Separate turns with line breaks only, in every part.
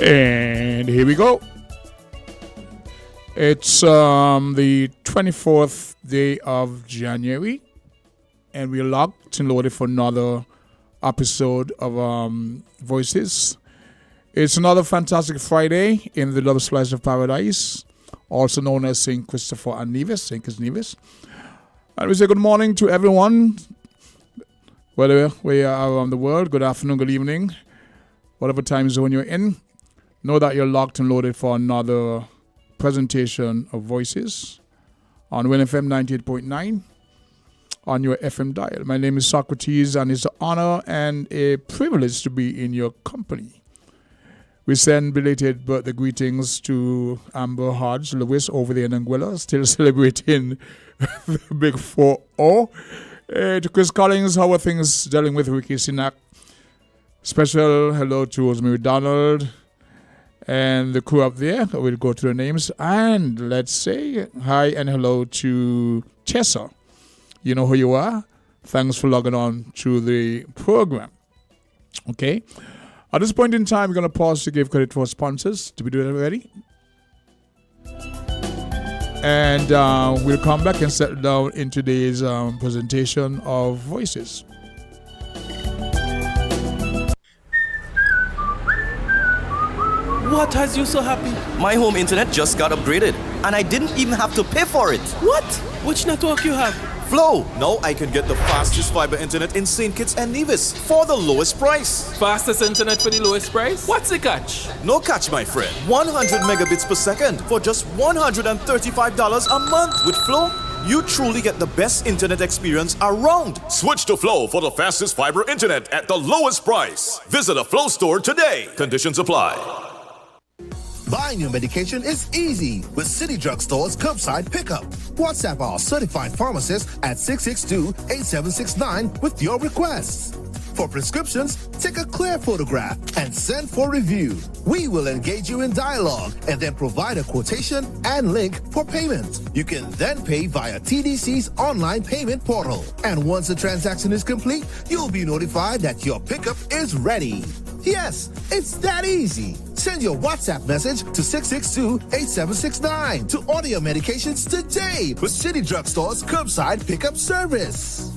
And here we go. It's the 24th day of January, and we're locked and loaded for another episode of Voices. It's another fantastic Friday in the Love Slice of Paradise, also known as St. Christopher and Nevis, St. Kitts Nevis. And we say good morning to everyone, whether we are around the world. Good afternoon, good evening, whatever time zone you're in. Know that you're locked and loaded for another presentation of Voices on WINNFM 98.9 on your FM dial. My name is Socrates, and it's an honor and a privilege to be in your company. We send belated birthday greetings to Amber Hodge Lewis over there in Anguilla, still celebrating the big 4-0. To Chris Collins, how are things dealing with Ricky Sinak? Special hello to Rosemary Donald and the crew up there. We'll go to the names. And let's say hi and hello to Tessa. You know who you are. Thanks for logging on to the program. Okay. At this point in time, we're going to pause to give credit to our sponsors. Did we do that already? And we'll come back and settle down in today's presentation of Voices.
What has you so happy?
My home internet just got upgraded, and I didn't even have to pay for it.
What? Which network you have?
Flow. Now I can get the fastest fiber internet in St. Kitts and Nevis for the lowest price.
Fastest internet for the lowest price? What's the catch?
No catch, my friend. 100 megabits per second for just $135 a month. With Flow, you truly get the best internet experience around.
Switch to Flow for the fastest fiber internet at the lowest price. Visit a Flow store today. Conditions apply.
Buying your medication is easy with City Drug Store's curbside pickup. WhatsApp our certified pharmacist at 662-8769 with your requests. For prescriptions, take a clear photograph and send for review. We will engage you in dialogue and then provide a quotation and link for payment. You can then pay via TDC's online payment portal. And once the transaction is complete, you'll be notified that your pickup is ready. Yes, it's that easy. Send your WhatsApp message to 662-8769 to order your medications today with City Drug Store's curbside pickup service.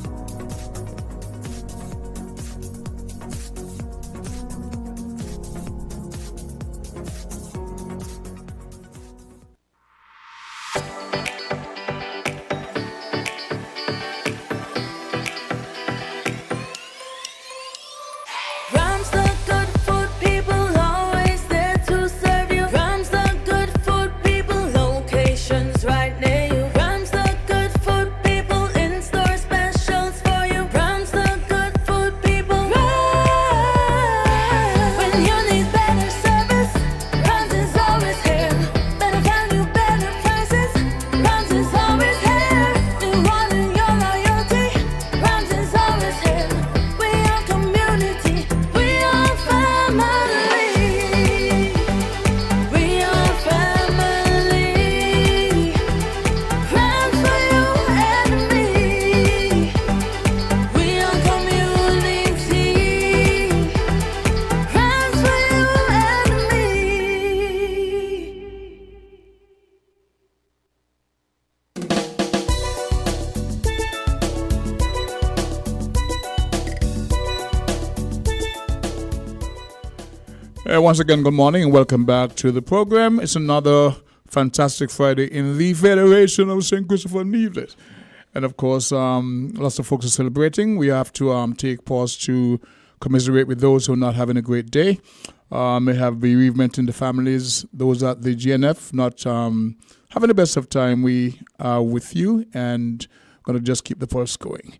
Once again, good morning and welcome back to the program. It's another fantastic Friday in the Federation of St. Christopher and Nevis. And of course, lots of folks are celebrating. We have to take pause to commiserate with those who are not having a great day. May have bereavement in the families. Those at the GNF not having the best of time. We are with you and going to just keep the pulse going.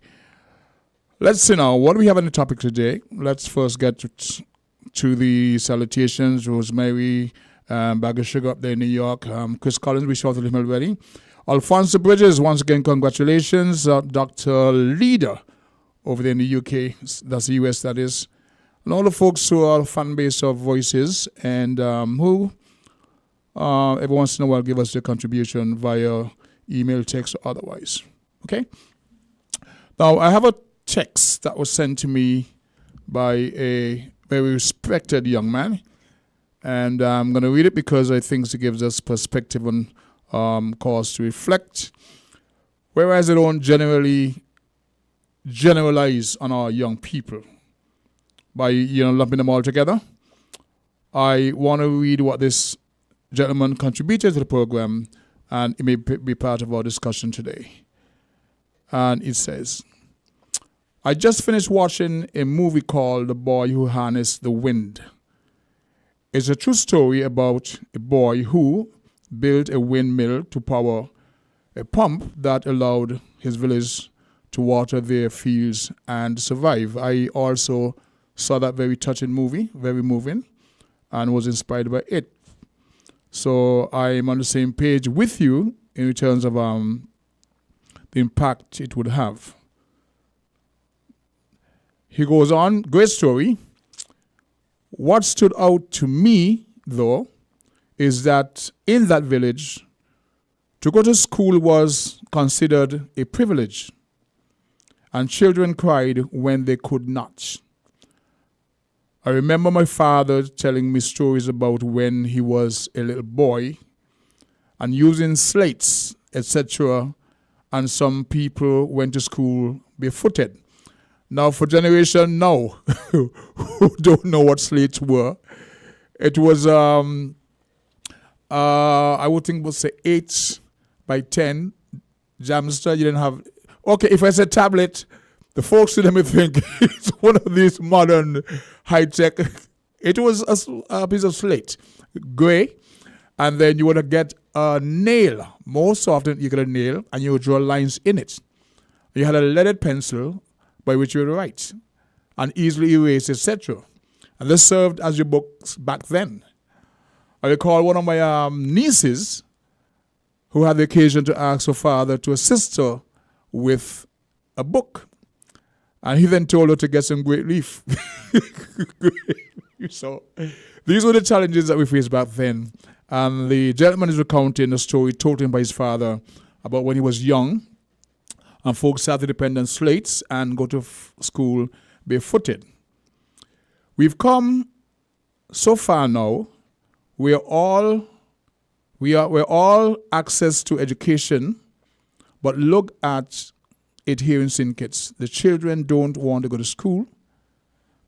Let's see now, what do we have on the topic today? Let's first get to the salutations. Rosemary, Bag of Sugar up there in New York. Chris Collins, we shouted him already. Alfonso Bridges, once again, congratulations. Dr. Leader over there in the UK, that's the US, that is. And all the folks who are fan base of Voices and who every once in a while give us their contribution via email, text, or otherwise. Okay? Now, I have a text that was sent to me by a very respected young man, And I'm going to read it because I think it gives us perspective on cause to reflect. Whereas it don't generally generalize on our young people by lumping them all together, I want to read what this gentleman contributed to the program, and it may be part of our discussion today. And it says, I just finished watching a movie called The Boy Who Harnessed the Wind. It's a true story about a boy who built a windmill to power a pump that allowed his village to water their fields and survive. I also saw that very touching movie, very moving, and was inspired by it. So I'm on the same page with you in terms of the impact it would have. He goes on, great story. What stood out to me, though, is that in that village, to go to school was considered a privilege, and children cried when they could not. I remember my father telling me stories about when he was a little boy and using slates, etc., and some people went to school barefooted. Now, for generation now who don't know what slates were, it was, I would think, we'll say 8 by 10 jamster. You didn't have, okay, if I said tablet, the folks in me think it's one of these modern high-tech. It was a piece of slate, gray, and then you would get a nail. Most often you get a nail, and you would draw lines in it. You had a leaded pencil by which you would write and easily erase, etc. And this served as your books back then. I recall one of my nieces who had the occasion to ask her father to assist her with a book. And he then told her to get some great leaf. So these were the challenges that we faced back then. And the gentleman is recounting a story told him by his father about when he was young, and folks had to depend on slates and go to school barefooted. We've come so far now. We're all access to education, but look at it here in St. Kitts. The children don't want to go to school.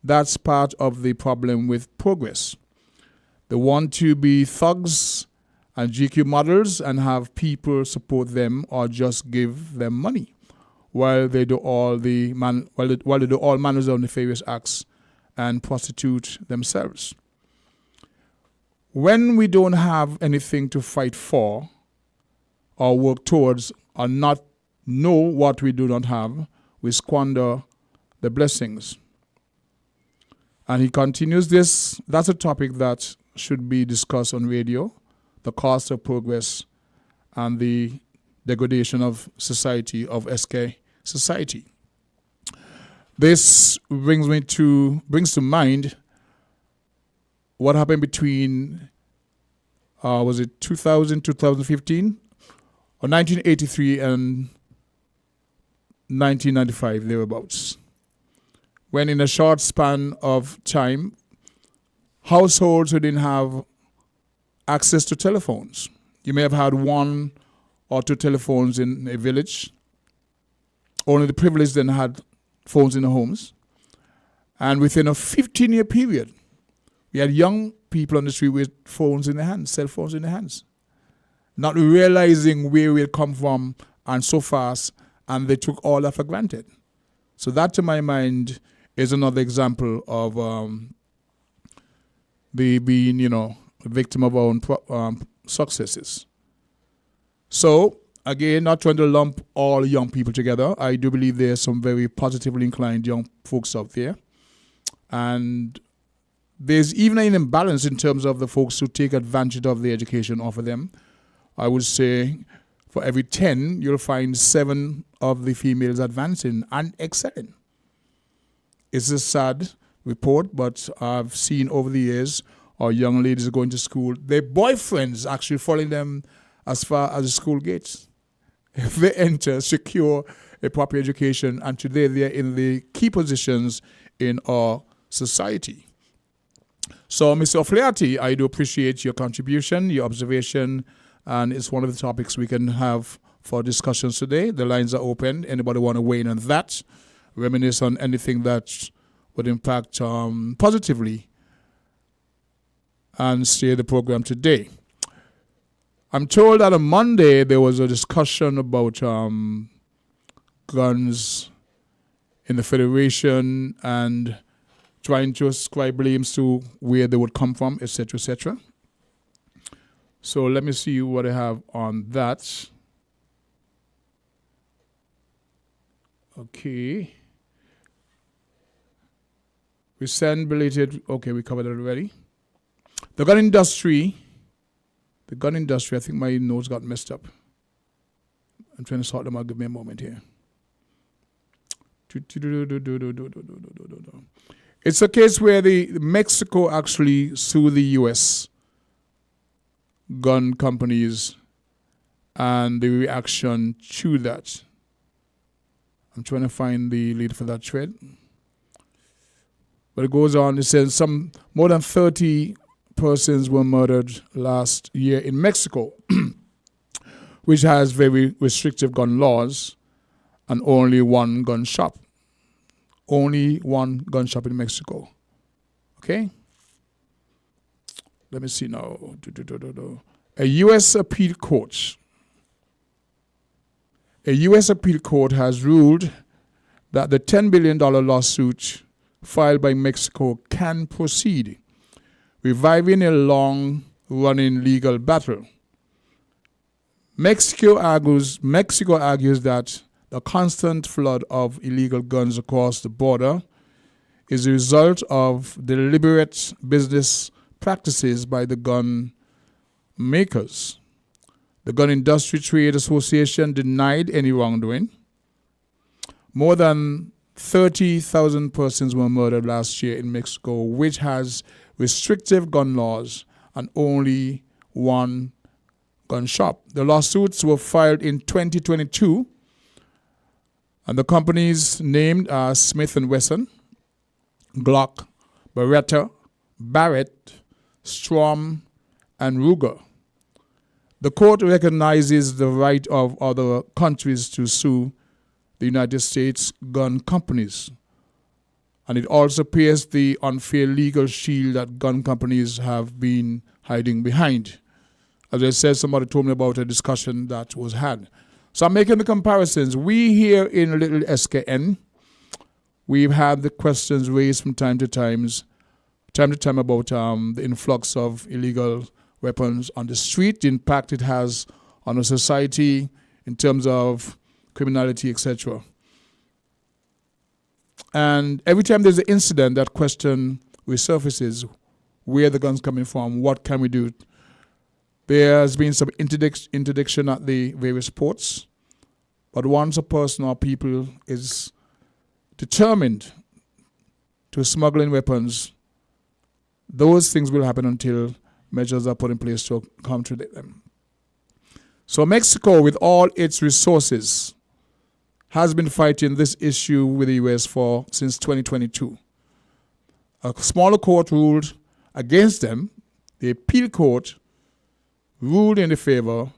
That's part of the problem with progress. They want to be thugs and GQ models and have people support them or just give them money, while they do all manners of nefarious acts and prostitute themselves. When we don't have anything to fight for or work towards or not know what we do not have, we squander the blessings. And he continues this. That's a topic that should be discussed on radio, the cost of progress and the degradation of society, of SK society. This brings to mind what happened between, was it 2000, 2015, or 1983 and 1995, thereabouts, when in a short span of time, households who didn't have access to telephones. You may have had 1 or 2 telephones in a village. Only the privileged then had phones in the homes. And within a 15-year period, we had young people on the street with phones in their hands, cell phones in their hands, not realizing where we had come from and so fast, and they took all that for granted. So that, to my mind, is another example of being, a victim of our own successes. So, again, not trying to lump all young people together. I do believe there's some very positively inclined young folks out there. And there's even an imbalance in terms of the folks who take advantage of the education offered them. I would say for every 10, you'll find 7 of the females advancing and excelling. It's a sad report, but I've seen over the years our young ladies are going to school. Their boyfriends actually following them as far as the school gates. If they enter, secure a proper education, and today they're in the key positions in our society. So, Mr. O'Flaherty, I do appreciate your contribution, your observation, and it's one of the topics we can have for discussions today. The lines are open. Anybody want to weigh in on that? Reminisce on anything that would impact positively and steer the program today. I'm told that on Monday there was a discussion about guns in the Federation and trying to ascribe blames to where they would come from, etc., etc. So let me see what I have on that. Okay. We send belated, okay, we covered it already. The gun industry, I think my notes got messed up. I'm trying to sort them out, give me a moment here. It's a case where Mexico actually sued the U.S. gun companies and the reaction to that. I'm trying to find the lead for that thread. But it goes on, it says more than 30 persons were murdered last year in Mexico, which has very restrictive gun laws and only one gun shop. Only one gun shop in Mexico. Okay? Let me see now. A U.S. appeal court has ruled that the $10 billion lawsuit filed by Mexico can proceed, reviving a long-running legal battle. Mexico argues that the constant flood of illegal guns across the border is a result of deliberate business practices by the gun makers. The Gun Industry Trade Association denied any wrongdoing. More than 30,000 persons were murdered last year in Mexico, which has restrictive gun laws and only one gun shop. The lawsuits were filed in 2022, and the companies named are Smith & Wesson, Glock, Beretta, Barrett, Strom, and Ruger. The court recognizes the right of other countries to sue the United States gun companies, and it also pierced the unfair legal shield that gun companies have been hiding behind. As I said, somebody told me about a discussion that was had. So I'm making the comparisons. We here in Little SKN, we've had the questions raised from time to time about the influx of illegal weapons on the street, the impact it has on a society in terms of criminality, etc. And every time there's an incident, that question resurfaces: where are the guns coming from? What can we do? There has been some interdiction at the various ports, but once a person or people is determined to smuggle in weapons, those things will happen until measures are put in place to counter them. So Mexico, with all its resources, has been fighting this issue with the U.S. since 2022. A smaller court ruled against them. The appeal court ruled in their favor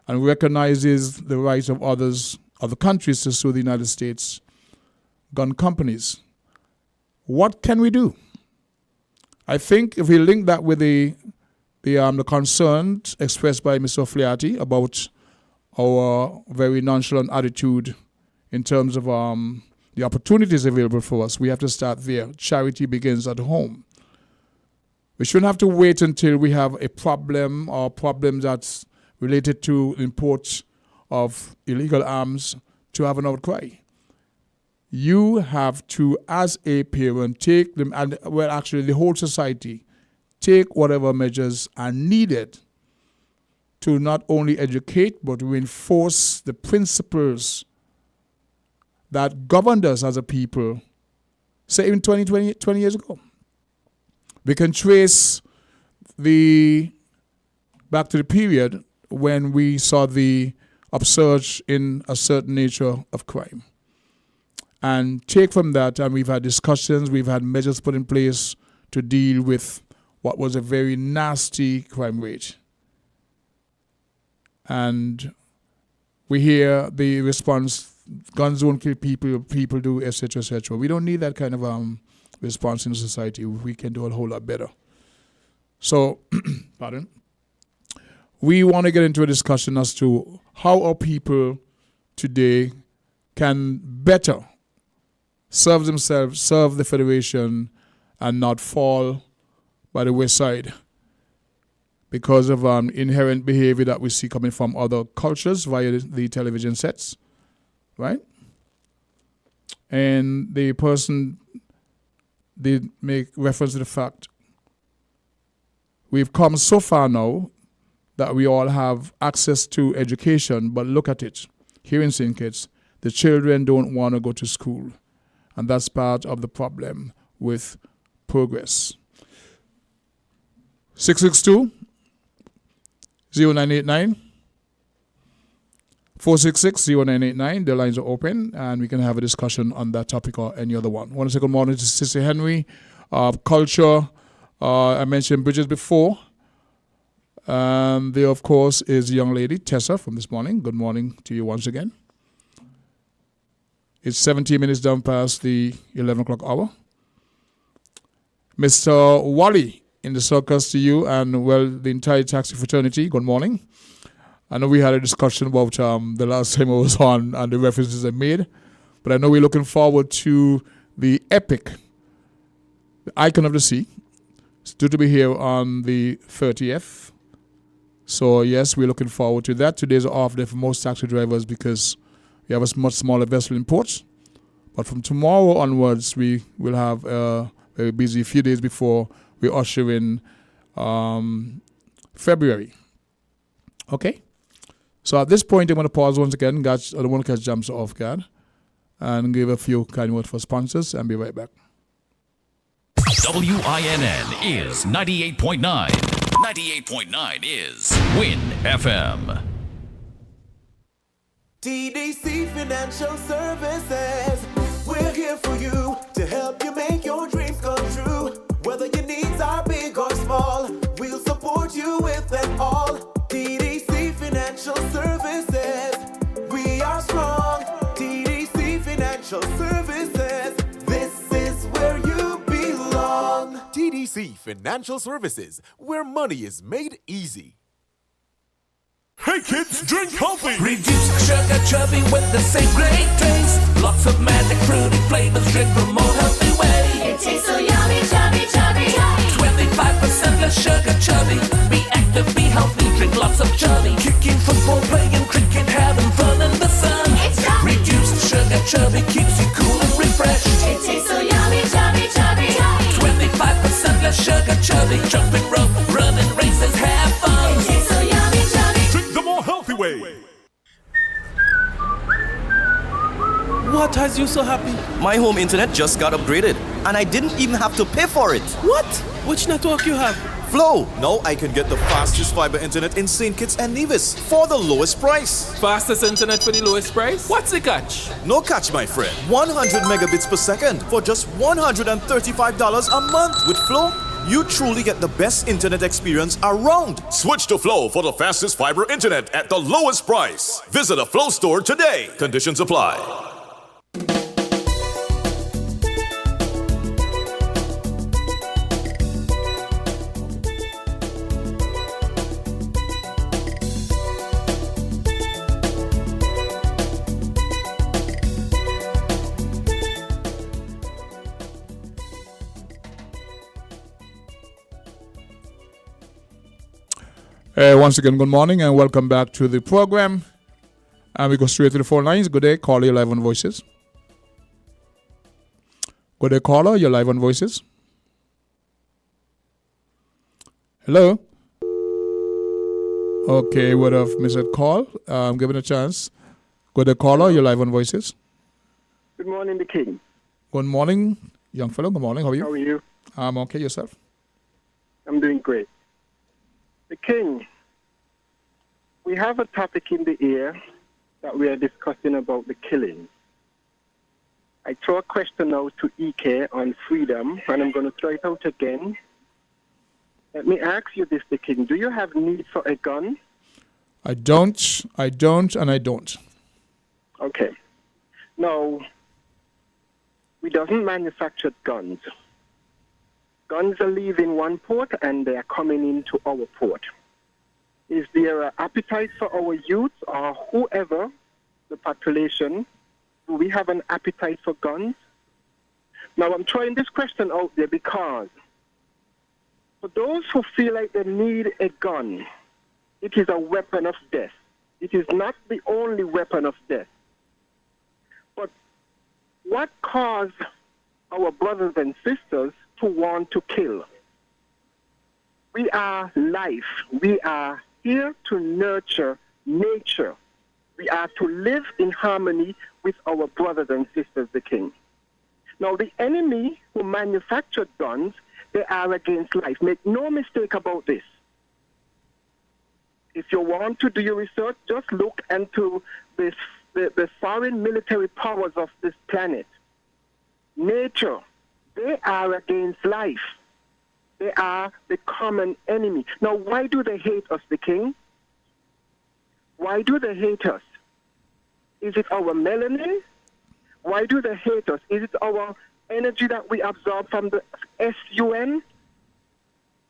and recognizes the rights of other countries to sue the United States gun companies. What can we do? I think if we link that with the concern expressed by Mr. O'Flaherty about our very nonchalant attitude in terms of the opportunities available for us, we have to start there. Charity begins at home. We shouldn't have to wait until we have a problem or problem that's related to import of illegal arms to have an outcry. You have to, as a parent, take them, and well, actually the whole society, take whatever measures are needed to not only educate but reinforce the principles that governed us as a people, say even 20 years ago. We can trace back to the period when we saw the upsurge in a certain nature of crime. And take from that, and we've had discussions, we've had measures put in place to deal with what was a very nasty crime rate. And we hear the response, guns don't kill people, people do, etc., etc. We don't need that kind of response in society. We can do a whole lot better. So, pardon. We want to get into a discussion as to how our people today can better serve themselves, serve the Federation, and not fall by the wayside because of inherent behavior that we see coming from other cultures via the television sets, right? And the person did make reference to the fact we've come so far now that we all have access to education, but look at it. Here in St. Kitts, the children don't want to go to school. And that's part of the problem with progress. 662-0989. 466-0989. The lines are open, and we can have a discussion on that topic or any other one. I want to say good morning to Sister Henry. Culture, I mentioned Bridges before. There, of course, is a young lady, Tessa, from this morning. Good morning to you once again. It's 17 minutes down past the 11 o'clock hour. Mr. Wally in the circus to you and, well, the entire taxi fraternity, good morning. I know we had a discussion about the last time I was on and the references I made, but I know we're looking forward to the epic, the Icon of the Sea. It's due to be here on the 30th. So, yes, we're looking forward to that. Today's an off day for most taxi drivers because we have a much smaller vessel in port. But from tomorrow onwards, we will have a very busy few days before we usher in February. Okay? So at this point, I'm going to pause once again. I don't want to catch jumps off guard. And give a few kind words for sponsors and be right back.
WINN is 98.9. 98.9 is WIN FM.
TDC Financial Services. We're here for you to help you make your dreams come true. Whether your needs are big or small, we'll support you with them all. TDC Financial Services. We are strong. TDC Financial Services. This is where you belong.
TDC Financial Services, where money is made easy.
Hey kids, drink healthy!
Reduce sugar chubby with the same great taste. Lots of magic fruity flavors, drink from more healthy way.
It tastes so yummy, chubby, chubby, chubby.
25% less sugar chubby. Be active, be healthy, drink lots of chubby. Kicking, football, playing cricket, having fun in the sun.
It's chubby.
Reduced sugar chubby keeps you cool and refreshed.
It tastes so yummy, chubby, chubby, chubby.
25% less sugar chubby. Jumping rope, running races, have fun.
It tastes so yummy, chubby.
Drink the more healthy way!
What has you so happy?
My home internet just got upgraded, and I didn't even have to pay for it.
What? Which network you have?
Flow! Now I can get the fastest fiber internet in St. Kitts and Nevis for the lowest price.
Fastest internet for the lowest price? What's the catch?
No catch, my friend. 100 megabits per second for just $135 a month. With Flow, you truly get the best internet experience around.
Switch to Flow for the fastest fiber internet at the lowest price. Visit a Flow store today. Conditions apply.
Once again, good morning and welcome back to the program. And we go straight to the phone lines. Good day, caller, you're live on Voices. Good day, caller, you're live on Voices. Hello? Okay, would have missed a call. I'm giving a chance. Good day, caller, you're live on Voices.
Good morning, the King.
Good morning, young fellow. Good morning, how are you?
How are you?
I'm okay, yourself?
I'm doing great. The King, we have a topic in the air that we are discussing about the killing. I throw a question now to EK on freedom, and I'm going to throw it out again. Let me ask you this, the king. Do you have need for a gun?
I don't, and I don't.
Okay. Now, we doesn't manufacture guns. Guns are leaving one port and they are coming into our port. Is there an appetite for our youth or whoever, the population? Do we have an appetite for guns? Now, I'm throwing this question out there because for those who feel like they need a gun, it is a weapon of death. It is not the only weapon of death. But what caused our brothers and sisters to want to kill? We are life. We are here to nurture nature. We are to live in harmony with our brothers and sisters, the king. Now, the enemy who manufactured guns, they are against life. Make no mistake about this. If you want to do your research, just look into the foreign military powers of this planet. Nature, they are against life. They are the common enemy. Now, why do they hate us, the king? Why do they hate us? Is it our melanin? Why do they hate us? Is it our energy that we absorb from the sun?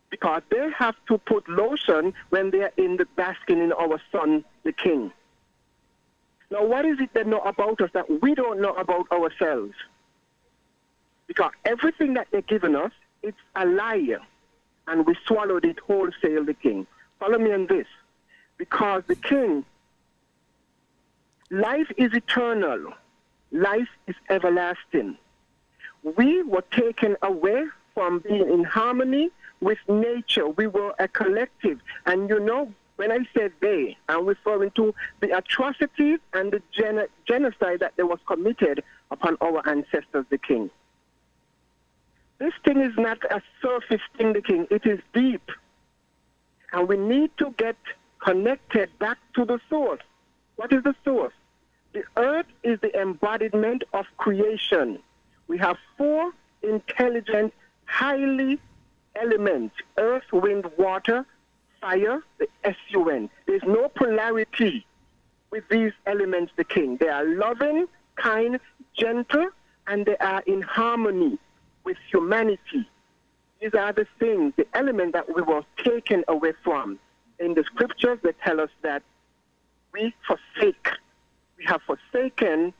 Because they have to put lotion when they are in the basking in our sun, the king. Now, what is it they know about us that we don't know about ourselves? Because everything that they're giving us, it's a lie. And we swallowed it wholesale, the king. Follow me on this. Because the king, life is eternal. Life is everlasting. We were taken away from being in harmony with nature. We were a collective. And you know, when I said they, I'm referring to the atrocities and the genocide that was committed upon our ancestors, the king. This thing is not a surface thing, the king. It is deep. And we need to get connected back to the source. What is the source? The earth is the embodiment of creation. We have 4 intelligent, highly elements: earth, wind, water, fire, the sun. There's no polarity with these elements, the king. They are loving, kind, gentle, and they are in harmony with humanity. These are the things, the element that we were taken away from. In the scriptures, they tell us that we have forsaken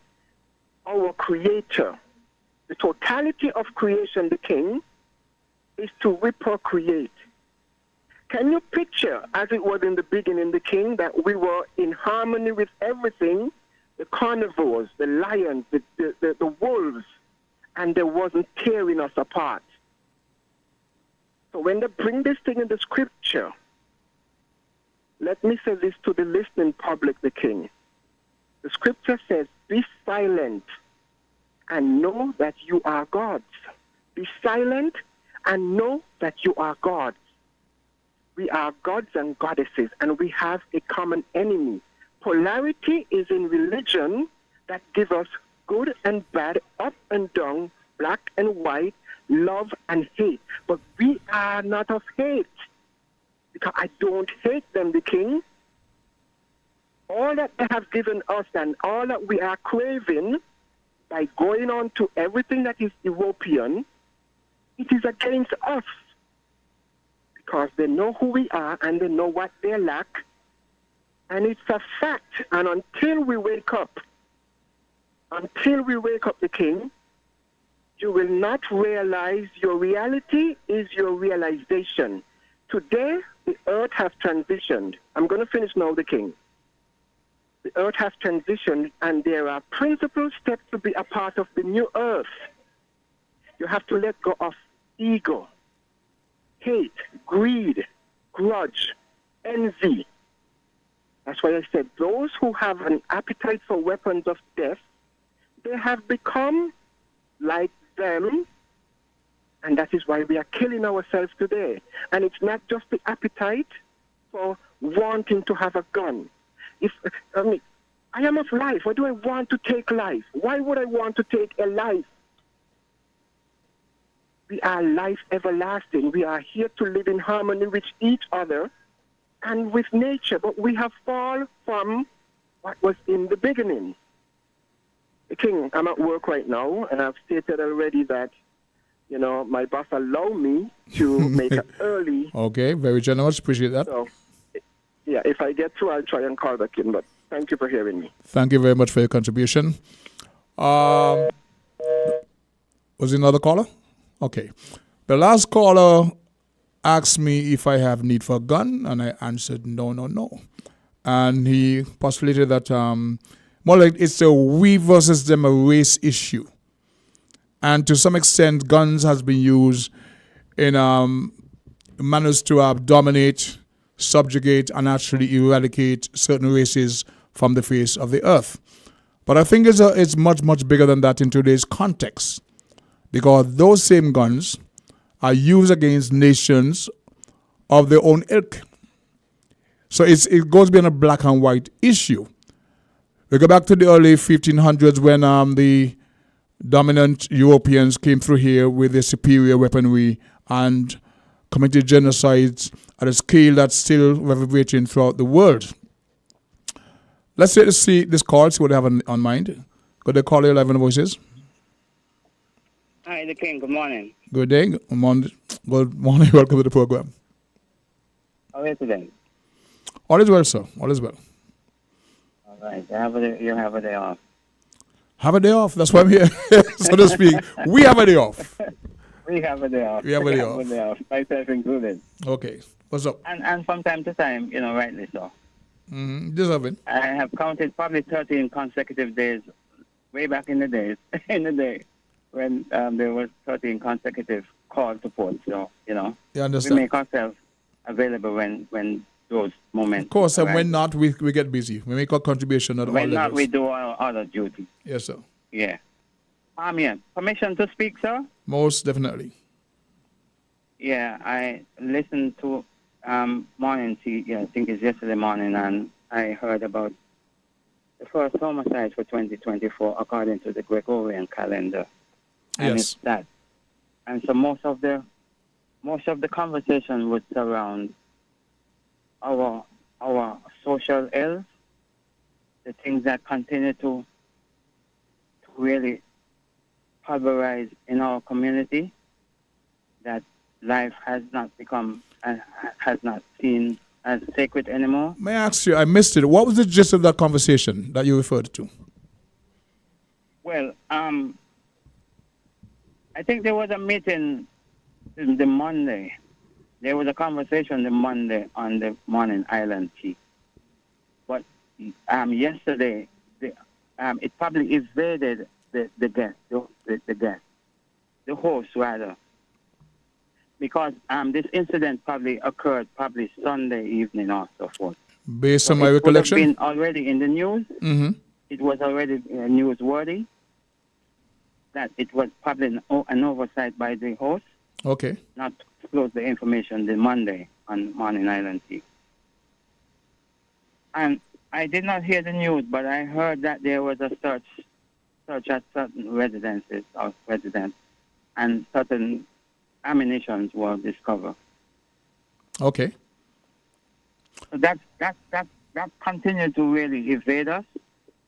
our creator. The totality of creation, the king, is to reprocreate. Can you picture, as it was in the beginning, the king, that we were in harmony with everything, the carnivores, the lions, the wolves, and they wasn't tearing us apart? So when they bring this thing in the scripture, let me say this to the listening public, the king. The scripture says, be silent and know that you are gods. Be silent and know that you are gods. We are gods and goddesses, and we have a common enemy. Polarity is in religion that gives us good and bad, up and down, black and white, love and hate. But we are not of hate, because I don't hate them, the king. All that they have given us and all that we are craving by going on to everything that is European, it is against us. Because they know who we are and they know what they lack. And it's a fact. And until we wake up, the king, you will not realize your reality is your realization. Today, the earth has transitioned. I'm going to finish now, the king. The earth has transitioned, and there are principal steps to be a part of the new earth. You have to let go of ego, hate, greed, grudge, envy. That's why I said those who have an appetite for weapons of death, they have become like them, and that is why we are killing ourselves today. And it's not just the appetite for wanting to have a gun. I am of life. Why do I want to take life? Why would I want to take a life? We are life everlasting. We are here to live in harmony with each other and with nature. But we have fallen from what was in the beginning. King, I'm at work right now, and I've stated already that, my boss allowed me to make it early.
Okay, very generous. Appreciate that.
So, yeah, if I get to, I'll try and call back in. But thank you for hearing me.
Thank you very much for your contribution. Was it another caller? Okay. The last caller asked me if I have need for a gun, and I answered no. And he postulated that more like it's a we versus them, a race issue. And to some extent, guns has been used in manners to dominate, subjugate, and actually eradicate certain races from the face of the earth. But I think it's much, much bigger than that in today's context, because those same guns are used against nations of their own ilk. So it goes beyond a black and white issue. We go back to the early 1500s when the dominant Europeans came through here with their superior weaponry and committed genocides at a scale that's still reverberating throughout the world. Let's see this call, see what they have on mind. Good day, caller 11 Voices.
Hi, the King. Good morning.
Good day. Good morning. Welcome to the program.
How are you today?
All is well, sir. All is well.
All right. You have a day off.
Have a day off. That's why I'm here, so to speak. We have a day off.
We have a day off.
We have a day off.
Myself included.
Okay. What's up?
And from time to time, rightly so.
Deserving.
I have counted probably 13 consecutive days, way back in the day, when there was 13 consecutive calls to ports. So,
You understand?
we make ourselves available when those moments.
Of course, and
arise.
when not, we get busy. We make our contribution at all
When not,
levels.
we do our other duty.
Yes, sir.
Yeah. Yeah. Permission to speak, sir?
Most definitely.
Yeah, I listened to morning tea, I think it's yesterday morning, and I heard about the first homicide for 2024 according to the Gregorian calendar. And
Yes.
it's that. And so most of the conversation would surround our social ills, the things that continue to really pulverize in our community, that life has not become and has not seen as sacred anymore.
May I ask you, I missed it. What was the gist of that conversation that you referred to?
Well, I think there was a meeting the Monday. There was a conversation the Monday on the morning island tea. But yesterday, it probably evaded the guest, the host rather, because this incident probably occurred Sunday evening or so forth.
Based on
So
my
it
recollection?
would have been already in the news.
Mm-hmm.
It was already newsworthy. That it was probably an oversight by the host,
Okay.
not to disclose the information the Monday on Morning Island Tea. And I did not hear the news, but I heard that there was a search at certain residences or residents, and certain ammunitions were discovered.
Okay.
So that continued to really evade us,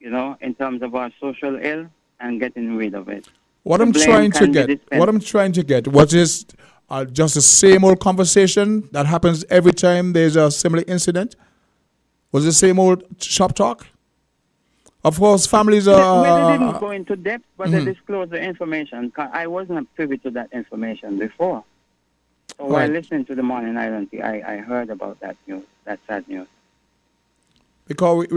in terms of our social ill and getting rid of it.
What
The
I'm
blame
trying to
can be
get,
dispensed.
was this just the same old conversation that happens every time there's a similar incident? Was it the same old shop talk? Of course, families
They
are...
didn't go into depth, but they disclosed the information. I wasn't privy to that information before. So while
Right.
listening to the Morning Island Tea, I heard about that news, that sad news.
Because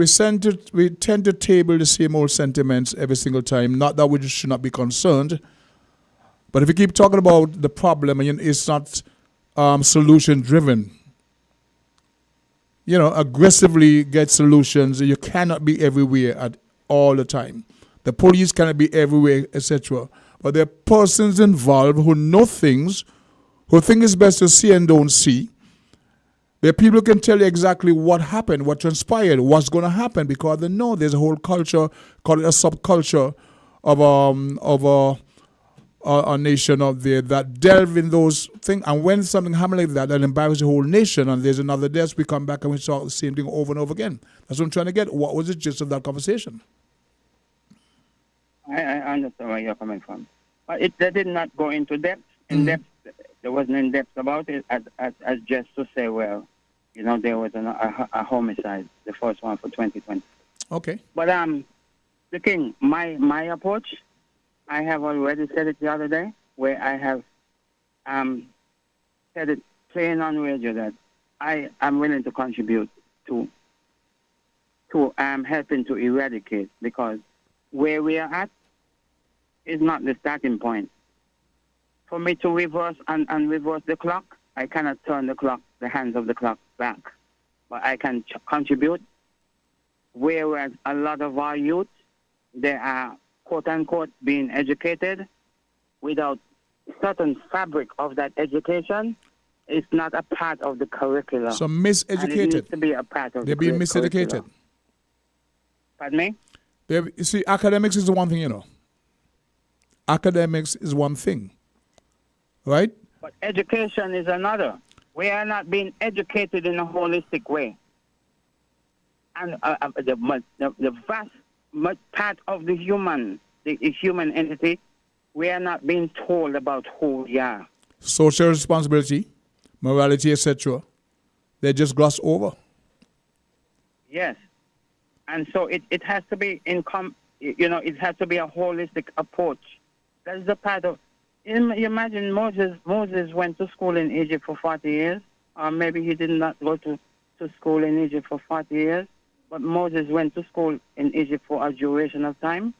we tend to table the same old sentiments every single time. Not that we should not be concerned, but if we keep talking about the problem, it's not solution driven. Aggressively get solutions. You cannot be everywhere at all the time. The police cannot be everywhere, etc. But there are persons involved who know things, who think it's best to see and don't see. There are people who can tell you exactly what happened, what transpired, what's going to happen, because they know there's a whole culture, call it a subculture, of a nation out there that delve in those things. And when something happens like that, that embarrasses the whole nation, and there's another death, we come back and we talk the same thing over and over again. That's what I'm trying to get. What was the gist of that conversation?
I understand where you're coming from. But they did not go into depth. Depth. There wasn't in depth about it as just to say, well, there was a homicide, the first one for 2020.
Okay.
But the king, my approach, I have already said it the other day, where I have said it plain on radio that I am willing to contribute to helping to eradicate, because where we are at is not the starting point. For me to reverse and reverse the clock, I cannot turn the hands of the clock back. But I can contribute, whereas a lot of our youth, they are, quote-unquote, being educated without certain fabric of that education. It's not a part of the curriculum.
So miseducated.
And it needs to be a part of
They're being miseducated.
Curriculum. Pardon me?
You see, academics is the one thing, Academics is one thing, right?
But education is another. We are not being educated in a holistic way. And the vast part of the human entity, we are not being told about who we are.
Social responsibility, morality, etc. They just gloss over.
Yes. And so it has to be it has to be a holistic approach. That is a part of. You imagine Moses went to school in Egypt for 40 years, or maybe he did not go to school in Egypt for 40 years, but Moses went to school in Egypt for a duration of time.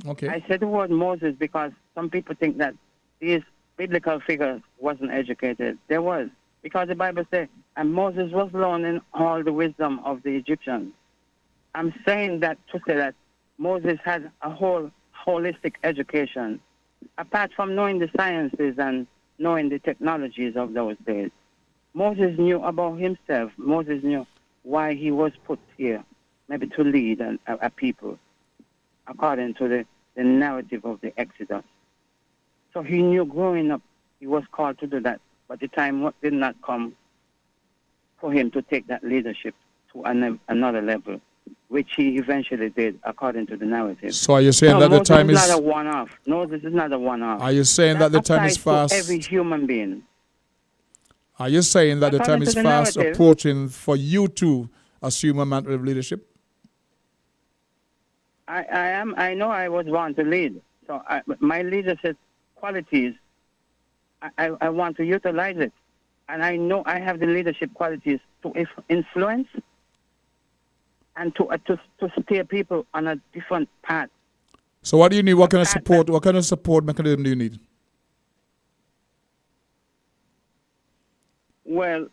Okay.
I said the word Moses because some people think that these biblical figures wasn't educated. There was, because the Bible says, and Moses was learning all the wisdom of the Egyptians. I'm saying that to say that Moses had a whole holistic education, apart from knowing the sciences and knowing the technologies of those days. Moses knew about himself. Moses knew why he was put here, maybe to lead a people, according to the narrative of the Exodus. So he knew growing up he was called to do that, but the time did not come for him to take that leadership to another level, which he eventually did, according to the narrative.
So are you saying that the time is...
Moses is not a one-off. Moses is not a one-off.
Are you saying that the time is fast?
To every human being.
Are you saying that the time is fast
narrative,
approaching for you to assume a mantle of leadership?
I am. I know I was born to lead. So my leadership qualities, I want to utilize it. And I know I have the leadership qualities to influence and to steer people on a different path.
So what do you need? What kind of support? What kind of support mechanism do you need?
Well,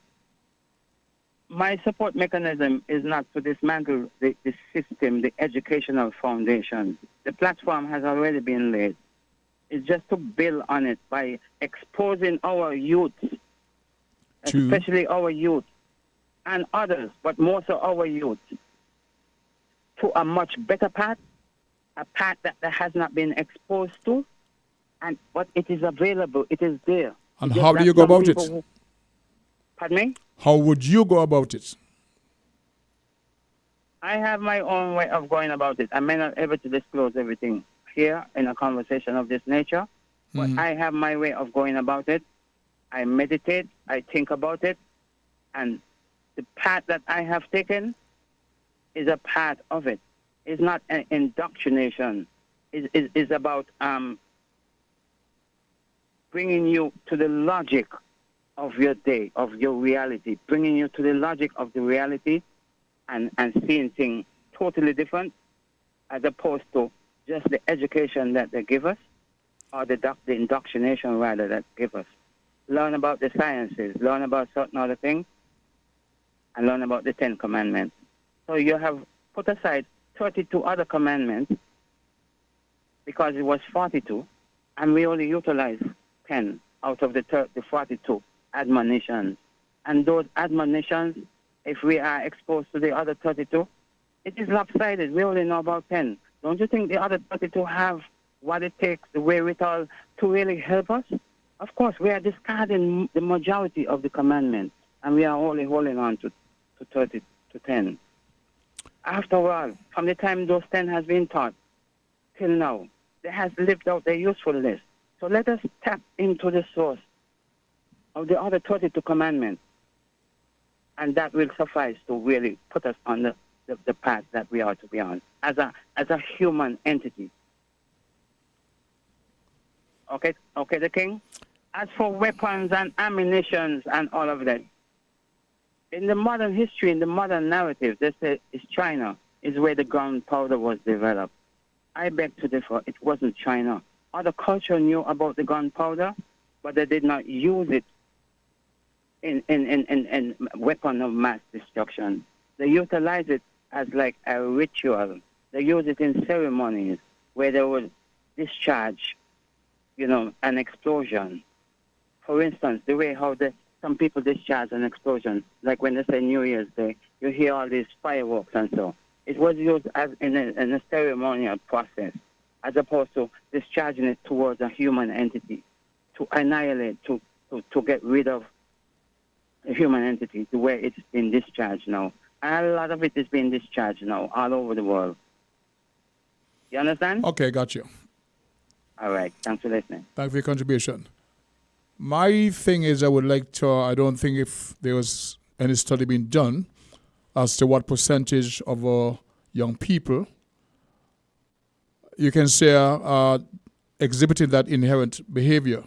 my support mechanism is not to dismantle the system, the educational foundation. The platform has already been laid. It's just to build on it by exposing our youth, especially our youth and others, but more so our youth, to a much better path, a path that has not been exposed to, but it is available, it is there.
And how do you go about it?
Pardon me?
How would you go about it?
I have my own way of going about it. I may not be able to disclose everything here in a conversation of this nature, but I have my way of going about it. I meditate, I think about it, and the path that I have taken is a part of it. It's not an indoctrination. It's about bringing you to the logic of your day, of your reality, bringing you to the logic of the reality and seeing things totally different as opposed to just the education that they give us or the indoctrination, rather, that give us. Learn about the sciences, learn about certain other things, and learn about the 10 Commandments. So you have put aside 32 other commandments because it was 42, and we only utilize 10 out of the 42 admonitions. And those admonitions, if we are exposed to the other 32, it is lopsided. We only know about 10. Don't you think the other 32 have what it takes, the wherewithal to really help us? Of course, we are discarding the majority of the commandments, and we are only holding on to 30 to 10. After all, from the time those 10 has been taught till now, they has lived out their usefulness. So let us tap into the source of the other 32 commandments, and that will suffice to really put us on the path that we are to be on as a human entity. Okay, the king. As for weapons and ammunitions and all of that, in the modern history, in the modern narrative, they say it's China is where the gunpowder was developed. I beg to differ. It wasn't China. Other culture knew about the gunpowder, but they did not use it in weapon of mass destruction. They utilize it as like a ritual. They use it in ceremonies where they would discharge, an explosion. For instance, the way how some people discharge an explosion, like when they say New Year's Day, you hear all these fireworks and so. It was used as in a ceremonial process, as opposed to discharging it towards a human entity, to annihilate, to get rid of a human entity, the way it's been discharged now. And a lot of it is being discharged now all over the world. You understand?
Okay, got you.
All right. Thanks for listening.
Thank you for your contribution. My thing is, I would like to, I don't think if there was any study being done as to what percentage of young people you can say are exhibiting that inherent behavior.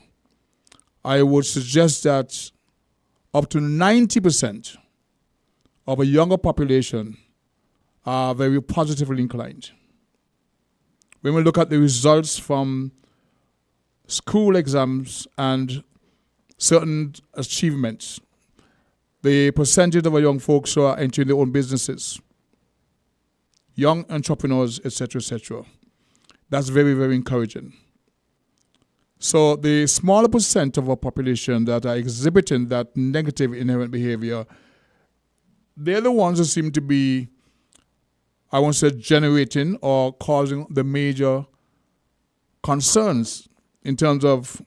I would suggest that up to 90% of a younger population are very positively inclined. When we look at the results from school exams and certain achievements, the percentage of our young folks who are entering their own businesses, young entrepreneurs, etc., that's very, very encouraging. So the smaller percent of our population that are exhibiting that negative inherent behavior, they're the ones who seem to be, I won't say generating or causing the major concerns in terms of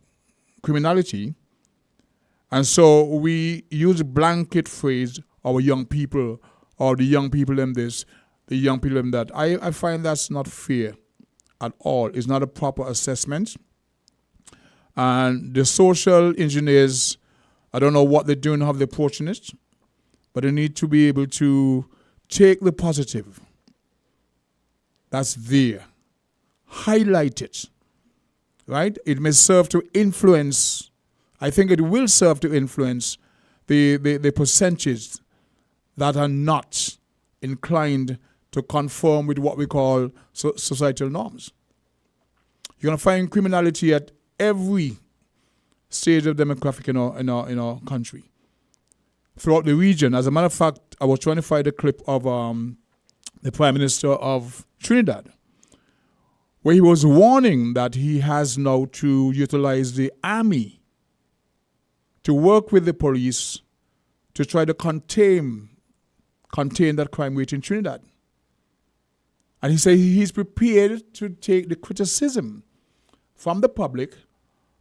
criminality. And so we use a blanket phrase, our young people, or the young people in this, the young people in that. I find that's not fair at all. It's not a proper assessment. And the social engineers, I don't know what they're doing, how they're approaching it, but they need to be able to take the positive that's there, highlight it, right? It may serve to influence, I think it will serve to influence the percentages that are not inclined to conform with what we call societal norms. You're going to find criminality at every stage of demographic in our country, throughout the region. As a matter of fact, I was trying to find a clip of the Prime Minister of Trinidad, where he was warning that he has now to utilize the army to work with the police to try to contain that crime rate in Trinidad. And he said he's prepared to take the criticism from the public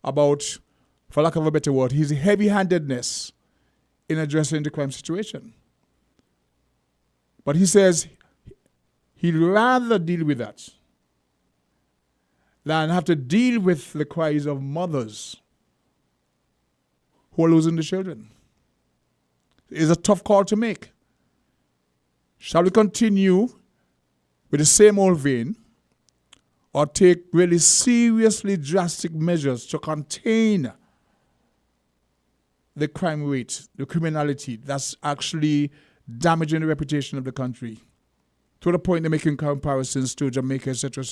about, for lack of a better word, his heavy-handedness in addressing the crime situation. But he says he'd rather deal with that than have to deal with the cries of mothers who are losing the children. It's a tough call to make. Shall we continue with the same old vein, or take really seriously drastic measures to contain the crime rate, the criminality that's actually damaging the reputation of the country, to the point they're making comparisons to Jamaica, etc.,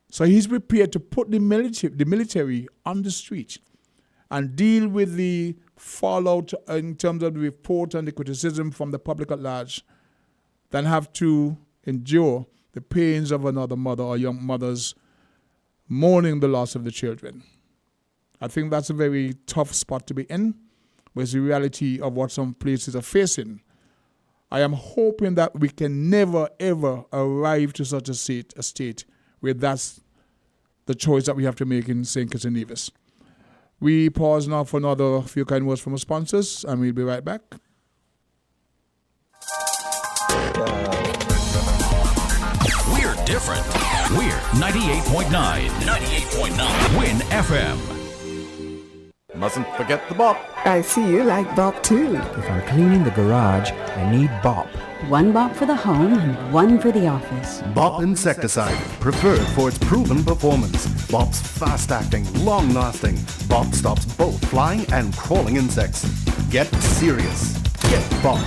So he's prepared to put the military on the street and deal with the fallout in terms of the report and the criticism from the public at large, than have to endure the pains of another mother or young mothers mourning the loss of the children. I think that's a very tough spot to be in, but it's the reality of what some places are facing. I am hoping that we can never, ever arrive to such a state where that's the choice that we have to make in St. Kitts and Nevis. We pause now for another few kind words from our sponsors, and we'll be right back.
We're different. We're 98.9. 98.9. Win FM.
Mustn't forget the bop.
I see you like bop too.
If I'm cleaning the garage, I need bop.
One bop for the home and one for the office.
Bop insecticide, preferred for its proven performance. Bop's fast-acting, long-lasting. Bop stops both flying and crawling insects. Get serious. Get Bop.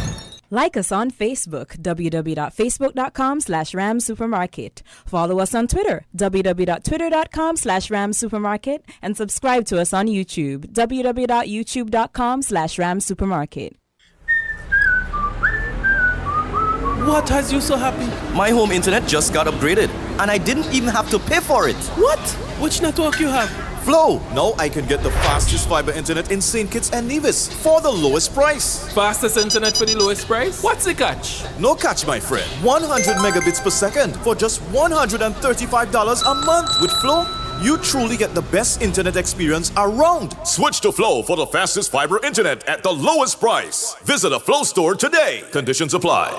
Like us on Facebook, www.facebook.com/ramsupermarket. Follow us on Twitter, www.twitter.com/ramsupermarket. And subscribe to us on YouTube, www.youtube.com/ramsupermarket.
What has you so happy? My home internet just got upgraded, and I didn't even have to pay for it.
What? Which network you have?
Flow! Now I can get the fastest fiber internet in St. Kitts and Nevis for the lowest price.
Fastest internet for the lowest price? What's the catch?
No catch, my friend. 100 megabits per second for just $135 a month. With Flow, you truly get the best internet experience around.
Switch to Flow for the fastest fiber internet at the lowest price. Visit a Flow store today. Conditions apply.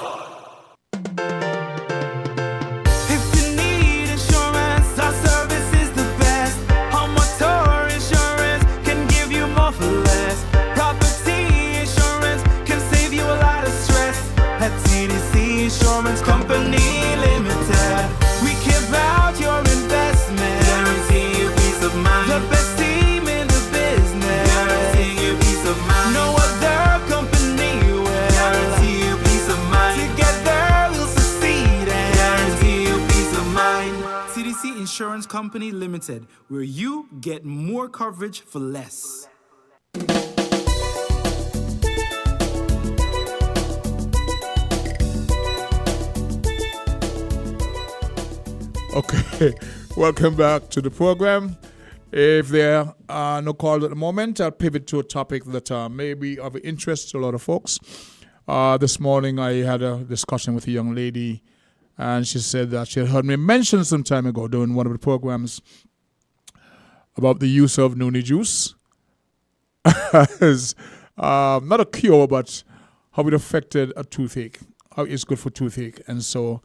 Insurance Company Limited. We care about your investment. Guarantee you peace of mind. The best team in the business. Guarantee you peace of mind. No other company will. Guarantee you peace of mind. Together we'll succeed and guarantee you peace of mind.
CDC Insurance Company Limited, where you get more coverage for less.
Okay, welcome back to the program. If there are no calls at the moment, I'll pivot to a topic that may be of interest to a lot of folks. This morning I had a discussion with a young lady, and she said that she had heard me mention some time ago during one of the programs about the use of noonie juice as not a cure, but how it affected a toothache, how it's good for toothache. And so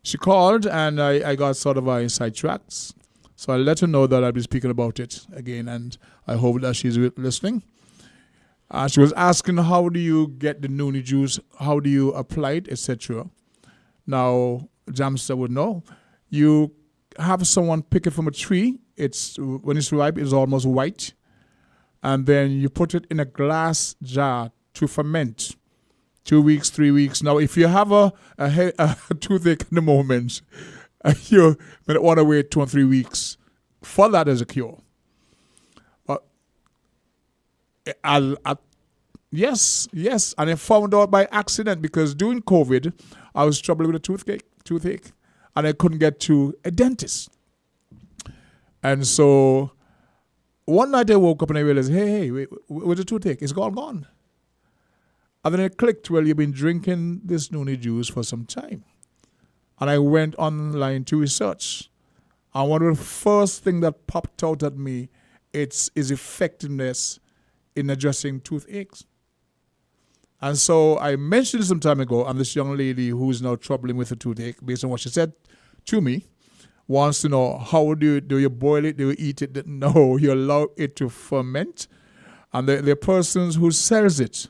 she called, and I got sort of sidetracked. So I let her know that I'll be speaking about it again, and I hope that she's listening. She was asking, how do you get the noonie juice? How do you apply it, etc.? Now, Jamster would know. You have someone pick it from a tree. When it's ripe, it's almost white. And then you put it in a glass jar to ferment. 2 weeks, 3 weeks. Now, if you have a toothache in the moment, you may want to wait 2 or 3 weeks for that as a cure. But yes, and I found out by accident because during COVID, I was struggling with a toothache, and I couldn't get to a dentist. And so one night I woke up and I realized, hey, where's the toothache? It's gone. And then it clicked, well, you've been drinking this noonie juice for some time. And I went online to research. And one of the first things that popped out at me, is effectiveness in addressing toothaches. And so I mentioned some time ago, and this young lady who is now troubling with a toothache, based on what she said to me, wants to know, how do you boil it? Do you eat it? No, you allow it to ferment. And there are persons who sells it.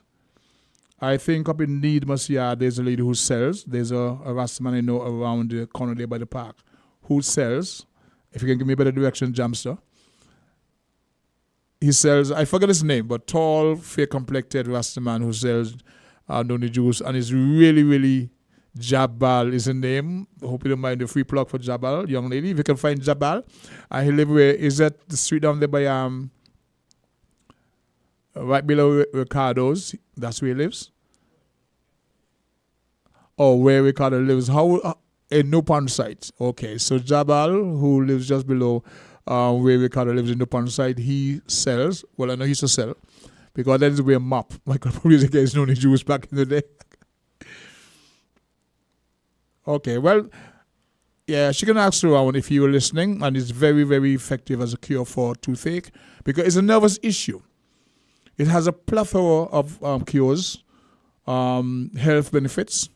I think up in Needmas Yard, there's a lady who sells. There's a Rastaman I know around the corner there by the park who sells. If you can give me a better direction, Jamster. He sells, I forget his name, but tall, fair-complected Rastaman who sells noonie juice. And it's really, really, Jabal is the name. I hope you don't mind the free plug for Jabal, young lady. If you can find Jabal. And he lives where, is that the street down there by, right below Ricardo's? That's where he lives. Oh, where Ricardo lives. How in Nupon site. Okay, so Jabal, who lives just below where Ricardo lives in Nupon site, he sells. Well, I know he used to sell because that is where MAP, Michael Music guys, noonie juice back in the day. Okay, well, Yeah, she can ask around if you were listening, and it's very, very effective as a cure for toothache because it's a nervous issue. It has a plethora of cures, health benefits,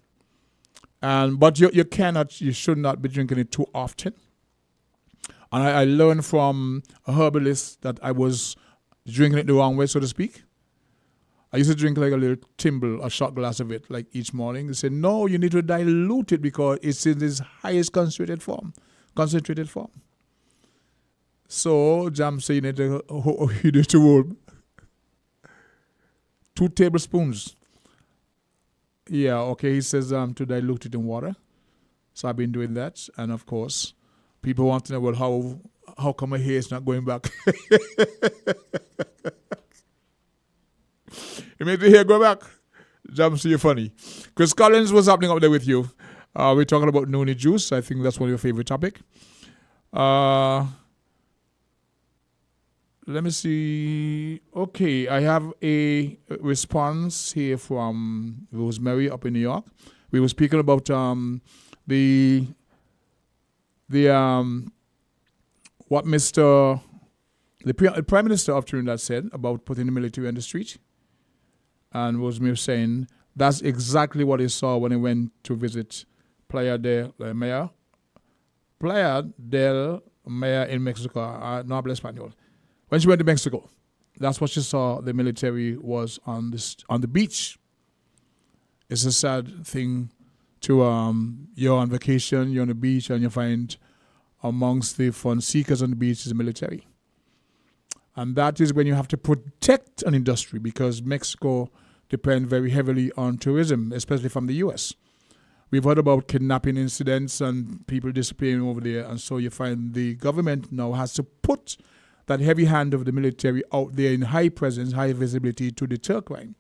but you should not be drinking it too often. And I learned from a herbalist that I was drinking it the wrong way, so to speak. I used to drink like a little thimble, a shot glass of it, like each morning. They said, no, you need to dilute it because it's in its highest concentrated form. So, Jam saying it, you need to hold 2 tablespoons. Yeah, okay, he says to dilute it in water. So I've been doing that. And of course, people want to know, well, how come my hair is not going back? You made the hair go back. Jam, see you funny. Chris Collins, what's happening up there with you? We're talking about noni juice. I think that's one of your favorite topic. Let me see. Okay, I have a response here from Rosemary up in New York. We were speaking about what the Prime Minister of Trinidad said about putting the military on the street. And Rosemary was saying that's exactly what he saw when he went to visit Playa del Maya in Mexico. No habla español. When she went to Mexico, that's what she saw. The military was on the beach. It's a sad thing to you're on vacation, you're on the beach, and you find amongst the fun seekers on the beach is the military. And that is when you have to protect an industry because Mexico depends very heavily on tourism, especially from the U.S. We've heard about kidnapping incidents and people disappearing over there, and so you find the government now has to put that heavy hand of the military out there in high presence, high visibility to deter crime.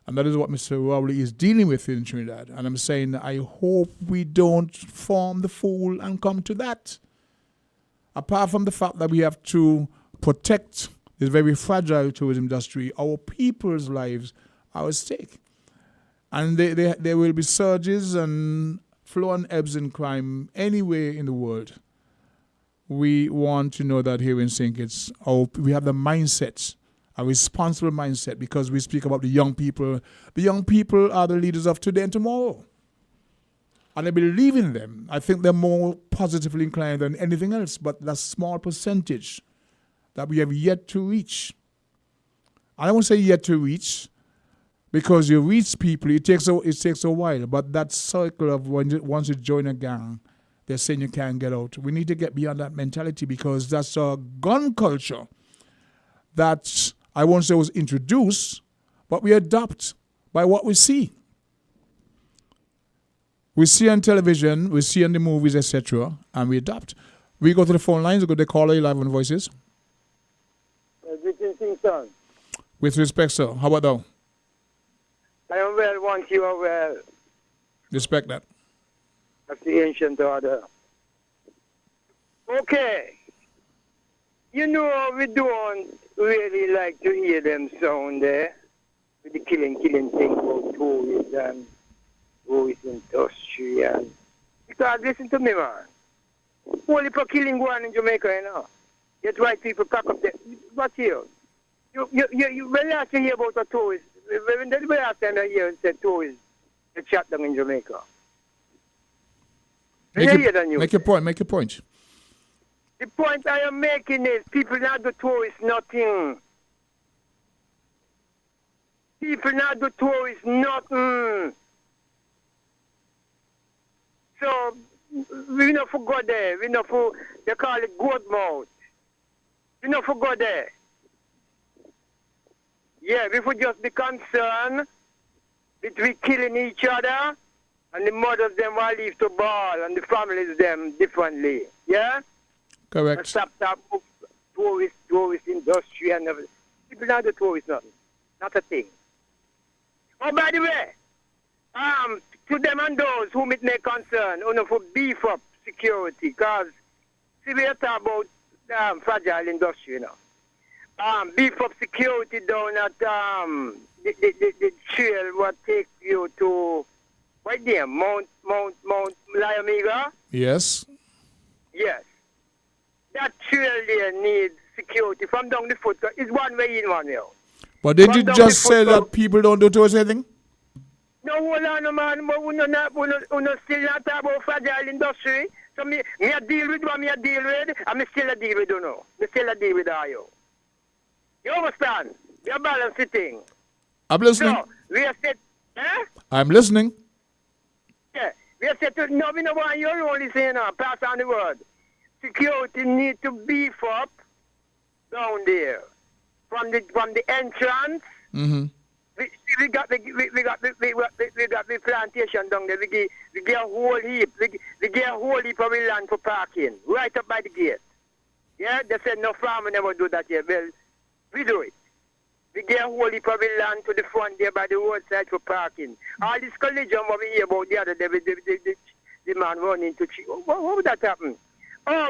And that is what Mr. Rowley is dealing with in Trinidad. And I'm saying I hope we don't form the fool and come to that. Apart from the fact that we have to protect this very fragile tourism industry, our people's lives are at stake. And there will be surges and flow and ebbs in crime anywhere in the world. We want to know that here in St. Kitts, we have the mindset, a responsible mindset, because we speak about the young people. The young people are the leaders of today and tomorrow. And I believe in them. I think they're more positively inclined than anything else, but that small percentage that we have yet to reach. I don't want to say yet to reach, because you reach people, it takes a while, but that cycle of once you join a gang, they're saying you can't get out. We need to get beyond that mentality because that's a gun culture that I won't say was introduced, but we adopt by what we see. We see on television, we see on the movies, etc., and we adopt. We go to the phone lines, we go to the caller, live on Voices. With respect, sir. How about thou?
I am well, once you are well.
Respect that.
That's the ancient order. Okay. You know, we don't really like to hear them sound there. With the killing thing about tourists and tourist industry. And because listen to me, man. Only for killing going in Jamaica, you know. Yet white people cock up there. What's here? You when last you hear about a tourist, when the last time I hear said tourists get shot down in Jamaica.
Make your point.
The point I am making is people not do tourists nothing. People not do tourists nothing. So we not for go there. We not for they call it goat mouth. We not for go there. Yeah, we would just be concerned between killing each other and the mothers them will leave to ball and the families them differently. Yeah?
Correct.
Stop tourist industry and everything. People not the tourists nothing. Not a thing. Oh, by the way, to them and those whom it may concern, for beef up security, because see we talk about fragile industry, you know. Beef up security down at the trail what takes you to right there, Mount Liamiga.
Yes.
that trail there needs security from down the foot. It's one way in, one way out.
But did you
From down
just
the
say
foot,
that people don't do towards anything?
no, hold on, man. But we no still not talk about fragile industry. So me a deal with what me a deal with, and me still a deal with you know. Me still a deal with you. You understand? You balance the thing.
I'm listening.
So, we are said,
I'm listening.
Yeah, we are said to, no, we don't want you only saying, pass on the word. Security need to beef up down there. From the entrance,
Mm-hmm.
we got the plantation down there. We get a whole heap. We get a whole heap of land for parking right up by the gate. Yeah, they said no farmer never do that here. Well, we do it. We get a whole heap of land to the front there by the roadside for parking. All this collision what we hear about the other day, the man running to what would that happen? Oh,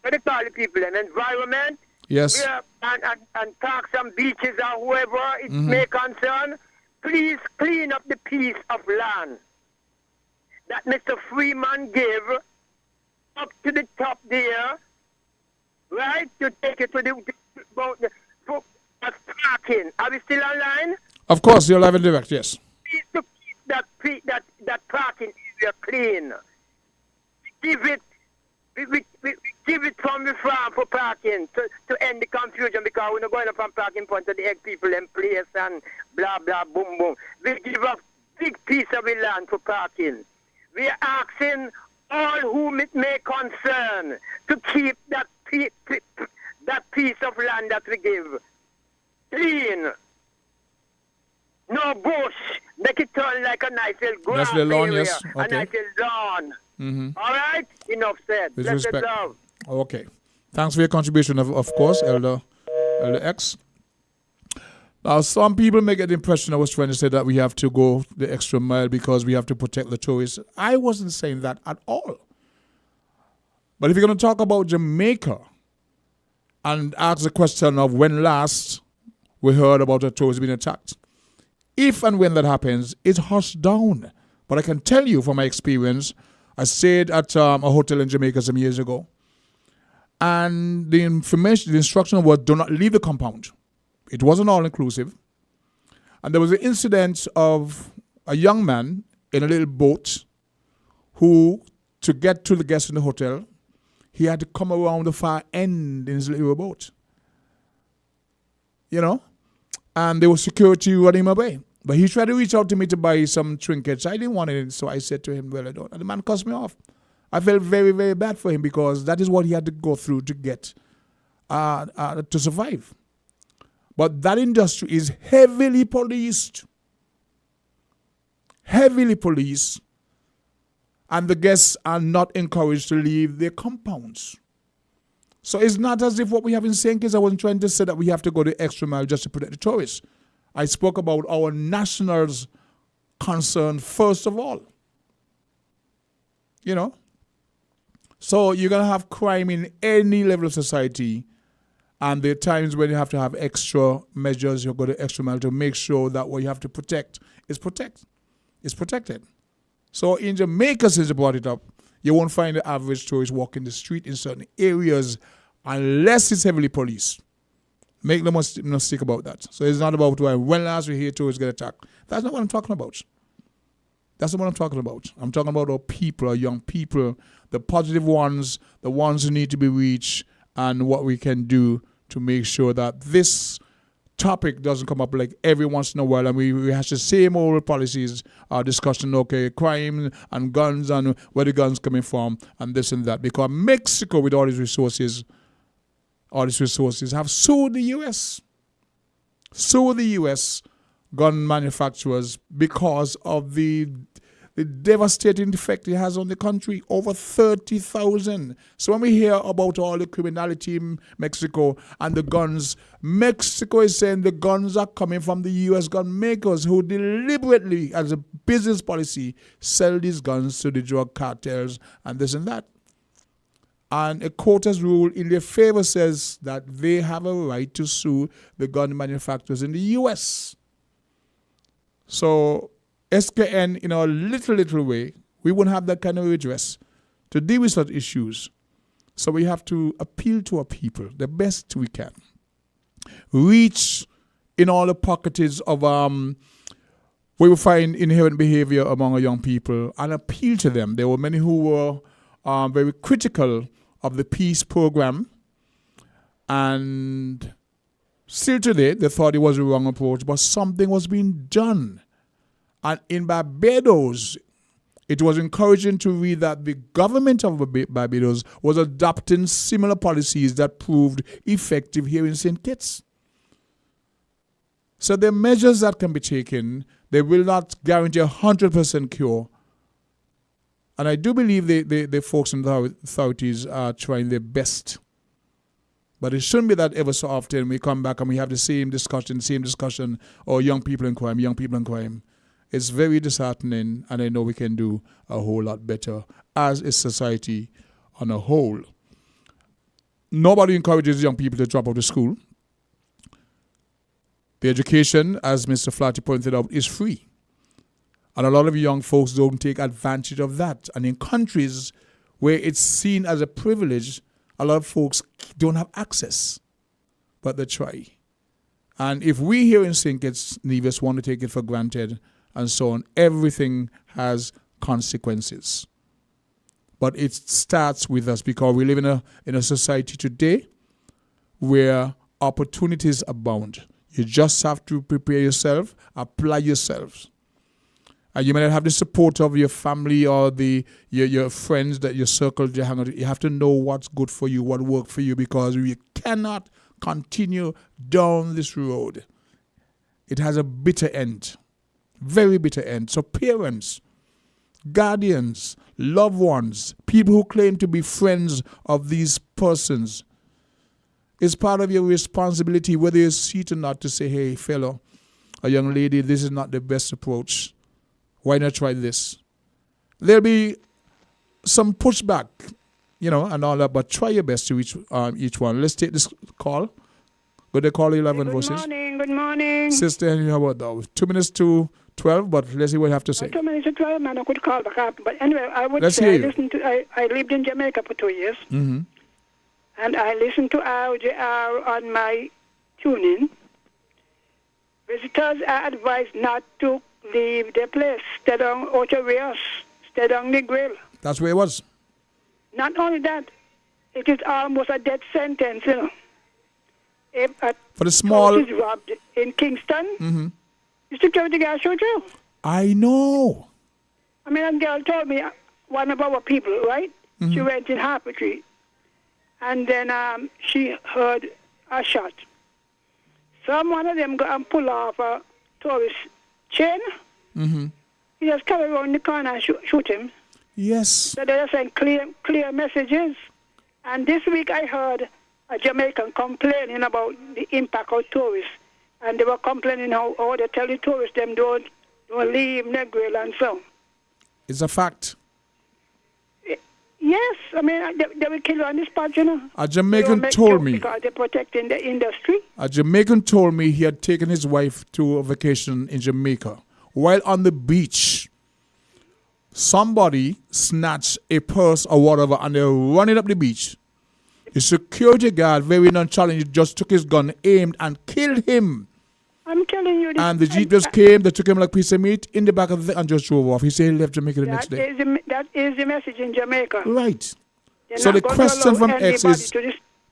what they call the people an environment.
Yes.
Yeah, and parks and beaches or whoever it may concern, please clean up the piece of land that Mr. Freeman gave up to the top there, right? To take it to the parking. Are we still online?
Of course, you're live and direct, yes.
Please to keep that parking area clean. Give it. We give it from the farm for parking to end the confusion because we're not going up and parking point to the egg people in place and blah, blah, boom, boom. We give a big piece of the land for parking. We are asking all whom it may concern to keep that piece of land that we give clean. No bush. Make it turn like a nice little grass
lawn,
area,
yes.
a
Okay.
nice little lawn.
Mm-hmm.
All right? Enough said.
With
Blessed
respect.
love.
Okay. Thanks for your contribution, of course, Elder X. Now, some people may get the impression I was trying to say that we have to go the extra mile because we have to protect the tourists. I wasn't saying that at all. But if you're going to talk about Jamaica and ask the question of when last we heard about a tourist being attacked, if and when that happens, it's hushed down. But I can tell you from my experience, I stayed at a hotel in Jamaica some years ago, and the instruction was do not leave the compound. It wasn't all-inclusive. And there was an incident of a young man in a little boat who, to get to the guests in the hotel, he had to come around the far end in his little boat. You know? And there was security running him away. But he tried to reach out to me to buy some trinkets. I didn't want it, so I said to him, well, I don't. And the man cussed me off. I felt very, very bad for him because that is what he had to go through to get, to survive. But that industry is heavily policed. Heavily policed. And the guests are not encouraged to leave their compounds. So it's not as if what we have in St. Kitts, I wasn't trying to say that we have to go the extra mile just to protect the tourists. I spoke about our nationals' concern first of all. You know? So you're going to have crime in any level of society, and there are times when you have to have extra measures, you go the extra mile to make sure that what you have to protect is protected. So in Jamaica, since you brought it up, you won't find the average tourist walking the street in certain areas unless it's heavily policed. Make no mistake about that. So it's not about when last we hear tourists get attacked. That's not what I'm talking about. That's not what I'm talking about. I'm talking about our people, our young people, the positive ones, the ones who need to be reached, and what we can do to make sure that this topic doesn't come up like every once in a while and we have the same old policies, discussion, okay, crime and guns and where the guns coming from and this and that. Because Mexico, with all its resources, have sued the U.S. Gun manufacturers because of the devastating effect it has on the country. Over 30,000. So when we hear about all the criminality in Mexico and the guns, Mexico is saying the guns are coming from the U.S. gun makers who deliberately, as a business policy, sell these guns to the drug cartels and this and that. And a court has ruled in their favor, says that they have a right to sue the gun manufacturers in the U.S. So SKN, in a little way, we won't have that kind of redress to deal with such issues So we have to appeal to our people the best we can. Reach in all the pockets of where we find inherent behavior among our young people and appeal to them. There were many who were very critical of the peace program, and still today they thought it was a wrong approach, but something was being done. And in Barbados, it was encouraging to read that the government of Barbados was adopting similar policies that proved effective here in St. Kitts. So the measures that can be taken, they will not guarantee 100% cure. And I do believe the folks in the authorities are trying their best. But it shouldn't be that ever so often we come back and we have the same discussion, or young people in crime. It's very disheartening, and I know we can do a whole lot better as a society on a whole. Nobody encourages young people to drop out of school. The education, as Mr. Flaherty pointed out, is free. And a lot of young folks don't take advantage of that. And in countries where it's seen as a privilege, a lot of folks don't have access, but they try. And if we here in St. Kitts, Nevis, want to take it for granted and so on, everything has consequences. But it starts with us, because we live in a society today where opportunities abound. You just have to prepare yourself, apply yourselves. And you may not have the support of your family or your friends, that your circle you hang out with. You have to know what's good for you, what works for you, because you cannot continue down this road. It has a bitter end, very bitter end. So parents, guardians, loved ones, people who claim to be friends of these persons, it's part of your responsibility, whether you see it or not, to say, hey, fellow, or young lady, this is not the best approach. Why not try this? There'll be some pushback, and all that, but try your best to reach each one. Let's take this call. Good day, call 11 voices.
Good morning.
Sister Henry, how about that? 2 minutes to 12, but let's see what you have to say.
2 minutes to 12, man, I could call back up. But anyway, I would
let's
say I lived in Jamaica for 2 years.
Mm-hmm.
And I listened to RJR on my tuning. Visitors are advised not to leave the place. Stay down Ocho Rios. Stay down the grill.
That's where it was.
Not only that, it is almost a death sentence,
For the small...
is robbed in Kingston,
mm-hmm.
the security guard showed you.
I know.
I mean, a girl told me, one of our people, right?
Mm-hmm.
She went in Harper Tree. And then she heard a shot. Some one of them go and pull off a tourist chain.
Mm-hmm.
He just come around the corner and shoot him.
Yes.
So they just send clear messages. And this week I heard a Jamaican complaining about the impact of tourists. And they were complaining how they tell the tourists them don't leave Negril and so.
It's a fact.
Yes, I mean, they will kill you on the spot,
A Jamaican told me.
Because they're protecting the industry.
A Jamaican told me he had taken his wife to a vacation in Jamaica. While on the beach, somebody snatched a purse or whatever, and they were running up the beach. The security guard, very nonchalant, just took his gun, aimed, and killed him.
I'm telling you this.
And the jeep just came, they took him like a piece of meat in the back of the thing and just drove off. He said he left Jamaica the next day.
That is the message in Jamaica.
Right. So the question from X is,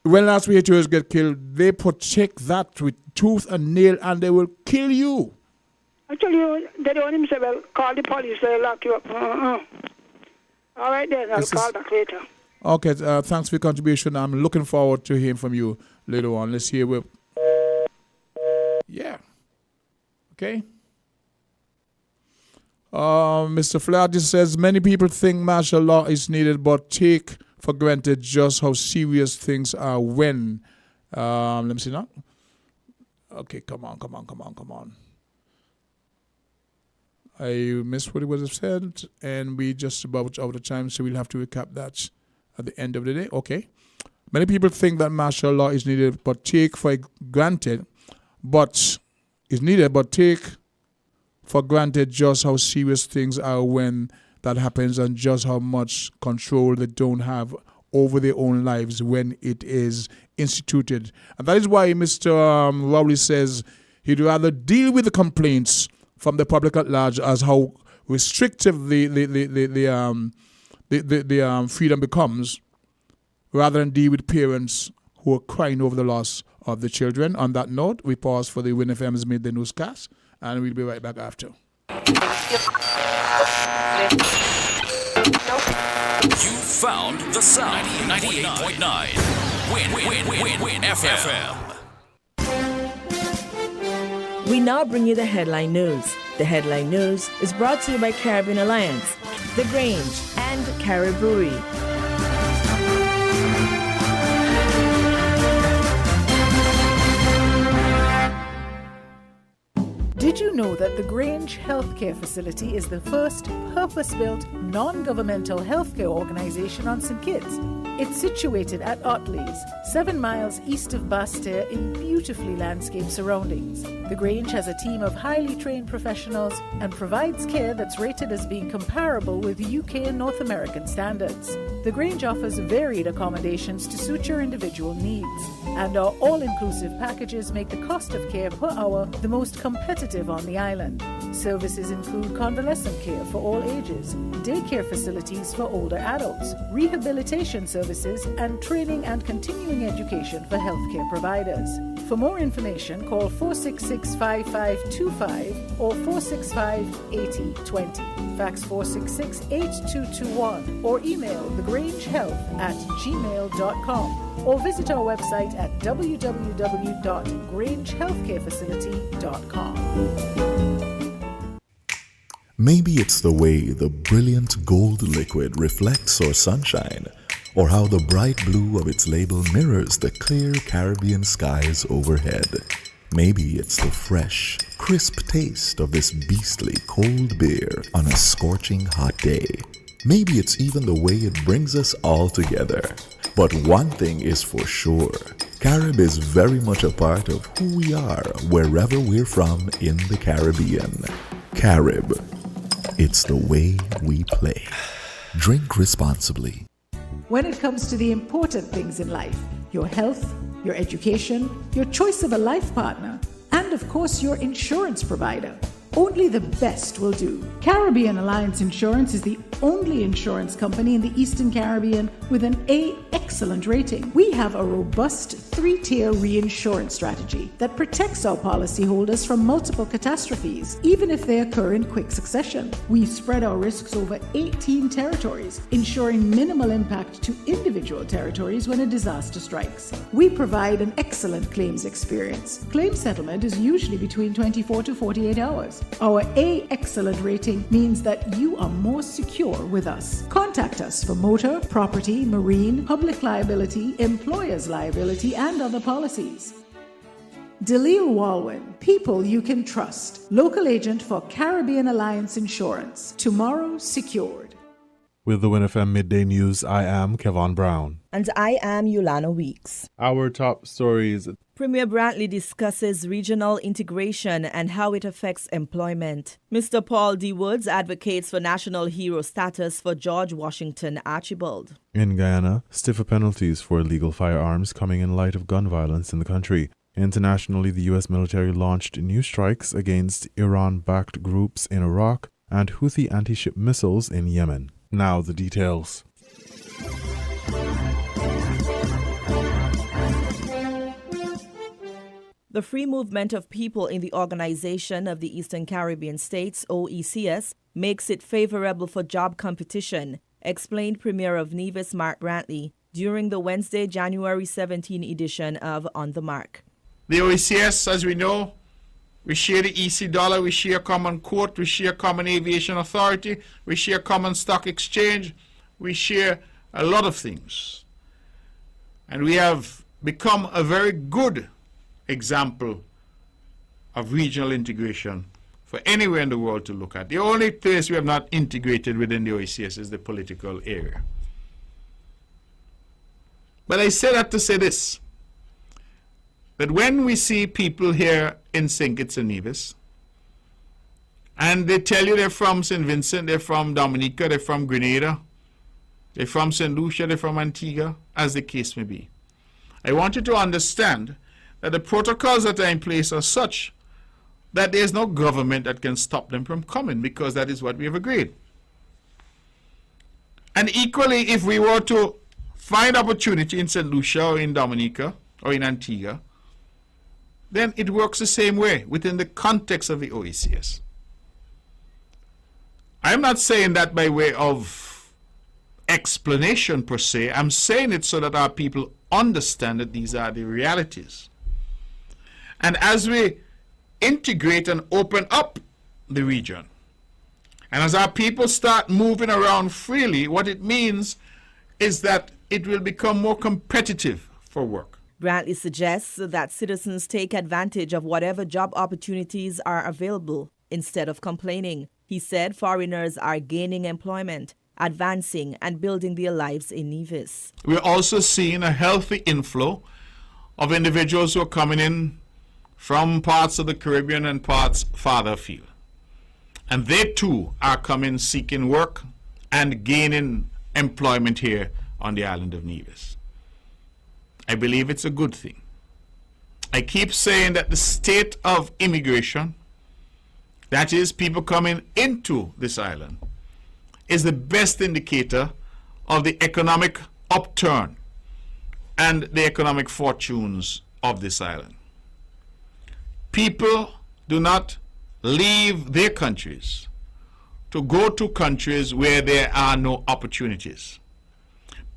when last we tourists get killed, they protect that with tooth and nail, and they will kill you.
I tell you, they don't even say, well, call the police, they'll lock you up. All right then, I'll call back later.
Okay, thanks for your contribution. I'm looking forward to hearing from you later on. Let's hear what... Yeah. Okay. Mr. Flaherty says, many people think martial law is needed, but take for granted just how serious things are when... let me see now. Okay, come on. I missed what it was said, and we just about out of time, so we'll have to recap that at the end of the day. Okay. Many people think that martial law is needed, but take for granted... But take for granted just how serious things are when that happens, and just how much control they don't have over their own lives when it is instituted. And that is why Mr. Rowley says he'd rather deal with the complaints from the public at large as how restrictive the freedom becomes, rather than deal with parents who are crying over the loss of the children. On that note, we pause for the Win FM's Midday Newscast, and we'll be right back after.
You found the sound. 98.9. Win FM.
We now bring you the headline news. The headline news is brought to you by Caribbean Alliance, The Grange, and Carib Brewery.
Did you know that the Grange Healthcare Facility is the first purpose-built, non-governmental healthcare organization on St. Kitts? It's situated at Otley's, 7 miles east of Basseterre in beautifully landscaped surroundings. The Grange has a team of highly trained professionals and provides care that's rated as being comparable with UK and North American standards. The Grange offers varied accommodations to suit your individual needs, and our all-inclusive packages make the cost of care per hour the most competitive on the island. Services include convalescent care for all ages, daycare facilities for older adults, rehabilitation services, and training and continuing education for healthcare providers. For more information, call 466-5525 or 465-8020. Fax 466-8221 or email thegrangehealth@gmail.com or visit our website at www.grangehealthcarefacility.com.
Maybe it's the way the brilliant gold liquid reflects our sunshine, or how the bright blue of its label mirrors the clear Caribbean skies overhead. Maybe it's the fresh, crisp taste of this beastly cold beer on a scorching hot day. Maybe it's even the way it brings us all together. But one thing is for sure, Carib is very much a part of who we are wherever we're from in the Caribbean. Carib. It's the way we play. Drink responsibly.
When it comes to the important things in life, your health, your education, your choice of a life partner, and of course your insurance provider, only the best will do. Caribbean Alliance Insurance is the only insurance company in the Eastern Caribbean with an A excellent rating. We have a robust 3-tier reinsurance strategy that protects our policyholders from multiple catastrophes, even if they occur in quick succession. We spread our risks over 18 territories, ensuring minimal impact to individual territories when a disaster strikes. We provide an excellent claims experience. Claim settlement is usually between 24 to 48 hours. Our A excellent rating means that you are more secure with us. Contact us for motor, property, marine, public liability, employer's liability, and other policies. Delisle Walwyn, people you can trust. Local agent for Caribbean Alliance Insurance. Tomorrow secured.
With the Win FM Midday News, I am Kevon Brown.
And I am Yolana Weeks.
Our top stories.
Premier Brantley discusses regional integration and how it affects employment. Mr. Paul D. Woods advocates for national hero status for George Washington Archibald.
In Guyana, stiffer penalties for illegal firearms coming in light of gun violence in the country. Internationally, the U.S. military launched new strikes against Iran-backed groups in Iraq and Houthi anti-ship missiles in Yemen. Now the details.
The free movement of people in the Organization of the Eastern Caribbean States, OECS, makes it favorable for job competition, explained Premier of Nevis Mark Brantley during the Wednesday, January 17 edition of On the Mark.
The OECS, as we know, we share the EC dollar, we share common court, we share common aviation authority, we share common stock exchange, we share a lot of things. And we have become a very good example of regional integration for anywhere in the world to look at. The only place we have not integrated within the OECS is the political area. But I say that to say this, that when we see people here in St. Kitts and Nevis, and they tell you they're from St. Vincent, they're from Dominica, they're from Grenada, they're from St. Lucia, they're from Antigua, as the case may be. I want you to understand that the protocols that are in place are such that there is no government that can stop them from coming, because that is what we have agreed. And equally, if we were to find opportunity in St. Lucia or in Dominica or in Antigua, then it works the same way within the context of the OECS. I'm not saying that by way of explanation per se. I'm saying it so that our people understand that these are the realities. And as we integrate and open up the region, and as our people start moving around freely, what it means is that it will become more competitive for work.
Brantley suggests that citizens take advantage of whatever job opportunities are available instead of complaining. He said foreigners are gaining employment, advancing and building their lives in Nevis.
We're also seeing a healthy inflow of individuals who are coming in from parts of the Caribbean and parts farther afield. And they too are coming seeking work and gaining employment here on the island of Nevis. I believe it's a good thing. I keep saying that the state of immigration, that is, people coming into this island, is the best indicator of the economic upturn and the economic fortunes of this island. People do not leave their countries to go to countries where there are no opportunities.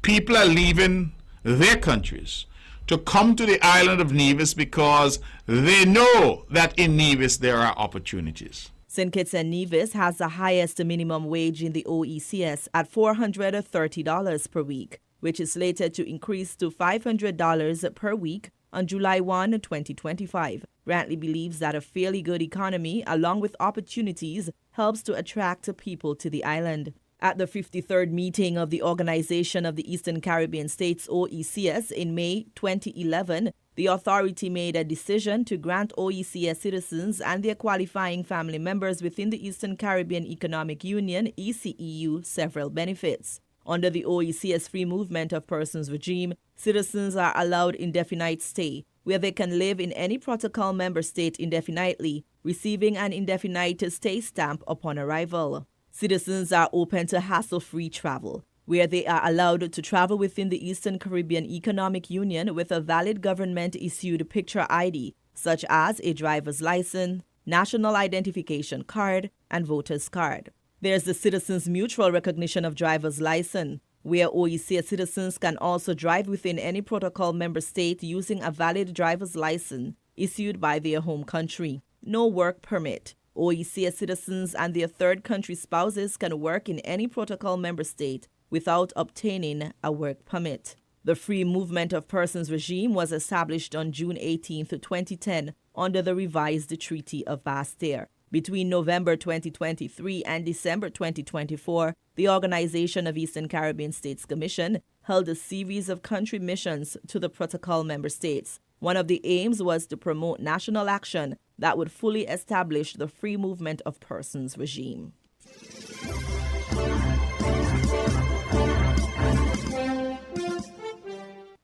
People are leaving their countries to come to the island of Nevis because they know that in Nevis there are opportunities.
St. Kitts and Nevis has the highest minimum wage in the OECS at $430 per week, which is slated to increase to $500 per week on July 1, 2025. Brantley believes that a fairly good economy, along with opportunities, helps to attract people to the island. At the 53rd meeting of the Organization of the Eastern Caribbean States, OECS, in May 2011, the authority made a decision to grant OECS citizens and their qualifying family members within the Eastern Caribbean Economic Union, ECEU, several benefits. Under the OECS Free Movement of Persons regime, citizens are allowed indefinite stay, where they can live in any protocol member state indefinitely, receiving an indefinite stay stamp upon arrival. Citizens are open to hassle-free travel, where they are allowed to travel within the Eastern Caribbean Economic Union with a valid government-issued picture ID, such as a driver's license, national identification card, and voter's card. There's the Citizens Mutual Recognition of Driver's License, where OECS citizens can also drive within any protocol member state using a valid driver's license issued by their home country. No work permit. OECS citizens and their third country spouses can work in any protocol member state without obtaining a work permit. The Free Movement of Persons regime was established on June 18, 2010, under the revised Treaty of Basse-Terre. Between November 2023 and December 2024, the Organization of Eastern Caribbean States Commission held a series of country missions to the protocol member states. One of the aims was to promote national action that would fully establish the Free Movement of Persons regime.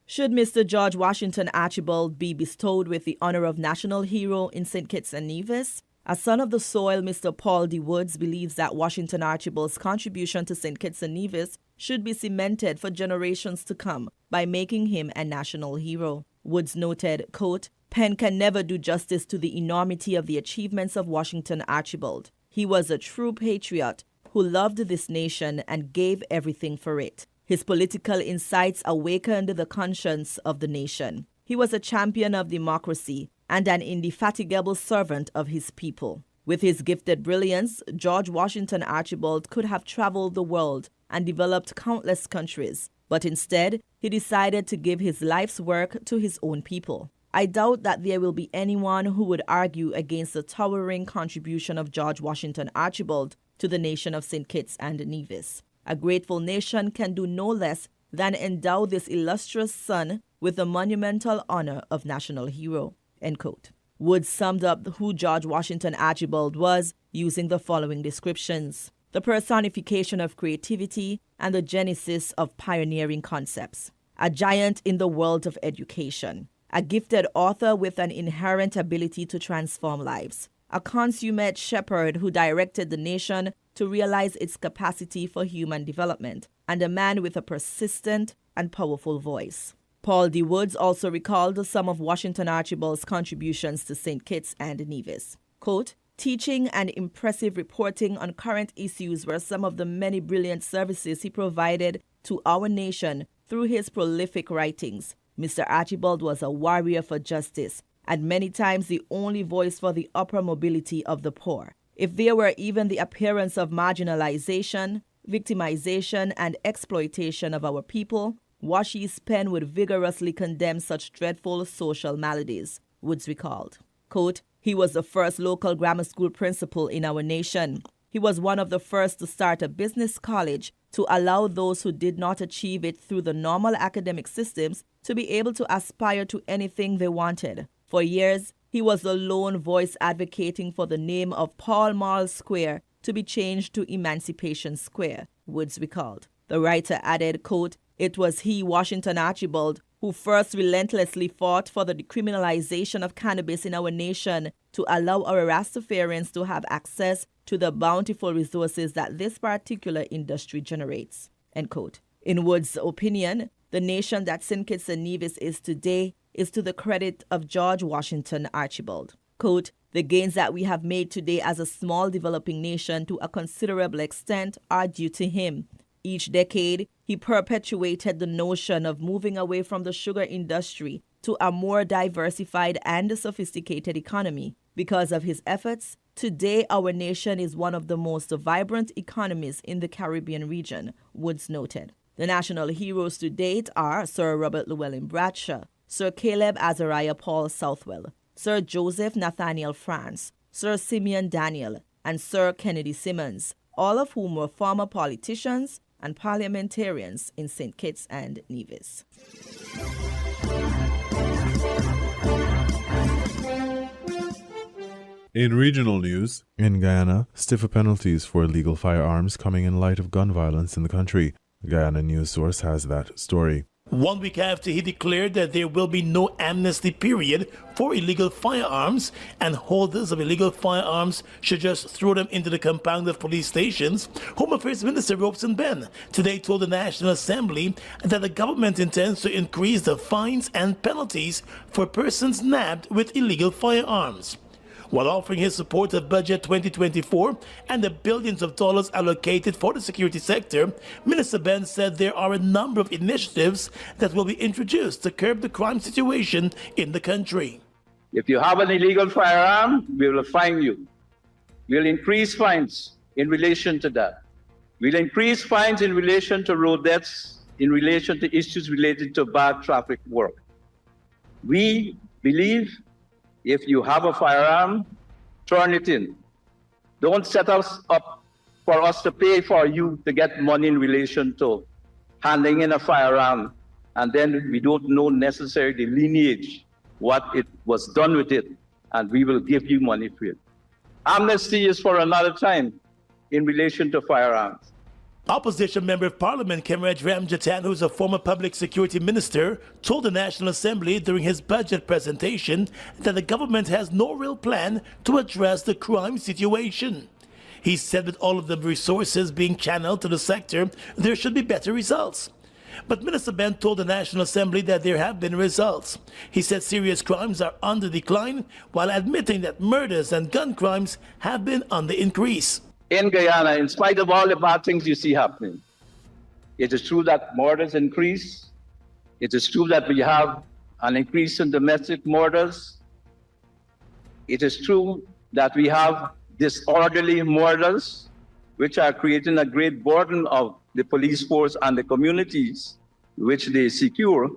Should Mr. George Washington Archibald be bestowed with the honor of National Hero in St. Kitts and Nevis? A son of the soil, Mr. Paul D. Woods believes that Washington Archibald's contribution to St. Kitts and Nevis should be cemented for generations to come by making him a national hero. Woods noted, quote, "Pen can never do justice to the enormity of the achievements of Washington Archibald. He was a true patriot who loved this nation and gave everything for it. His political insights awakened the conscience of the nation. He was a champion of democracy and an indefatigable servant of his people. With his gifted brilliance, George Washington Archibald could have traveled the world and developed countless countries, but instead, he decided to give his life's work to his own people. I doubt that there will be anyone who would argue against the towering contribution of George Washington Archibald to the nation of St. Kitts and Nevis. A grateful nation can do no less than endow this illustrious son with the monumental honor of national hero." End quote. Woods summed up who George Washington Archibald was using the following descriptions. the personification of creativity and the genesis of pioneering concepts. A giant in the world of education. A gifted author with an inherent ability to transform lives. A consummate shepherd who directed the nation to realize its capacity for human development, and a man with a persistent and powerful voice. Paul D. Woods also recalled some of Washington Archibald's contributions to St. Kitts and Nevis. Quote, teaching and impressive reporting on current issues were some of the many brilliant services he provided to our nation through his prolific writings. Mr. Archibald was a warrior for justice, and many times the only voice for the upper mobility of the poor. If there were even the appearance of marginalization, victimization, and exploitation of our people, Washi's pen would vigorously condemn such dreadful social maladies, Woods recalled. Quote, he was the first local grammar school principal in our nation. He was one of the first to start a business college to allow those who did not achieve it through the normal academic systems to be able to aspire to anything they wanted. For years, he was the lone voice advocating for the name of Pall Mall Square to be changed to Emancipation Square, Woods recalled. The writer added, quote, it was he, Washington Archibald, who first relentlessly fought for the decriminalization of cannabis in our nation to allow our Rastafarians to have access to the bountiful resources that this particular industry generates, end quote. In Woods' opinion, the nation that St. Kitts and Nevis is today is to the credit of George Washington Archibald. Quote, the gains that we have made today as a small developing nation to a considerable extent are due to him. Each decade, he perpetuated the notion of moving away from the sugar industry to a more diversified and sophisticated economy. Because of his efforts, today our nation is one of the most vibrant economies in the Caribbean region, Woods noted. The national heroes to date are Sir Robert Llewellyn Bradshaw, Sir Caleb Azariah Paul Southwell, Sir Joseph Nathaniel France, Sir Simeon Daniel, and Sir Kennedy Simmons, all of whom were former politicians and parliamentarians in St. Kitts and Nevis.
In regional news, in Guyana, stiffer penalties for illegal firearms coming in light of gun violence in the country. The Guyana News Source has that story.
1 week after he declared that there will be no amnesty period for illegal firearms and holders of illegal firearms should just throw them into the compound of police stations, Home Affairs Minister Robeson Ben today told the National Assembly that the government intends to increase the fines and penalties for persons nabbed with illegal firearms. While offering his support of Budget 2024 and the billions of dollars allocated for the security sector, Minister Ben said there are a number of initiatives that will be introduced to curb the crime situation in the country.
If you have an illegal firearm, we will fine you. We'll increase fines in relation to that. We'll increase fines in relation to road deaths, in relation to issues related to bad traffic work. We believe if you have a firearm, turn it in. Don't set us up for us to pay for you to get money in relation to handing in a firearm, and then we don't know necessarily the lineage, what it was done with it, and we will give you money for it. Amnesty is for another time in relation to firearms.
Opposition Member of Parliament Kemraj Ramjatan, who is a former public security minister, told the National Assembly during his budget presentation that the government has no real plan to address the crime situation. He said with all of the resources being channeled to the sector, there should be better results. But Minister Ben told the National Assembly that there have been results. He said serious crimes are on the decline, while admitting that murders and gun crimes have been on the increase.
In Guyana, in spite of all the bad things you see happening, it is true that murders increase. It is true that we have an increase in domestic murders. It is true that we have disorderly murders, which are creating a great burden of the police force and the communities which they secure.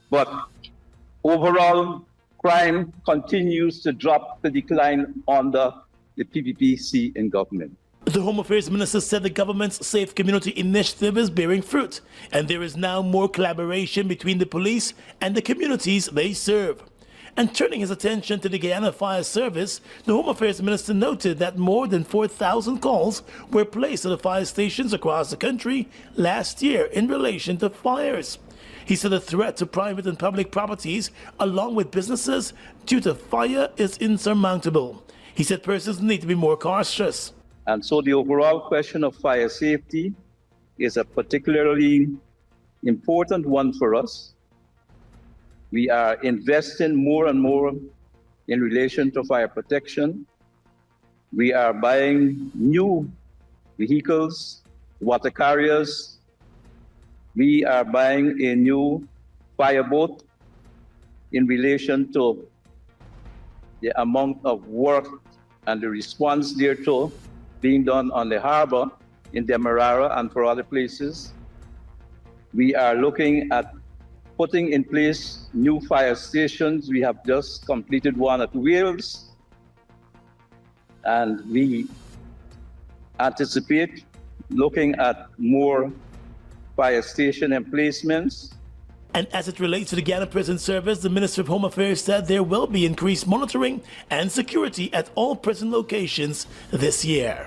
But overall, crime continues to drop the decline under the PPPC in government.
The Home Affairs Minister said the government's Safe Community Initiative is bearing fruit, and there is now more collaboration between the police and the communities they serve. And turning his attention to the Guyana Fire Service, the Home Affairs Minister noted that more than 4,000 calls were placed at the fire stations across the country last year in relation to fires. He said the threat to private and public properties, along with businesses, due to fire is insurmountable. He said persons need to be more cautious.
And so the overall question of fire safety is a particularly important one for us. We are investing more and more in relation to fire protection. We are buying new vehicles, water carriers. We are buying a new fireboat in relation to the amount of work and the response thereto being done on the harbor in Demerara and for other places. We are looking at putting in place new fire stations. We have just completed one at Wales, and we anticipate looking at more fire station emplacements.
And as it relates to the Guyana Prison Service, the Minister of Home Affairs said there will be increased monitoring and security at all prison locations this year.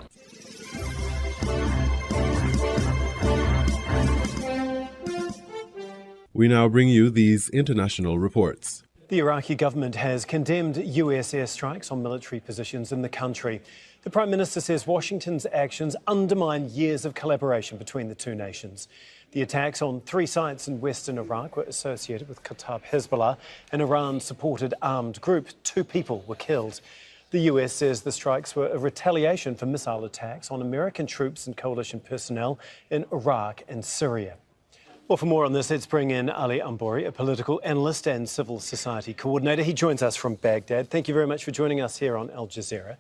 We now bring you these international reports.
The Iraqi government has condemned US airstrikes on military positions in the country. The Prime Minister says Washington's actions undermine years of collaboration between the two nations. The attacks on 3 sites in western Iraq were associated with Kataib Hezbollah, an Iran-supported armed group. 2 people were killed. The US says the strikes were a retaliation for missile attacks on American troops and coalition personnel in Iraq and Syria. Well, for more on this, let's bring in Ali Ambori, a political analyst and civil society coordinator. He joins us from Baghdad. Thank you very much for joining us here on Al Jazeera.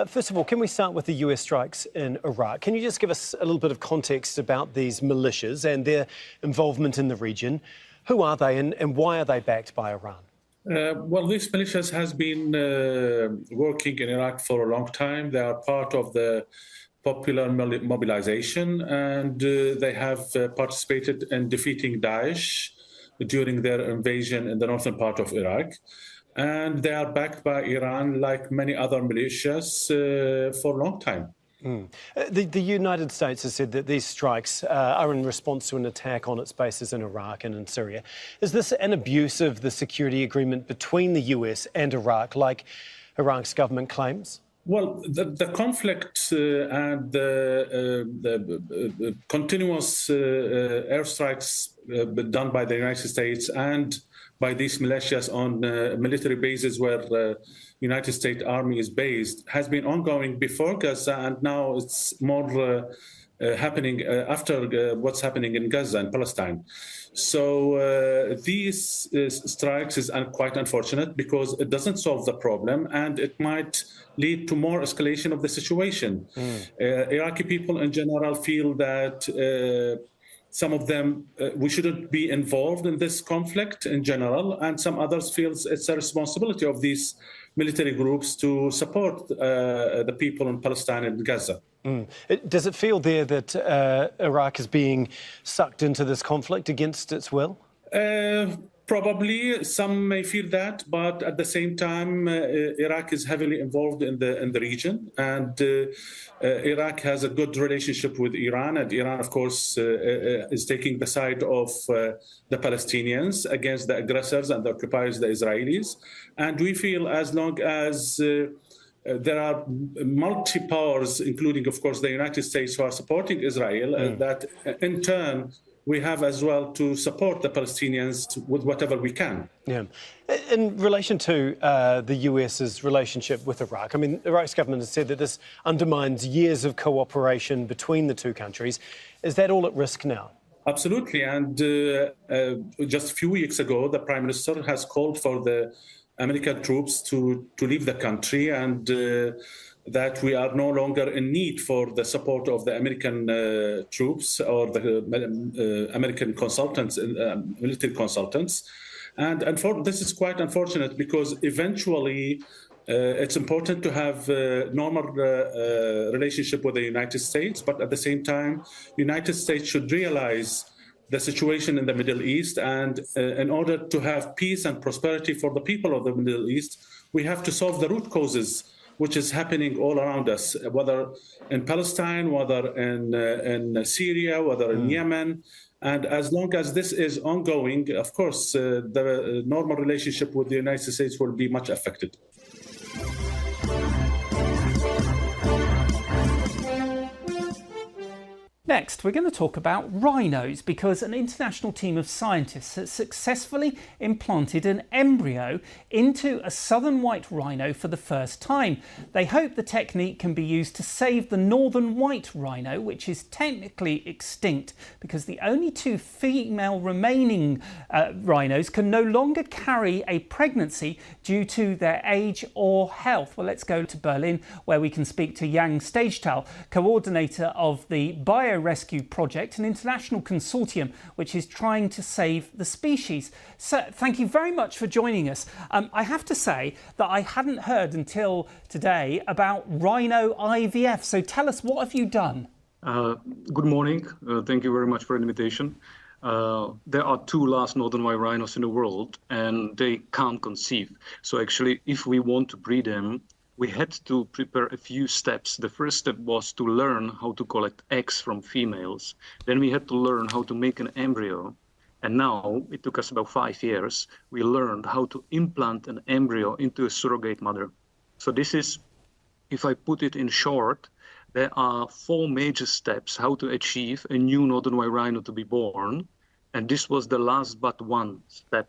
First of all, can we start with the US strikes in Iraq? Can you just give us a little bit of context about these militias and their involvement in the region? Who are they and why are they backed by Iran?
Well, these militias has been working in Iraq for a long time. They are part of the popular mobilization, and they have participated in defeating Daesh during their invasion in the northern part of Iraq. And they are backed by Iran, like many other militias, for a long time.
The United States has said that these strikes are in response to an attack on its bases in Iraq and in Syria. Is this an abuse of the security agreement between the US and Iraq, like Iraq's government claims?
Well, the conflict and the continuous airstrikes done by the United States and by these militias on military bases where the United States Army is based has been ongoing before Gaza, and now it's more happening after what's happening in Gaza and Palestine. So these strikes is quite unfortunate because it doesn't solve the problem and it might lead to more escalation of the situation. Iraqi people in general feel that some of them, we shouldn't be involved in this conflict in general, and some others feel it's a responsibility of these military groups to support the people in Palestine and Gaza.
Does it feel there that Iraq is being sucked into this conflict against its will?
Probably some may feel that, but at the same time, Iraq is heavily involved in the region, and Iraq has a good relationship with Iran, and Iran, of course, is taking the side of the Palestinians against the aggressors and the occupiers, the Israelis. And we feel as long as there are multi-powers, including, of course, the United States, who are supporting Israel, that in turn, we have as well to support the Palestinians with whatever we can.
Yeah. In relation to the US's relationship with Iraq, I mean, Iraq's government has said that this undermines years of cooperation between the two countries. Is that all at risk now?
Absolutely. And just a few weeks ago, the Prime Minister has called for the American troops to leave the country, and that we are no longer in need for the support of the American troops or the American consultants, military consultants. And this is quite unfortunate because eventually it's important to have a normal relationship with the United States, but at the same time, United States should realize the situation in the Middle East. And in order to have peace and prosperity for the people of the Middle East, we have to solve the root causes, which is happening all around us, whether in Palestine, whether in Syria, whether in Yemen. And as long as this is ongoing, of course, the normal relationship with the United States will be much affected.
Next, we're going to talk about rhinos because an international team of scientists has successfully implanted an embryo into a southern white rhino for the first time. They hope the technique can be used to save the northern white rhino, which is technically extinct because the only two female remaining rhinos can no longer carry a pregnancy due to their age or health. Well, let's go to Berlin where we can speak to Jan Stagetal, coordinator of the Rescue Project, an international consortium which is trying to save the species. So thank you very much for joining us. I have to say that I hadn't heard until today about rhino IVF. So tell us, what have you done?
Good morning. Thank you very much for the invitation. There are two last northern white rhinos in the world and they can't conceive. So actually, if we want to breed them, we had to prepare a few steps. The first step was to learn how to collect eggs from females. Then we had to learn how to make an embryo. And now, it took us about 5 years, we learned how to implant an embryo into a surrogate mother. So this is, if I put it in short, there are 4 major steps how to achieve a new northern white rhino to be born. And this was the last but one step.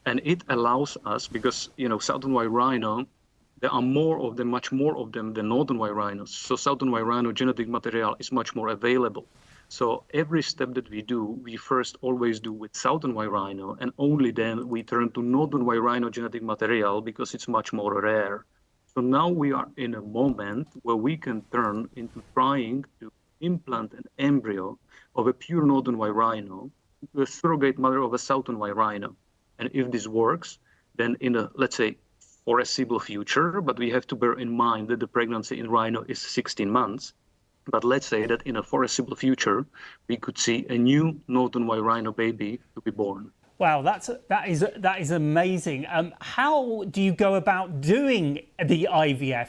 And it allows us, because, southern white rhino, there are more of them, much more of them than northern white rhinos. So southern white rhino genetic material is much more available. So every step that we do, we first always do with southern white rhino, and only then we turn to northern white rhino genetic material because it's much more rare. So now we are in a moment where we can turn into trying to implant an embryo of a pure northern white rhino to a surrogate mother of a southern white rhino. And if this works, then in a, let's say, foreseeable future, but we have to bear in mind that the pregnancy in rhino is 16 months. But let's say that in a foreseeable future, we could see a new northern white rhino baby to be born.
Wow, that is amazing. How do you go about doing the IVF?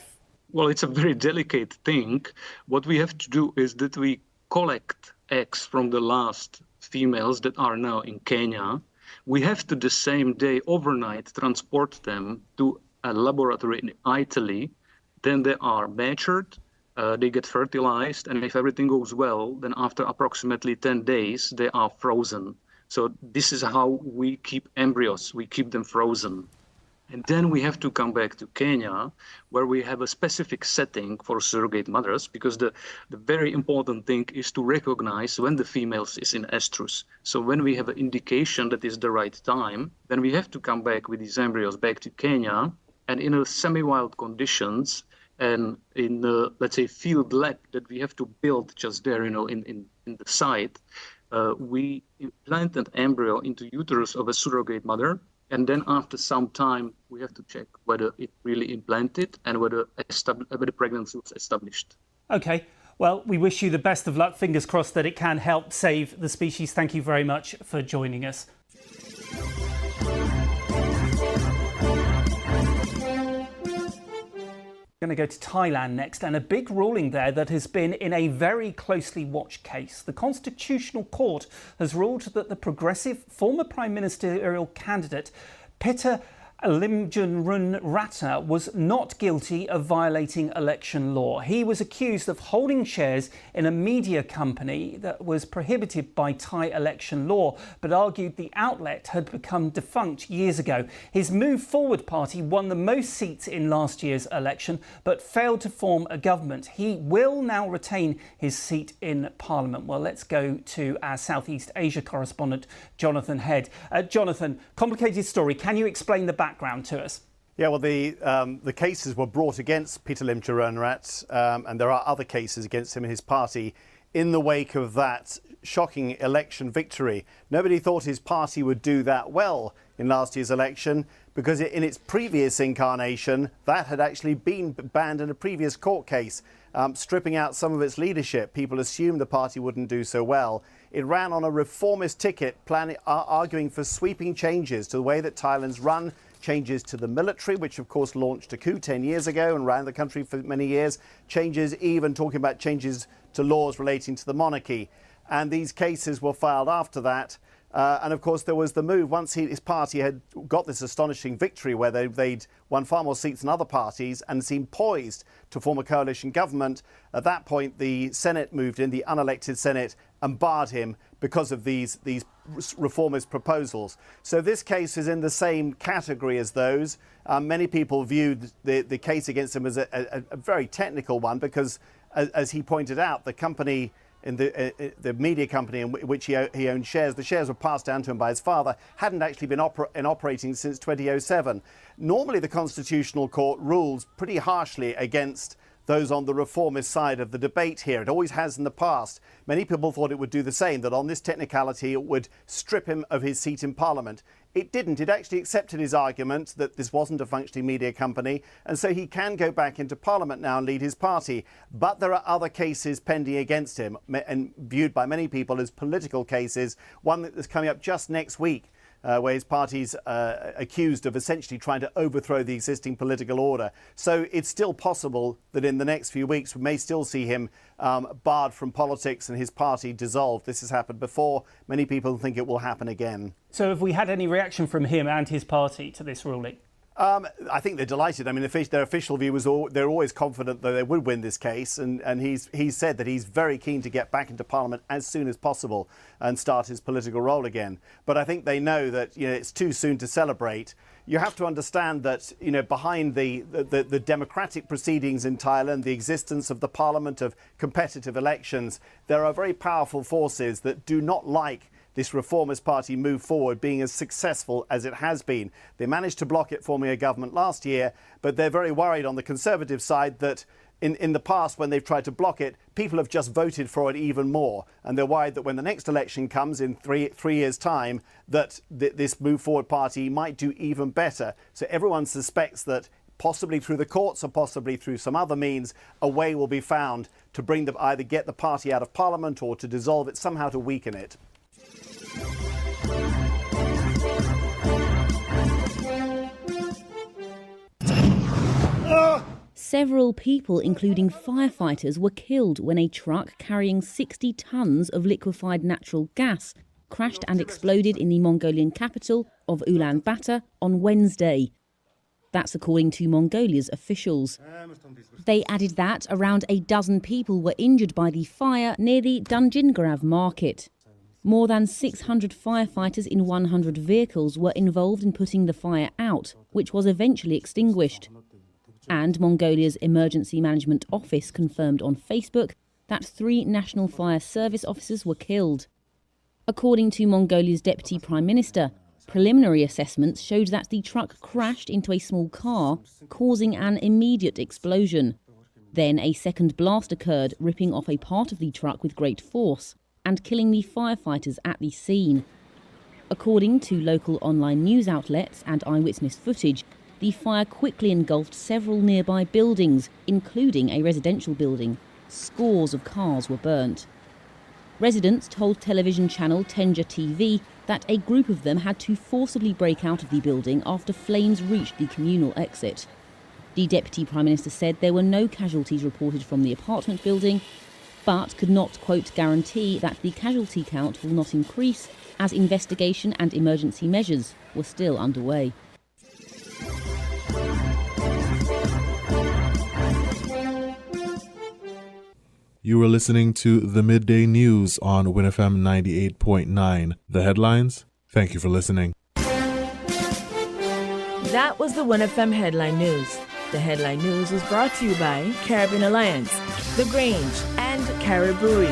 Well, it's a very delicate thing. What we have to do is that we collect eggs from the last females that are now in Kenya. We have to the same day, overnight, transport them to a laboratory in Italy. Then they are matured, they get fertilized, and if everything goes well, then after approximately 10 days, they are frozen. So this is how we keep embryos, we keep them frozen. And then we have to come back to Kenya, where we have a specific setting for surrogate mothers, because the very important thing is to recognize when the females is in estrus. So when we have an indication that is the right time, then we have to come back with these embryos back to Kenya, and in a semi-wild conditions, and in the, let's say, field lab that we have to build just there, in the site, we implant an embryo into uterus of a surrogate mother. And then after some time, we have to check whether it really implanted and whether the pregnancy was established.
Okay, well, we wish you the best of luck. Fingers crossed that it can help save the species. Thank you very much for joining us. We're going to go to Thailand next, and a big ruling there that has been in a very closely watched case. The Constitutional Court has ruled that the progressive former Prime Ministerial candidate Pita Limjaroenrat was not guilty of violating election law. He was accused of holding shares in a media company that was prohibited by Thai election law, but argued the outlet had become defunct years ago. His Move Forward party won the most seats in last year's election, but failed to form a government. He will now retain his seat in Parliament. Well, let's go to our Southeast Asia correspondent, Jonathan Head. Jonathan, complicated story. Can you explain the background to us?
Yeah, well, the cases were brought against Pita Limjaroenrat, and there are other cases against him and his party in the wake of that shocking election victory. Nobody thought his party would do that well in last year's election, because in its previous incarnation, that had actually been banned in a previous court case, stripping out some of its leadership. People assumed the party wouldn't do so well. It ran on a reformist ticket, arguing for sweeping changes to the way that Thailand's run, changes to the military, which of course launched a coup 10 years ago and ran the country for many years, changes, even talking about changes to laws relating to the monarchy. And these cases were filed after that. And of course, there was the move once his party had got this astonishing victory where they'd won far more seats than other parties and seemed poised to form a coalition government. At that point, the Senate moved in, the unelected Senate, and barred him because of these reformist proposals. So this case is in the same category as those. Many people viewed the case against him as a very technical one because, as he pointed out, the company, in the media company in which he owned shares, the shares were passed down to him by his father, hadn't actually been operating since 2007. Normally, the Constitutional Court rules pretty harshly against those on the reformist side of the debate here. It always has in the past. Many people thought it would do the same, that on this technicality it would strip him of his seat in Parliament. It didn't. It actually accepted his argument that this wasn't a functioning media company, and so he can go back into Parliament now and lead his party. But there are other cases pending against him and viewed by many people as political cases. One that is coming up just next week, where his party's accused of essentially trying to overthrow the existing political order. So it's still possible that in the next few weeks we may still see him barred from politics and his party dissolved. This has happened before. Many people think it will happen again.
So have we had any reaction from him and his party to this ruling?
I think they're delighted. I mean, their official view was they're always confident that they would win this case, and he's said that he's very keen to get back into Parliament as soon as possible and start his political role again. But I think they know that it's too soon to celebrate. You have to understand that behind the democratic proceedings in Thailand, the existence of the Parliament, of competitive elections, there are very powerful forces that do not like this reformist party move forward being as successful as it has been. They managed to block it forming a government last year, but they're very worried on the Conservative side that in the past, when they've tried to block it, people have just voted for it even more. And they're worried that when the next election comes in three years' time, that this move forward party might do even better. So everyone suspects that possibly through the courts or possibly through some other means, a way will be found to either get the party out of Parliament or to dissolve it, somehow to weaken it.
Several people, including firefighters, were killed when a truck carrying 60 tons of liquefied natural gas crashed and exploded in the Mongolian capital of Ulaanbaatar on Wednesday. That's according to Mongolia's officials. They added that around a dozen people were injured by the fire near the Dunjingrav market. More than 600 firefighters in 100 vehicles were involved in putting the fire out, which was eventually extinguished. And Mongolia's Emergency Management Office confirmed on Facebook that 3 National Fire Service officers were killed. According to Mongolia's Deputy Prime Minister, preliminary assessments showed that the truck crashed into a small car, causing an immediate explosion. Then a second blast occurred, ripping off a part of the truck with great force and killing the firefighters at the scene. According to local online news outlets and eyewitness footage, the fire quickly engulfed several nearby buildings, including a residential building. Scores of cars were burnt. Residents told television channel Tenja TV that a group of them had to forcibly break out of the building after flames reached the communal exit. The Deputy Prime Minister said there were no casualties reported from the apartment building, but could not, quote, guarantee that the casualty count will not increase as investigation and emergency measures were still underway.
You were listening to the Midday News on WINNFM 98.9. The headlines? Thank you for listening.
That was the WINNFM Headline News. The Headline News was brought to you by Caribbean Alliance, The Grange, and Caribou.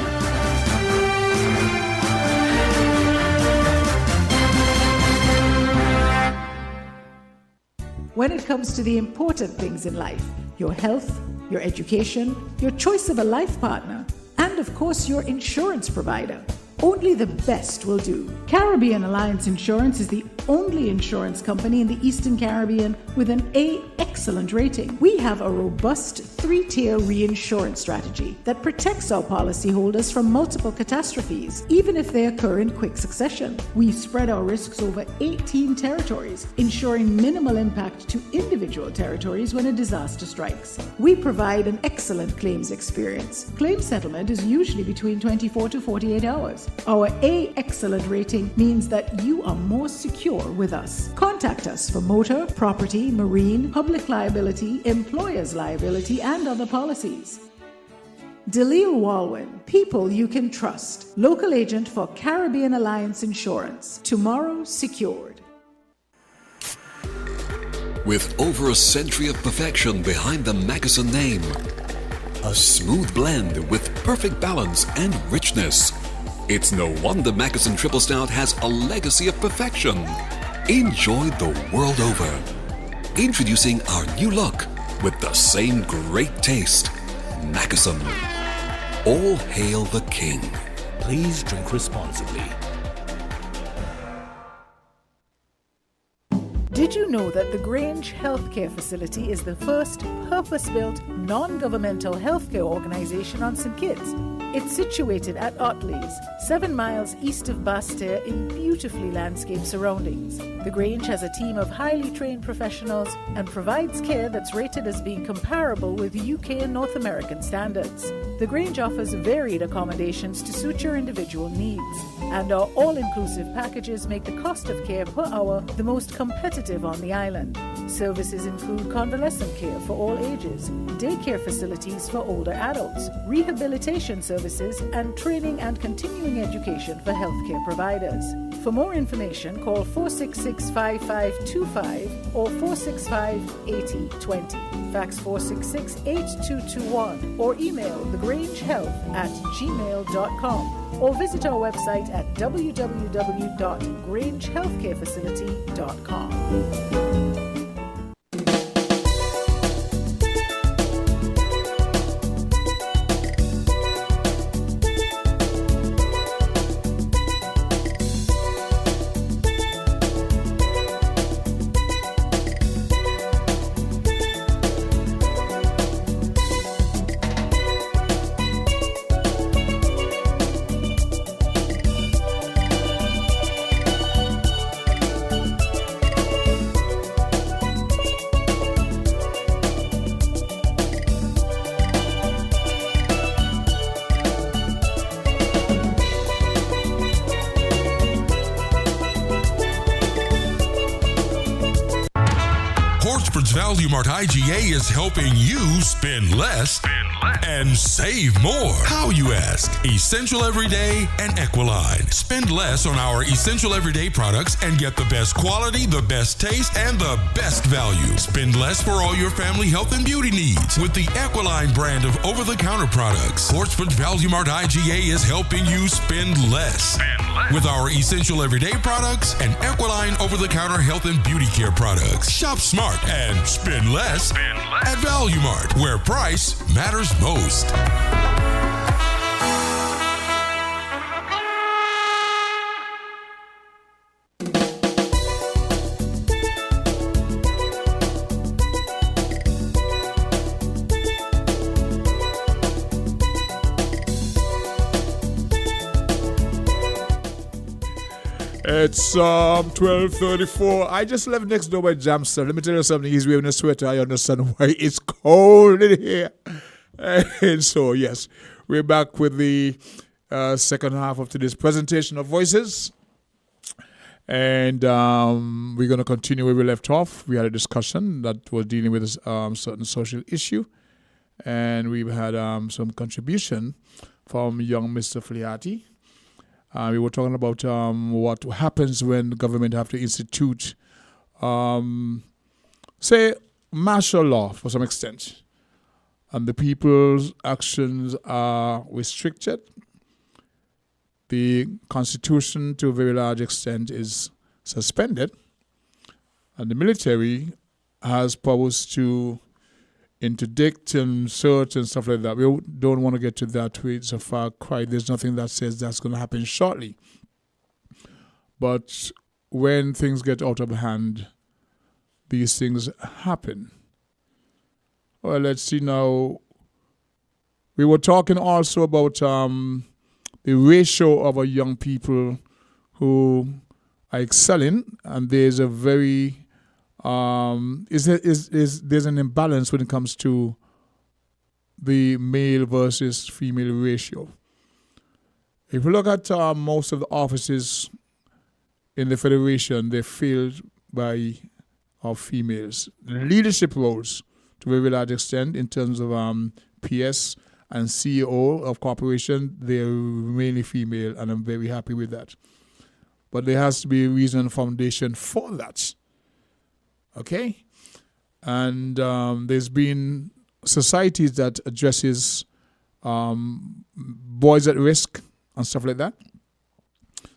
When it comes to the important things in life, your health, your education, your choice of a life partner, and of course your insurance provider, Only the best will do. Caribbean Alliance Insurance is the only insurance company in the Eastern Caribbean with an A excellent rating. We have a robust 3-tier reinsurance strategy that protects our policyholders from multiple catastrophes, even if they occur in quick succession. We spread our risks over 18 territories, ensuring minimal impact to individual territories when a disaster strikes. We provide an excellent claims experience. Claim settlement is usually between 24 to 48 hours. Our A excellent rating means that you are more secure with us. Contact us for motor, property, marine, public liability, employer's liability, and other policies. Dalil Walwyn, people you can trust. Local agent for Caribbean Alliance Insurance. Tomorrow secured.
With over a century of perfection behind the Mackeson name, a smooth blend with perfect balance and richness, it's no wonder Mackeson Triple Stout has a legacy of perfection. Enjoy the world over. Introducing our new look with the same great taste. Mackeson. All hail the king.
Please drink responsibly.
Did you know that the Grange Healthcare Facility is the first purpose-built, non-governmental healthcare organization on St. Kitts? It's situated at Otley's, 7 miles east of Basseterre in beautifully landscaped surroundings. The Grange has a team of highly trained professionals and provides care that's rated as being comparable with UK and North American standards. The Grange offers varied accommodations to suit your individual needs, and our all-inclusive packages make the cost of care per hour the most competitive on the island. Services include convalescent care for all ages, daycare facilities for older adults, rehabilitation services, and training and continuing education for healthcare providers. For more information, call 466-5525 or 465-8020. Fax 466-8221 or email thegrangehealth@gmail.com or visit our website at www.grangehealthcarefacility.com.
Value Mart IGA is helping you spend less and save more. How, you ask? Essential Everyday and Equiline. Spend less on our Essential Everyday products and get the best quality, the best taste, and the best value. Spend less for all your family health and beauty needs with the Equiline brand of over-the-counter products. Portsmouth Value Mart IGA is helping you spend less. With our Essential Everyday products and Equiline over-the-counter health and beauty care products. Shop smart and spend less at Value Mart, where price matters most.
It's 12:34. I just left next door by Jamster. Let me tell you something. He's wearing a sweater. I understand why it's cold in here. And so, yes, we're back with the second half of today's presentation of Voices. And we're going to continue where we left off. We had a discussion that was dealing with a certain social issue. And we've had some contribution from young Mr. Fliati. We were talking about what happens when the government have to institute, say, martial law for some extent, and the people's actions are restricted. The Constitution, to a very large extent, is suspended, and the military has powers to interdict and search and stuff like that. We don't want to get to that. It's a far cry. There's nothing that says that's going to happen shortly. But when things get out of hand, these things happen. Well, let's see now. We were talking also about the ratio of our young people who are excelling, and there's a very there's an imbalance when it comes to the male versus female ratio. If you look at most of the offices in the Federation, they're filled by our females. Leadership roles, to a very large extent, in terms of PS and CEO of corporation, they're mainly female, and I'm very happy with that. But there has to be a reason and foundation for that. Okay? And there's been societies that addresses boys at risk and stuff like that.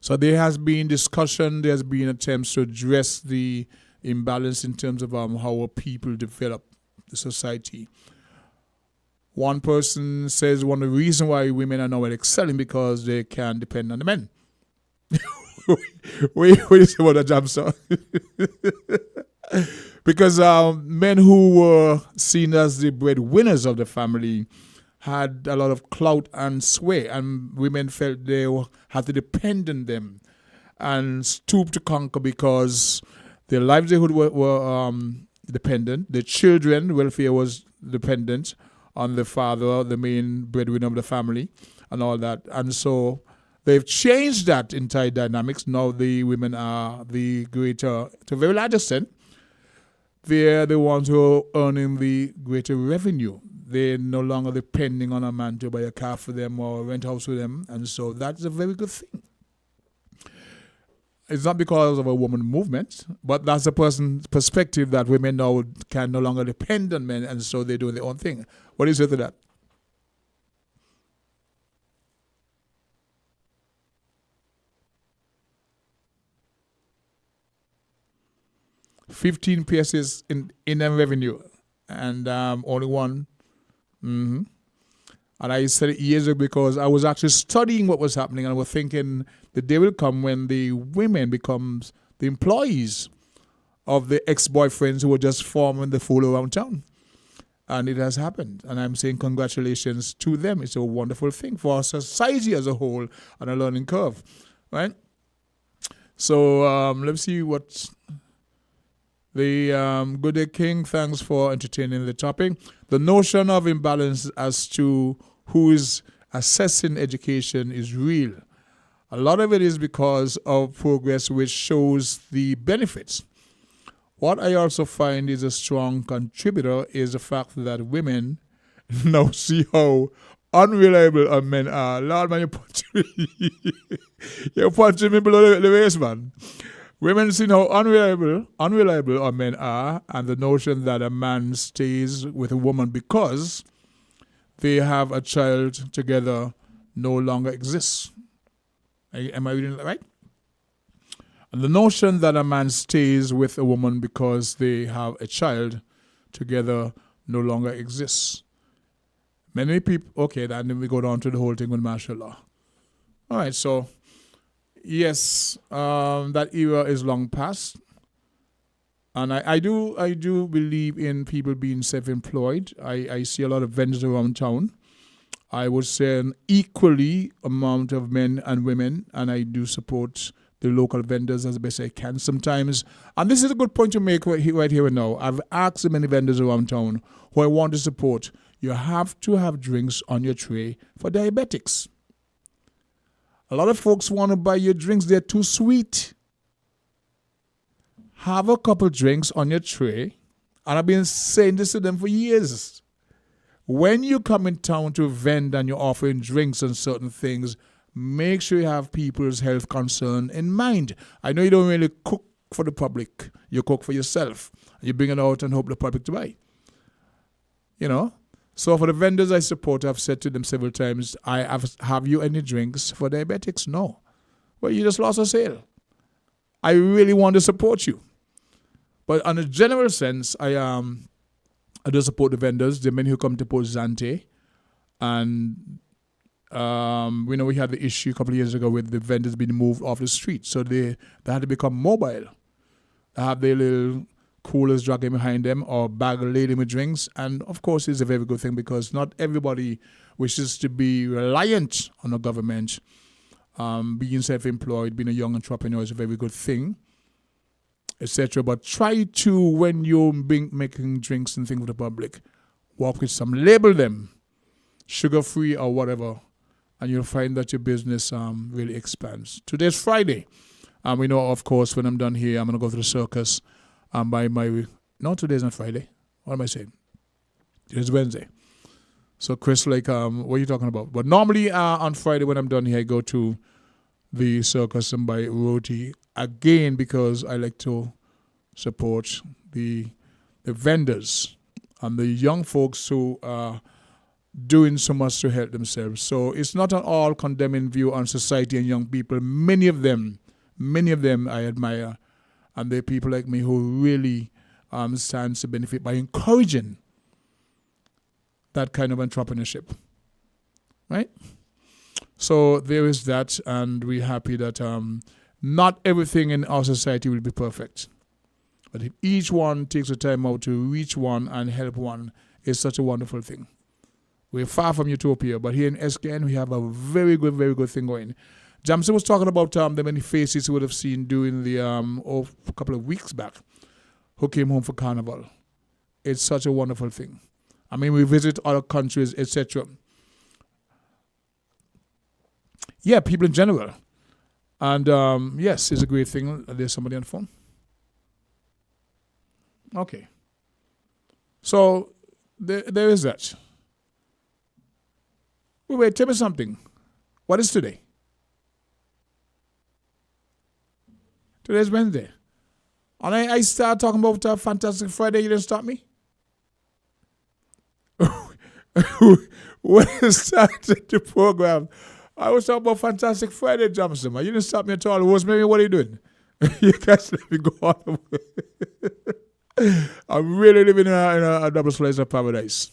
So there has been discussion, there's been attempts to address the imbalance in terms of how people develop the society. One person says one of the reasons why women are now excelling because they can depend on the men. What do you say about that, Jam, sir? Because men who were seen as the breadwinners of the family had a lot of clout and sway, and women felt they had to depend on them and stoop to conquer because their livelihood were dependent. The children welfare was dependent on the father, the main breadwinner of the family, and all that. And so they've changed that entire dynamics. Now the women are the greater, to a very large extent, they're the ones who are earning the greater revenue. They're no longer depending on a man to buy a car for them or rent a house for them. And so that's a very good thing. It's not because of a woman movement, but that's a person's perspective that women now can no longer depend on men, and so they do their own thing. What do you say to that? $15 PSs in revenue, and only one. Mm-hmm. And I said it years ago because I was actually studying what was happening, and I was thinking the day will come when the women becomes the employees of the ex-boyfriends who were just forming the fool around town. And it has happened. And I'm saying congratulations to them. It's a wonderful thing for our society as a whole on a learning curve. Right? So let's see what the Good Day King, thanks for entertaining the topic. The notion of imbalance as to who is assessing education is real. A lot of it is because of progress which shows the benefits. What I also find is a strong contributor is the fact that women now see how unreliable our men are. Lord, man, you're punching me below the waist, man. Women see how unreliable our men are, and the notion that a man stays with a woman because they have a child together no longer exists. Am I reading that right? And the notion that a man stays with a woman because they have a child together no longer exists. Many people, okay, then we go down to the whole thing with martial law. All right, so yes, that era is long past. And I do believe in people being self-employed. I see a lot of vendors around town. I would say an equally amount of men and women, and I do support the local vendors as best I can sometimes. And this is a good point to make right here and now. I've asked so many vendors around town who I want to support. You have to have drinks on your tray for diabetics. A lot of folks want to buy your drinks. They're too sweet. Have a couple drinks on your tray. And I've been saying this to them for years. When you come in town to vend and you're offering drinks and certain things, make sure you have people's health concern in mind. I know you don't really cook for the public. You cook for yourself. You bring it out and hope the public to buy. You know? So for the vendors I support, I've said to them several times, have you any drinks for diabetics? No. Well, you just lost a sale. I really want to support you. But on a general sense, I I do support the vendors, the men who come to Port Zante. And we know we had the issue a couple of years ago with the vendors being moved off the street. So they had to become mobile. They have their little coolers dragging behind them or bag laden with drinks. And of course, it's a very good thing because not everybody wishes to be reliant on the government. Being self-employed, being a young entrepreneur is a very good thing, etc. But try to, when you're making drinks and things for the public, work with some, label them, sugar-free or whatever, and you'll find that your business really expands. Today's Friday. We know, of course, when I'm done here, I'm going to go to the circus and buy my... No, today's not Friday. What am I saying? Today's Wednesday. So, Chris, what are you talking about? But normally on Friday when I'm done here, I go to the circus and buy roti again because I like to support the vendors and the young folks who are doing so much to help themselves. So it's not an all condemning view on society and young people. Many of them I admire, and they're people like me who really stands to benefit by encouraging that kind of entrepreneurship, right? So there is that, and we're happy that not everything in our society will be perfect. But if each one takes the time out to reach one and help one, it's such a wonderful thing. We're far from utopia, but here in SKN, we have a very good thing going. Jamson was talking about the many faces you would have seen during the a couple of weeks back who came home for Carnival. It's such a wonderful thing. I mean, we visit other countries, etc. Yeah, people in general. And yes, it's a great thing. There's somebody on the phone. Okay. So there is that. Wait, tell me something. What is today? Today's Wednesday. And I start talking about Fantastic Friday, you didn't stop me? When I started the program, I was talking about Fantastic Friday, Johnson. You didn't stop me at all. Rosemary, what are you doing? You guys let me go on. I'm really living in a double slice of paradise.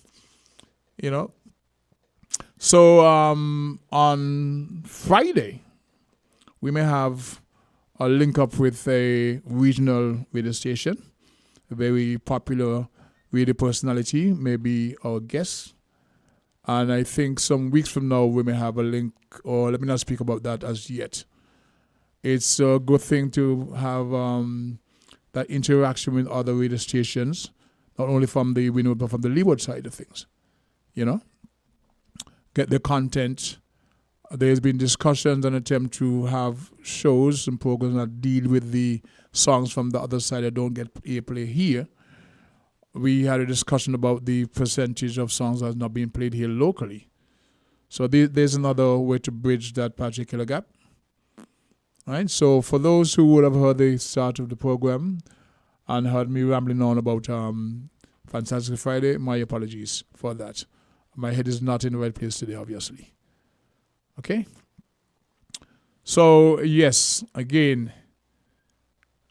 You know? So on Friday, we may have a link up with a regional radio station, a very popular radio personality, maybe our guest. And I think some weeks from now, we may have a link, or let me not speak about that as yet. It's a good thing to have that interaction with other radio stations, not only from the Windward, but from the leeward side of things, you know? Get the content. There's been discussions and attempt to have shows and programs that deal with the songs from the other side that don't get airplay here. We had a discussion about the percentage of songs that's not being played here locally. So there's another way to bridge that particular gap. All right. So for those who would have heard the start of the program and heard me rambling on about Fantastic Friday, my apologies for that. My head is not in the right place today, obviously. Okay? So, yes, again,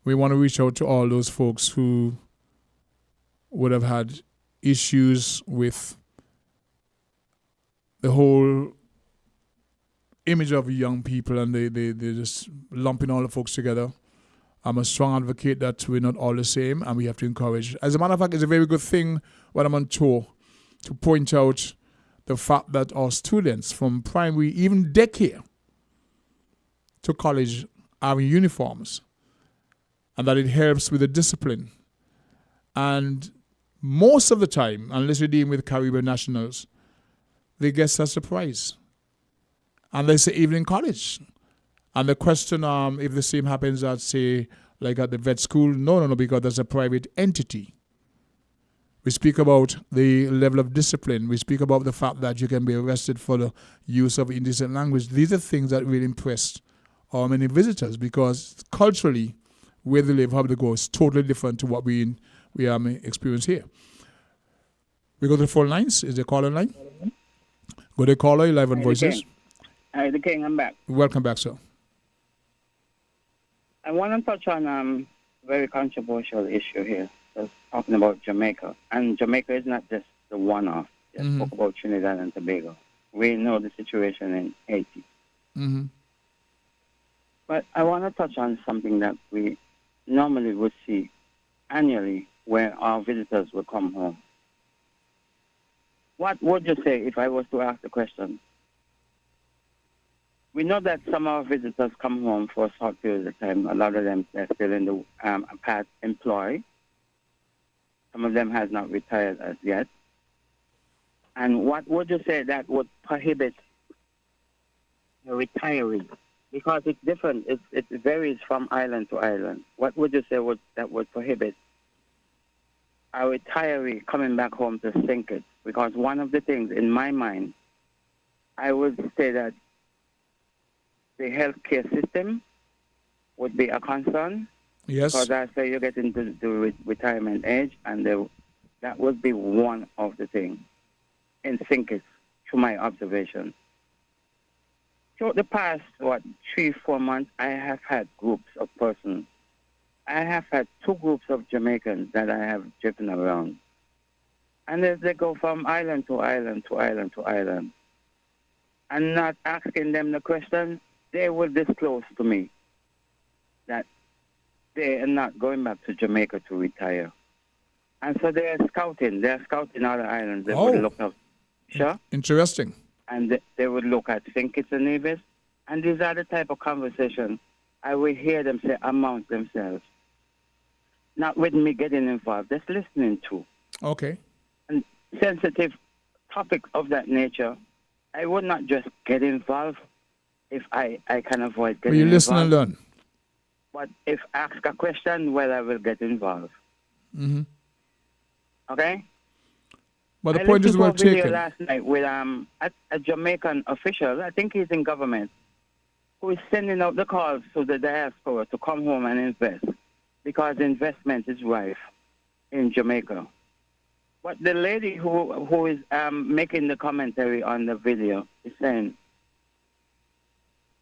we want to reach out to all those folks who would have had issues with the whole image of young people, and they're just lumping all the folks together. I'm a strong advocate that we're not all the same, and we have to encourage. As a matter of fact, it's a very good thing when I'm on tour to point out the fact that our students from primary, even daycare, to college are in uniforms, and that it helps with the discipline. And most of the time, unless you're dealing with Caribbean nationals, they get a surprise. And they say evening college. And the question, if the same happens at, say, like at the vet school, no, because there's a private entity. We speak about the level of discipline. We speak about the fact that you can be arrested for the use of indecent language. These are things that really impressed many visitors, because culturally, where they live, how they go, is totally different to what we experience here. We go to the phone lines. Is there a caller line? Go to caller, live on Voices.
Hi, the King, I'm back.
Welcome back, sir.
I want to touch on a very controversial issue here. was talking about Jamaica. And Jamaica is not just the one-off. Just
Mhm.
spoke about Trinidad and Tobago. We know the situation in Haiti.
Mm-hmm.
But I want to touch on something that we normally would see annually where our visitors will come home. What would you say if I was to ask the question? We know that some of our visitors come home for a short period of time. A lot of them are still in the past employ. Some of them has not retired as yet. And what would you say that would prohibit a retiree? Because it's different. It varies from island to island. What would you say that would prohibit a retiree coming back home to sink it? Because one of the things in my mind, I would say that the healthcare system would be a concern.
Yes.
Because I say you get into the retirement age, and that would be one of the things in sinkers, to my observation. Throughout the past, 3-4 months, I have had groups of persons. I have had 2 groups of Jamaicans that I have driven around. And as they go from island to island to island to island, and not asking them the question, they will disclose to me that they are not going back to Jamaica to retire. And so they are scouting. They are scouting other islands. They would look up. Sure?
Interesting.
And they would look at St. Kitts and Nevis. And these are the type of conversation I will hear them say amongst themselves. Not with me getting involved, just listening to.
Okay.
And sensitive topics of that nature, I would not just get involved if I can avoid getting
But you listen
involved.
and learn.
But if ask a question, well, I will get involved.
Mm-hmm.
Okay?
But the
I
point is
listened
well
to a video
taken.
last night with a Jamaican official, I think he's in government, who is sending out the calls to the diaspora to come home and invest, because investment is rife in Jamaica. But the lady who is making the commentary on the video is saying,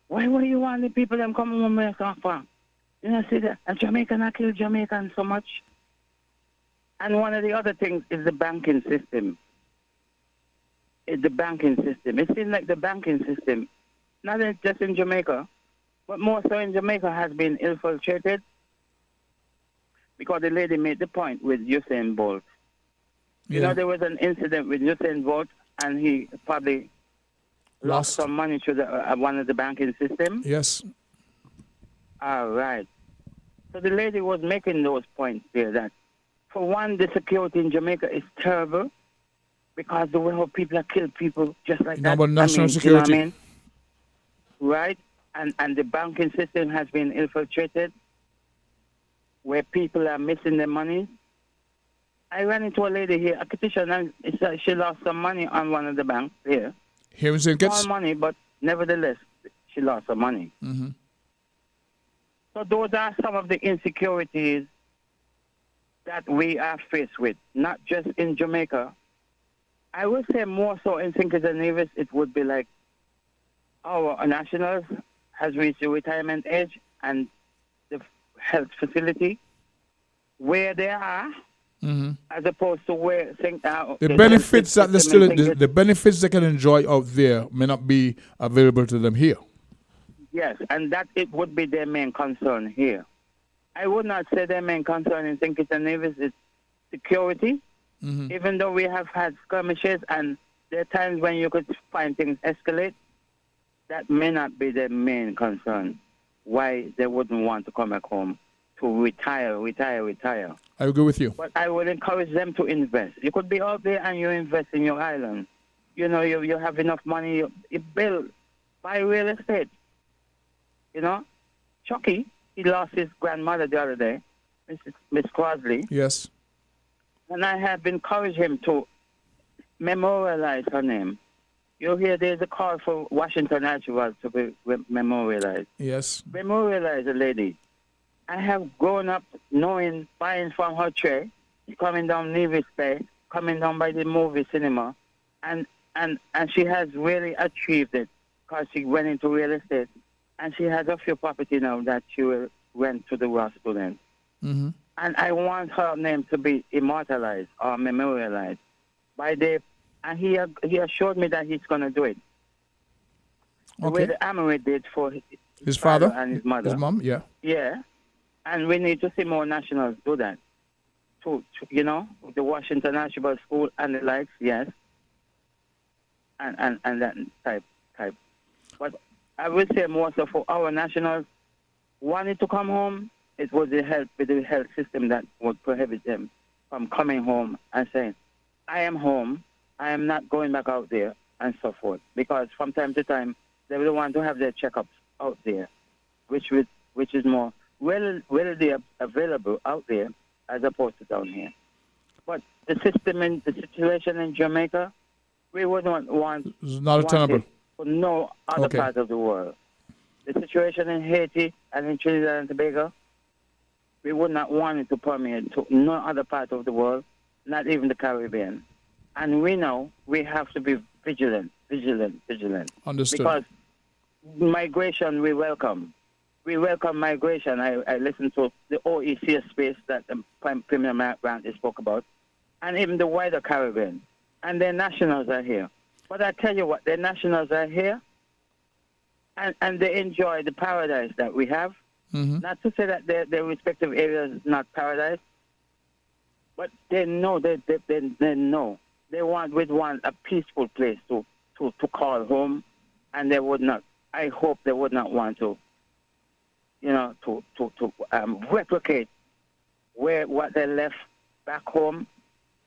why would you want the people them come home and suffer? You know, see that a Jamaican kill Jamaican so much. And one of the other things is the banking system. It's the banking system. It seems like the banking system, not just in Jamaica, but more so in Jamaica, has been infiltrated. Because the lady made the point with Usain Bolt. You know, there was an incident with Usain Bolt, and he probably lost some money to one of the banking systems.
Yes.
All right. So the lady was making those points there that, for one, the security in Jamaica is terrible because the way how people are killed people just like that.
About national
You
security.
know what I mean? Right? And the banking system has been infiltrated where people are missing their money. I ran into a lady here, a petition, and she lost some money on one of the banks here.
Here in St. Kitts?
Small money, but nevertheless, she lost some money.
Mm-hmm.
So those are some of the insecurities that we are faced with, not just in Jamaica. I would say more so in St. Kitts and Nevis, it would be like our nationals has reached the retirement age, and the health facility where they are, as opposed to where
The benefits that the benefits they can enjoy out there may not be available to them here.
Yes, and that it would be their main concern here. I would not say their main concern in St. Kitts and Nevis is security, even though we have had skirmishes and there are times when you could find things escalate. That may not be their main concern. Why they wouldn't want to come back home to retire.
I agree with you.
But I would encourage them to invest. You could be out there and you invest in your island. You know, you have enough money, you build, buy real estate. You know, Chucky, he lost his grandmother the other day, Miss Crosley.
Yes.
And I have encouraged him to memorialize her name. You hear there's a call for Washington Archibald to be memorialized.
Yes.
Memorialize a lady. I have grown up knowing, buying from her tray, coming down Nevis Bay, coming down by the movie cinema, and she has really achieved it because she went into real estate, and she has a few property now that she will rent to the Ross students.
Mm-hmm.
And I want her name to be immortalized or memorialized by the, and he assured me that he's going to do it. The way the Amorite did for
his father
and his mother.
His mom, yeah.
Yeah. And we need to see more nationals do that. To the Washington National School and the likes, yes. And that type. But I would say more so for our nationals wanted to come home, it was the health system that would prohibit them from coming home and saying, I am home, I am not going back out there, and so forth. Because from time to time, they will want to have their checkups out there, which is more readily available out there as opposed to down here. But the situation in Jamaica, we wouldn't want
it's not tenable
it for no other part of the world. The situation in Haiti and in Trinidad and Tobago, we would not want it to permeate to no other part of the world, not even the Caribbean. And we know we have to be vigilant.
Understood.
Because migration we welcome. We welcome migration. I listened to the OECS space that Premier Mark Brantley spoke about, and even the wider Caribbean. And their nationals are here. But I tell you what, their nationals are here, and they enjoy the paradise that we have.
Mm-hmm.
Not to say that their respective areas is not paradise, but they know, they know. They would want a peaceful place to call home, and they would not, I hope they would not want to, replicate what they left back home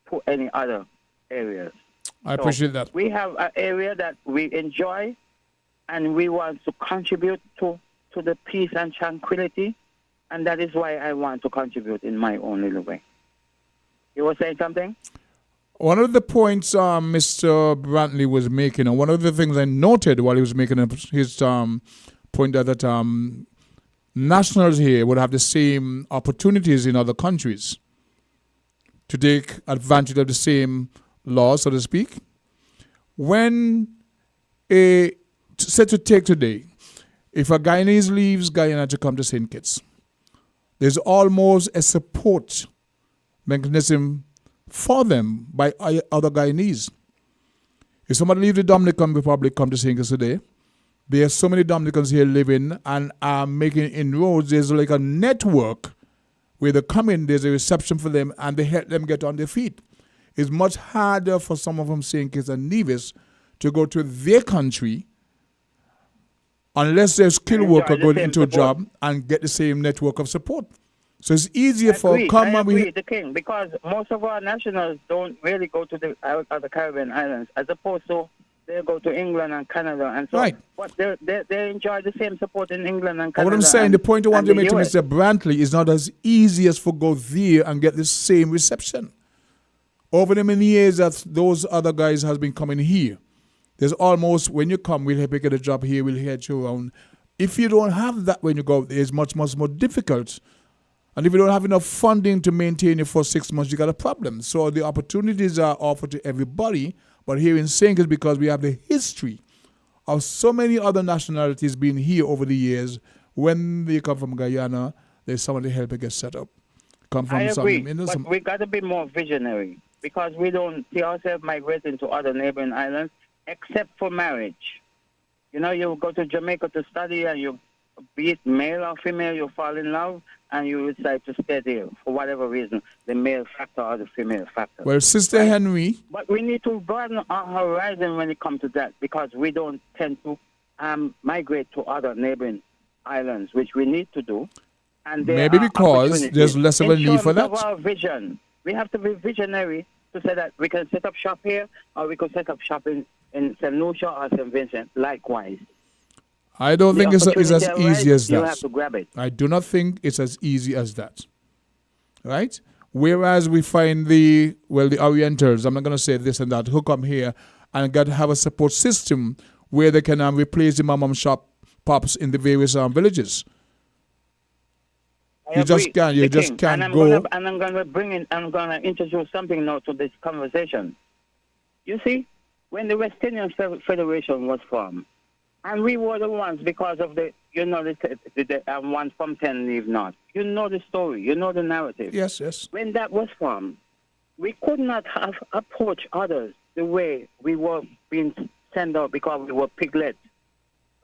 to any other areas.
I appreciate that.
We have an area that we enjoy, and we want to contribute to the peace and tranquility, and that is why I want to contribute in my own little way. You were saying something?
One of the points Mr. Brantley was making, and one of the things I noted while he was making his point that nationals here would have the same opportunities in other countries to take advantage of the same laws, so to speak. When to take today, if a Guyanese leaves Guyana to come to St. Kitts, there's almost a support mechanism for them by other Guyanese. If somebody leaves the Dominican Republic, come to St. Kitts today, there are so many Dominicans here living and are making inroads. There's like a network where they come in, there's a reception for them, and they help them get on their feet. It's much harder for someone from St. Kitts and Nevis to go to their country unless they're a skilled worker going into a job and get the same network of support. So it's easier for
I agree, the King, because most of our nationals don't really go to the other Caribbean islands, as opposed to they go to England and Canada and so on. But they enjoy the same support in England and Canada.
What I'm saying, the point I want to make to Mr. Brantley is not as easy as for go there and get the same reception. Over the many years that those other guys has been coming here, there's almost, when you come, we'll help you get a job here, we'll head you around. If you don't have that when you go out there, it's much, much more difficult. And if you don't have enough funding to maintain you for 6 months, you got a problem. So the opportunities are offered to everybody. But here in St. Kitts, because we have the history of so many other nationalities being here over the years, when they come from Guyana, there's someone to help you get set up. Come from
I agree, but we got to be more visionary, because we don't see ourselves migrating to other neighboring islands except for marriage. You go to Jamaica to study, and you, be it male or female, you fall in love, and you decide to stay there for whatever reason, the male factor or the female factor.
Well, Sister Henry...
But we need to broaden our horizon when it comes to that, because we don't tend to migrate to other neighboring islands, which we need to do. And
maybe because there's less of a need for that.
Of our vision, we have to be visionary to say that we can set up shop here, or we can set up shop in St. Lucia or St. Vincent, likewise.
I don't think it's as easy as that.
You have to grab it.
I do not think it's as easy as that. Right? Whereas we find the Orientals, I'm not going to say this and that, who come here and got to have a support system where they can replace the mom shop pops in the various villages. You just can't go.
And I'm going to introduce something now to this conversation. You see, when the West Indian Federation was formed, And we were the ones because of the 1 from 10 leave not. You know the story. You know the narrative.
Yes, yes.
When that was formed, we could not have approached others the way we were being sent out because we were piglets.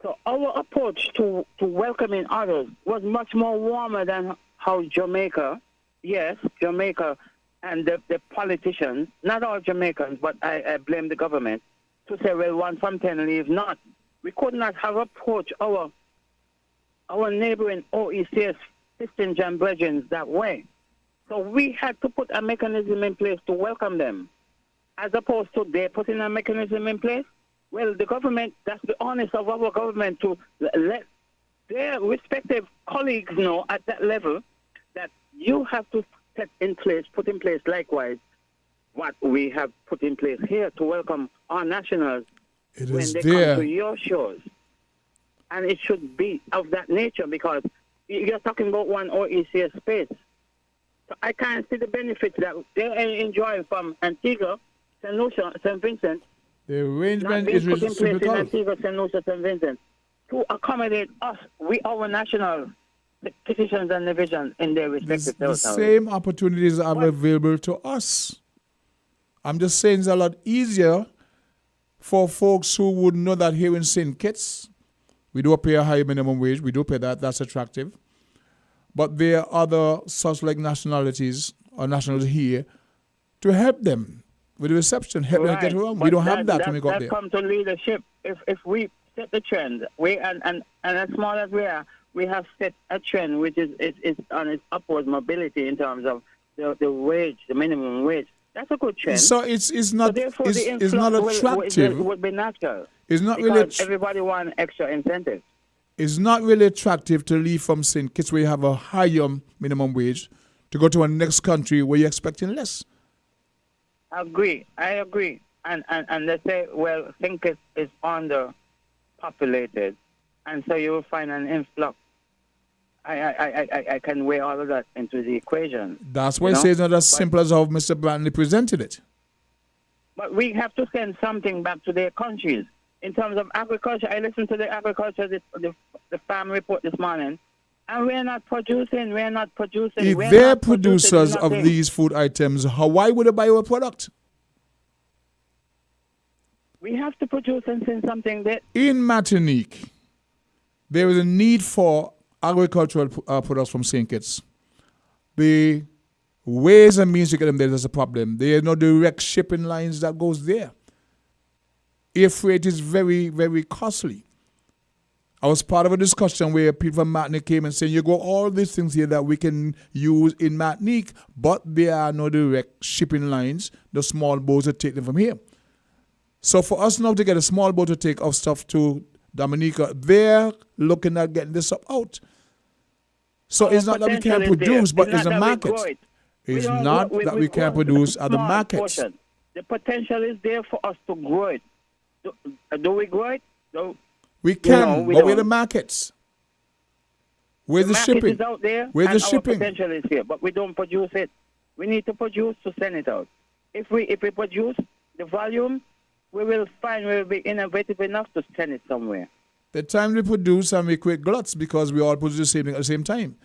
So our approach to welcoming others was much more warmer than how Jamaica and the politicians, not all Jamaicans, but I blame the government, to say, well, 1 from 10 leave not. We could not have approached our neighboring OECS sisters and brethren that way. So we had to put a mechanism in place to welcome them, as opposed to they putting a mechanism in place. Well, the government, that's the honest of our government to let their respective colleagues know at that level that you have to put in place likewise what we have put in place here to welcome our nationals when they come to your shores. And it should be of that nature because you're talking about one OECS space. So I can't see the benefits that they enjoy from Antigua, St. Lucia, St. Vincent.
The arrangement is
put in place in Antigua, St. Lucia, St. Vincent to accommodate us, our national citizens and divisions in their respective territories.
The same opportunities are available to us. I'm just saying it's a lot easier for folks who would know that here in St. Kitts, we do pay a high minimum wage. We do pay that. That's attractive. But there are other such like nationalities or nationals here to help them with the reception, help them get around. We don't have that when we got there.
That comes to leadership. If we set the trend, and as small as we are, we have set a trend which is on its upward mobility in terms of the wage, the minimum wage. That's a good trend.
So it's not attractive.
Would be natural.
It's not
because
really
everybody wants extra incentives.
It's not really attractive to leave from St. Kitts where you have a higher minimum wage to go to a next country where you're expecting less.
I agree. And they say, well, St. Kitts is underpopulated, and so you will find an influx. I can weigh all of that into the equation.
That's why it says not as simple as how Mr. Brantley presented it.
But we have to send something back to their countries. In terms of agriculture, I listened to the agriculture, the farm report this morning, and we're not producing.
If they're producers of these food items, why would they buy our product?
We have to produce and send something that...
In Martinique, there is a need for agricultural products from St. Kitts. The ways and means to get them there is a problem. There are no direct shipping lines that goes there. Air freight is very, very costly. I was part of a discussion where people from Martinique came and said, you got all these things here that we can use in Martinique, but there are no direct shipping lines, the small boats that take them from here. So for us now to get a small boat to take our stuff to Dominica, they're looking at getting this stuff out. So it's not that we can't produce, but it's a market. It's not that we can't produce at the markets.
The potential is there for us to grow it. Do we grow it? No.
We can, but where the markets? Where's the shipping?
Market is out there,
where's the
and
shipping?
Our potential is here, but we don't produce it. We need to produce to send it out. If we produce the volume, we will be innovative enough to send it somewhere.
The time we produce and we create gluts because we all produce the same thing at the same time.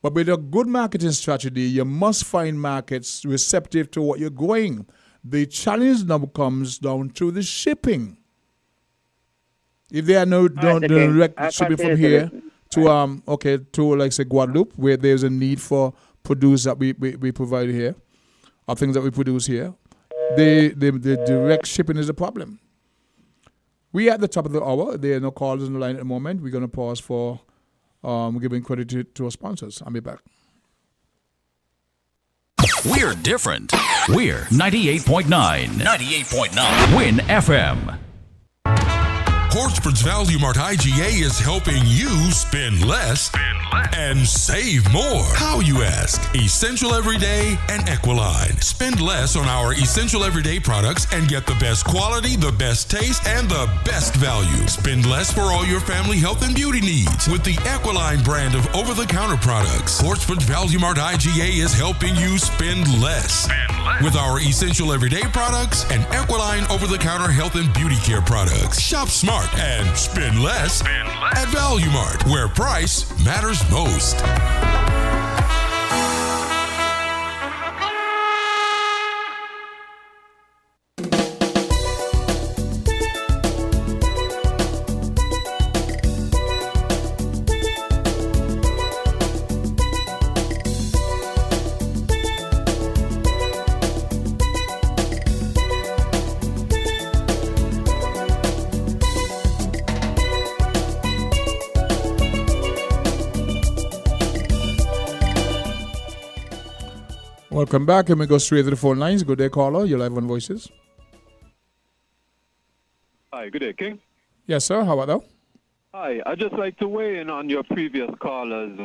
But with a good marketing strategy, you must find markets receptive to what you're going. The challenge now comes down to the shipping. If there are no direct shipping from here to like say Guadeloupe, where there's a need for produce that we provide here, or things that we produce here, the direct shipping is a problem. We are at the top of the hour. There are no calls on the line at the moment. We're going to pause for giving credit to our sponsors. I'll be back.
We're different. We're 98.9. 98.9. Win FM.
Portsmouth's Value Mart IGA is helping you spend less and save more. How, you ask? Essential Everyday and Equiline. Spend less on our Essential Everyday products and get the best quality, the best taste, and the best value. Spend less for all your family health and beauty needs with the Equiline brand of over-the-counter products. Portsmouth's Value Mart IGA is helping you spend less. With our Essential Everyday products and Equiline over-the-counter health and beauty care products. Shop smart. Mart and spend less at Value Mart, where price matters most.
Welcome back, and we go straight to the phone lines. Good day, caller. You're live on Voices.
Hi, good day, King.
Yes, sir. How about that?
Hi, I'd just like to weigh in on your previous caller's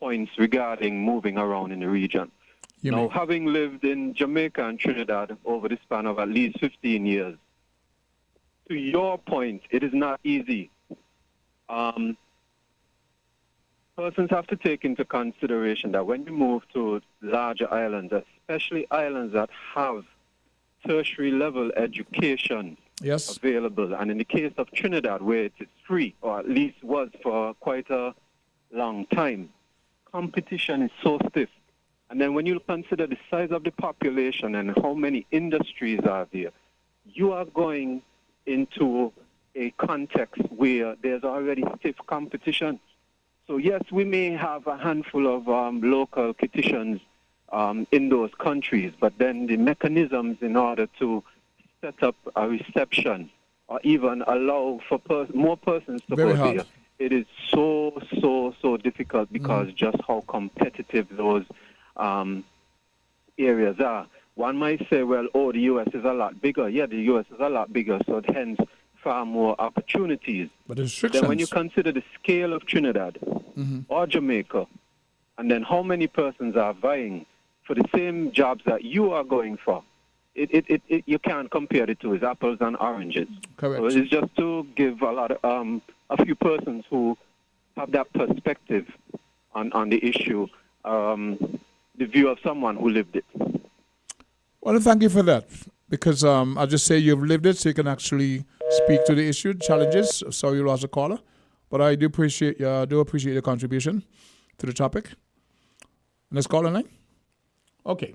points regarding moving around in the region. Having lived in Jamaica and Trinidad over the span of at least 15 years, to your point, it is not easy. Persons have to take into consideration that when you move to larger islands, especially islands that have tertiary level education available, and in the case of Trinidad, where it is free, or at least was for quite a long time, competition is so stiff. And then when you consider the size of the population and how many industries are there, you are going into a context where there's already stiff competition. So yes, we may have a handful of local petitions in those countries, but then the mechanisms in order to set up a reception or even allow for more persons to go there, it is so difficult because just how competitive those areas are. One might say, well, the U.S. is a lot bigger. Yeah, the U.S. is a lot bigger, so hence far more opportunities.
But
then when you consider the scale of Trinidad or Jamaica, and then how many persons are vying for the same jobs that you are going for, you can't compare the two. It's apples and oranges.
Correct.
So it's just to give a lot of a few persons who have that perspective on the issue, the view of someone who lived it.
Well, thank you for that, because I'll just say you've lived it, so you can actually speak to the issue, challenges. Sorry you lost a caller, but I do appreciate your contribution to the topic. Next caller line. Okay.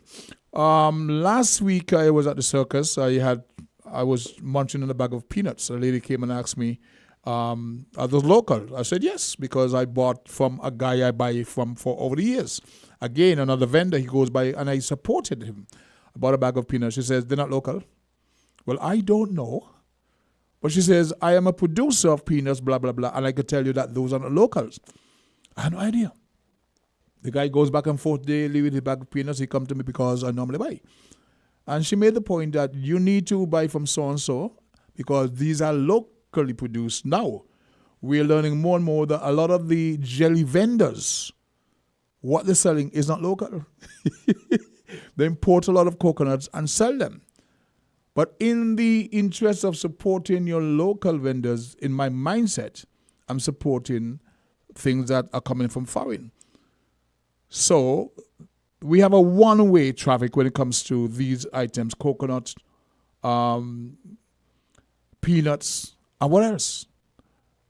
Last week I was at the circus. I was munching on a bag of peanuts. A lady came and asked me, are those local? I said yes, because I bought from a guy I buy from for over the years. Again, another vendor he goes by, and I supported him. I bought a bag of peanuts. She says, they're not local. Well, I don't know. But she says, I am a producer of peanuts, blah, blah, blah, and I could tell you that those are not locals. I had no idea. The guy goes back and forth daily with his bag of peanuts. He comes to me because I normally buy. And she made the point that you need to buy from so-and-so because these are locally produced. Now, we're learning more and more that a lot of the jelly vendors, what they're selling is not local. They import a lot of coconuts and sell them. But in the interest of supporting your local vendors, in my mindset, I'm supporting things that are coming from foreign. So we have a one-way traffic when it comes to these items, coconut, peanuts, and what else?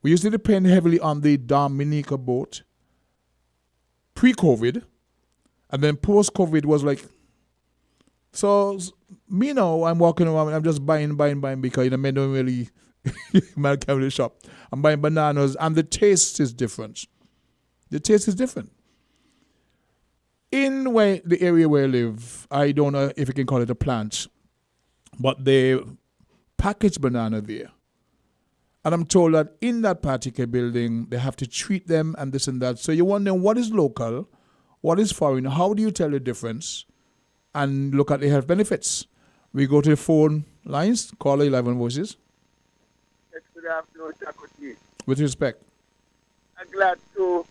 We used to depend heavily on the Dominica boat pre-COVID, and then post-COVID was like, so me now, I'm walking around, I'm just buying because I don't really might carry the shop. I'm buying bananas, and the taste is different. The taste is different. In the area where I live, I don't know if you can call it a plant, but they package banana there. And I'm told that in that particular building, they have to treat them and this and that. So you're wondering what is local, what is foreign, how do you tell the difference? And look at the health benefits. We go to the phone lines, caller 11 Voices.
Yes, good afternoon, Socrates.
With respect.
I'm glad to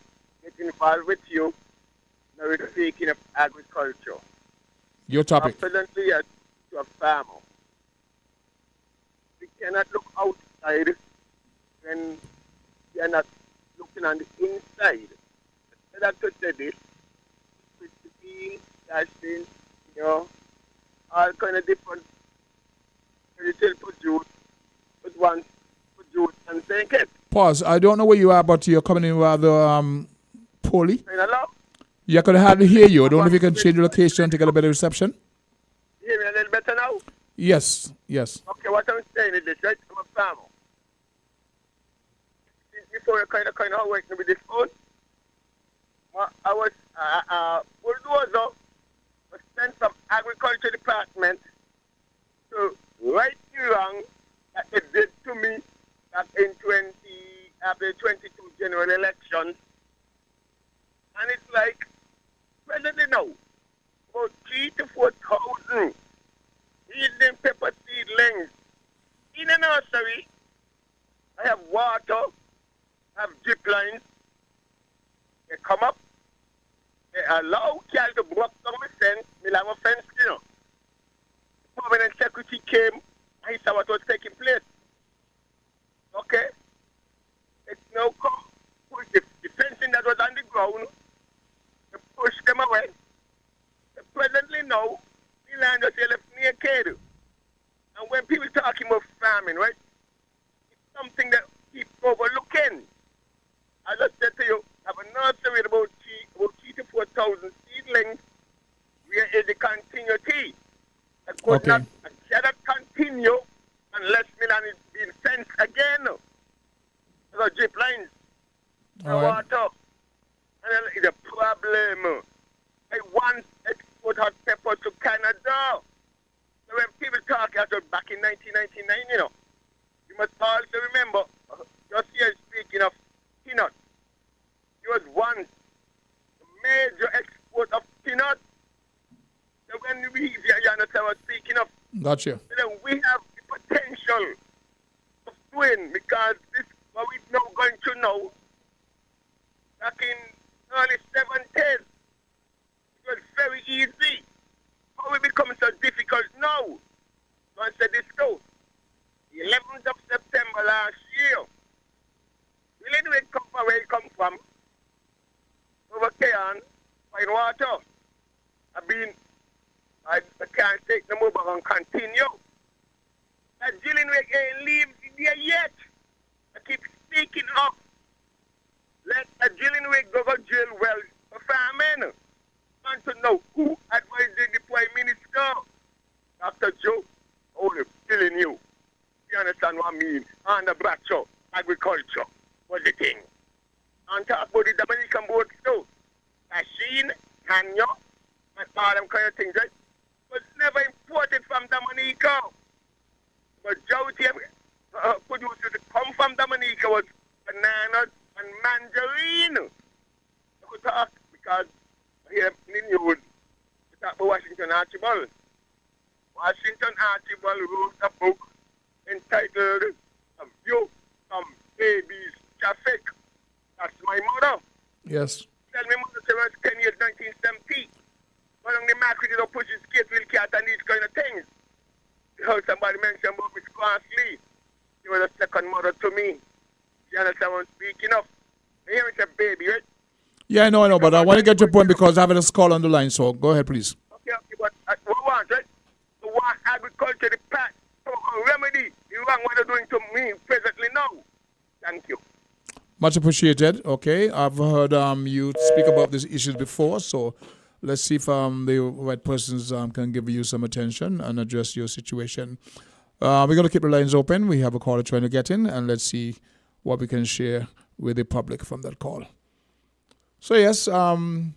get involved with you. Now we're speaking of agriculture.
Your topic.
I'm presently to a farmer. We cannot look outside when we are not looking on the inside. Instead of say this, with the beans, dashing, all kind of different retail produce, but once youth and St. Kitts.
Pause. I don't know where you are, but you're coming in rather poorly.
Hello?
Yeah, I could hardly hear you. I don't know if you can change the location to get a better reception.
Hear me a little better now?
Yes, yes.
Okay, what I'm saying is this, right? I'm a farmer. Before you kind of working with this phone, I was bulldozer was sent from agriculture department to right the wrong that they did to me back in after the 22 general elections. And it's like, presently now, about 3,000 to 4,000 seedling pepper seedlings in a nursery. I have water, I have drip lines. They come up, they allow cattle to block down the fence, me have a fence, you know. The permanent secretary came, and he saw what was taking place. Okay? It's now come, push the fencing that was on the ground, they push them away. They presently now, the land was left naked. And when people talking about farming, right, it's something that keep overlooking. As I said to you, I have a nursery about 3,000 to 4,000 seedlings. Where is the continuity? I cannot continue unless Milan is being fenced again. There's drip lines, water. And then it's a problem. I once export hot pepper to Canada. So when people talk back in 1999, you know, you must also remember, just here speaking of peanuts, it was once a major export of peanuts. So when we, you understand what I'm speaking of,
Gotcha.
then we have the potential of doing, because this what we now going to know back in early 70s, it was very easy. How it becomes so difficult now? So I said this too. The 11th of September last year, we didn't really come from where it come from. Over Kayan, fine water. I can't take no more, but I'm continue. That Gillinwick ain't leave there yet. I keep speaking up. Let a Gillinwick go jail well for farming. Want to know who advised the Prime Minister? Dr. Joe, oh, they're killing you. You understand what I mean? And the bratcher, agriculture was the thing. And talk about the Dominican boats too. Machine, Hanyo, and all them kind of things, right? Was never imported from Dominica. Majority of producers that come from Dominica was bananas and mandarin. I could talk because here in the news, we talk about Washington Archibald. Washington Archibald wrote a book entitled A View from Baby's Traffic. That's my mother.
Yes.
Tell me, mother, she was 10 years, 1970. But on the market, you don't push his skate wheel cat and these kind of things. You heard somebody mention about Miss Crossley. She was a second mother to me. You understand what I'm speaking of? You hear me say baby, right?
Yeah, I know, but I want to get your point because I have a call on the line, so go ahead, please.
Okay, but we want, right? We want agriculture, the path, remedy the wrong what they're doing to me presently now. Thank you.
Much appreciated. Okay, I've heard you speak about these issues before, so let's see if the right persons can give you some attention and address your situation. We're going to keep the lines open. We have a caller trying to get in, and let's see what we can share with the public from that call. So yes, I don't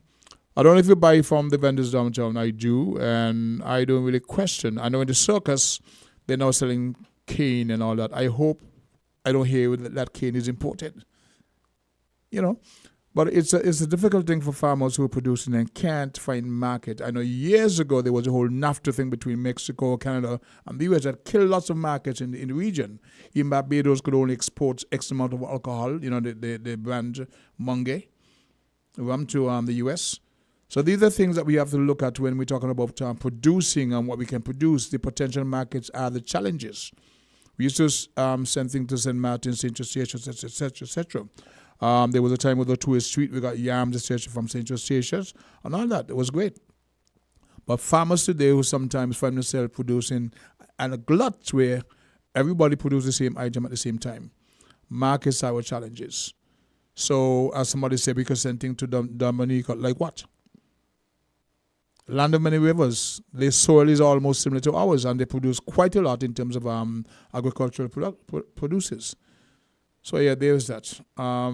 know if you buy from the vendors downtown. I do, and I don't really question. I know in the circus, they're now selling cane and all that. I hope I don't hear that cane is imported. You know, but it's a difficult thing for farmers who are producing and can't find market. I know years ago there was a whole NAFTA thing between Mexico, Canada, and the US that killed lots of markets in the region. Even Barbados could only export X amount of alcohol, you know, the brand Munge rum to the US. So these are things that we have to look at when we're talking about producing and what we can produce. The potential markets are the challenges. We used to send things to St. Martin, St. Eustatius, etc., etc. There was a time with the tourist street, we got yams, etc. from St. Eustatius and all that. It was great. But farmers today who sometimes find themselves producing and a glut where everybody produces the same item at the same time. markets our challenges. So, as somebody said, we could send things to Dominica, like what? Land of many rivers. Their soil is almost similar to ours, and they produce quite a lot in terms of agricultural produces. So, yeah, there's that. Are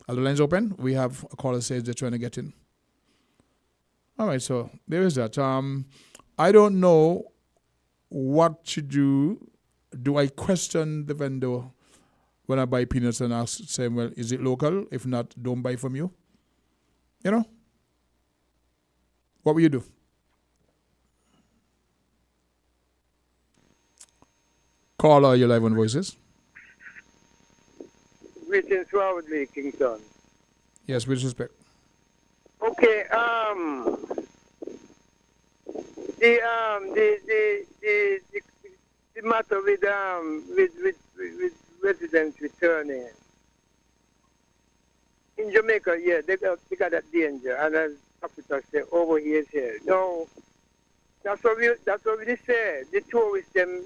the lines open? We have a caller says they're trying to get in. All right, so there is that. I don't know what to do. Do I question the vendor when I buy peanuts and ask, say, well, is it local? If not, don't buy from you. You know? What will you do? Caller, you're live on Voices.
Greetings proudly, Kingston.
Yes, with respect.
Okay, the matter with residents returning in Jamaica, yeah, they got that danger, and as officers say, over here is here. No, that's what we say. The tourists them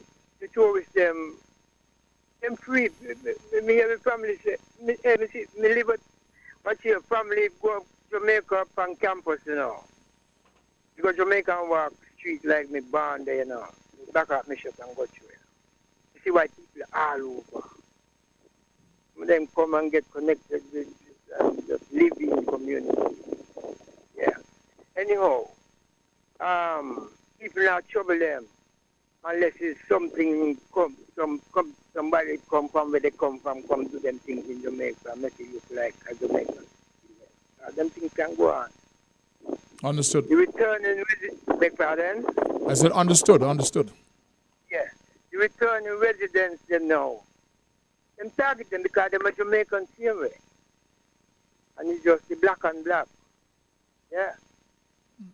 free. Me have a family say, me live but your family go Jamaica on campus, you know. Because Jamaican walk street like me born there, you know. Back up my shop and go through it. You see white people all over. Them come and get connected with just live in the community. Yeah. Anyhow, people not trouble them unless it's something somebody come from where they come do them things in Jamaica, make it look like a Jamaican. Them things can go on.
Understood.
The returning beg pardon?
I said understood.
Yeah. The returning residents, them know. Them target them because they're a Jamaican same way. And it's just the black and black. Yeah.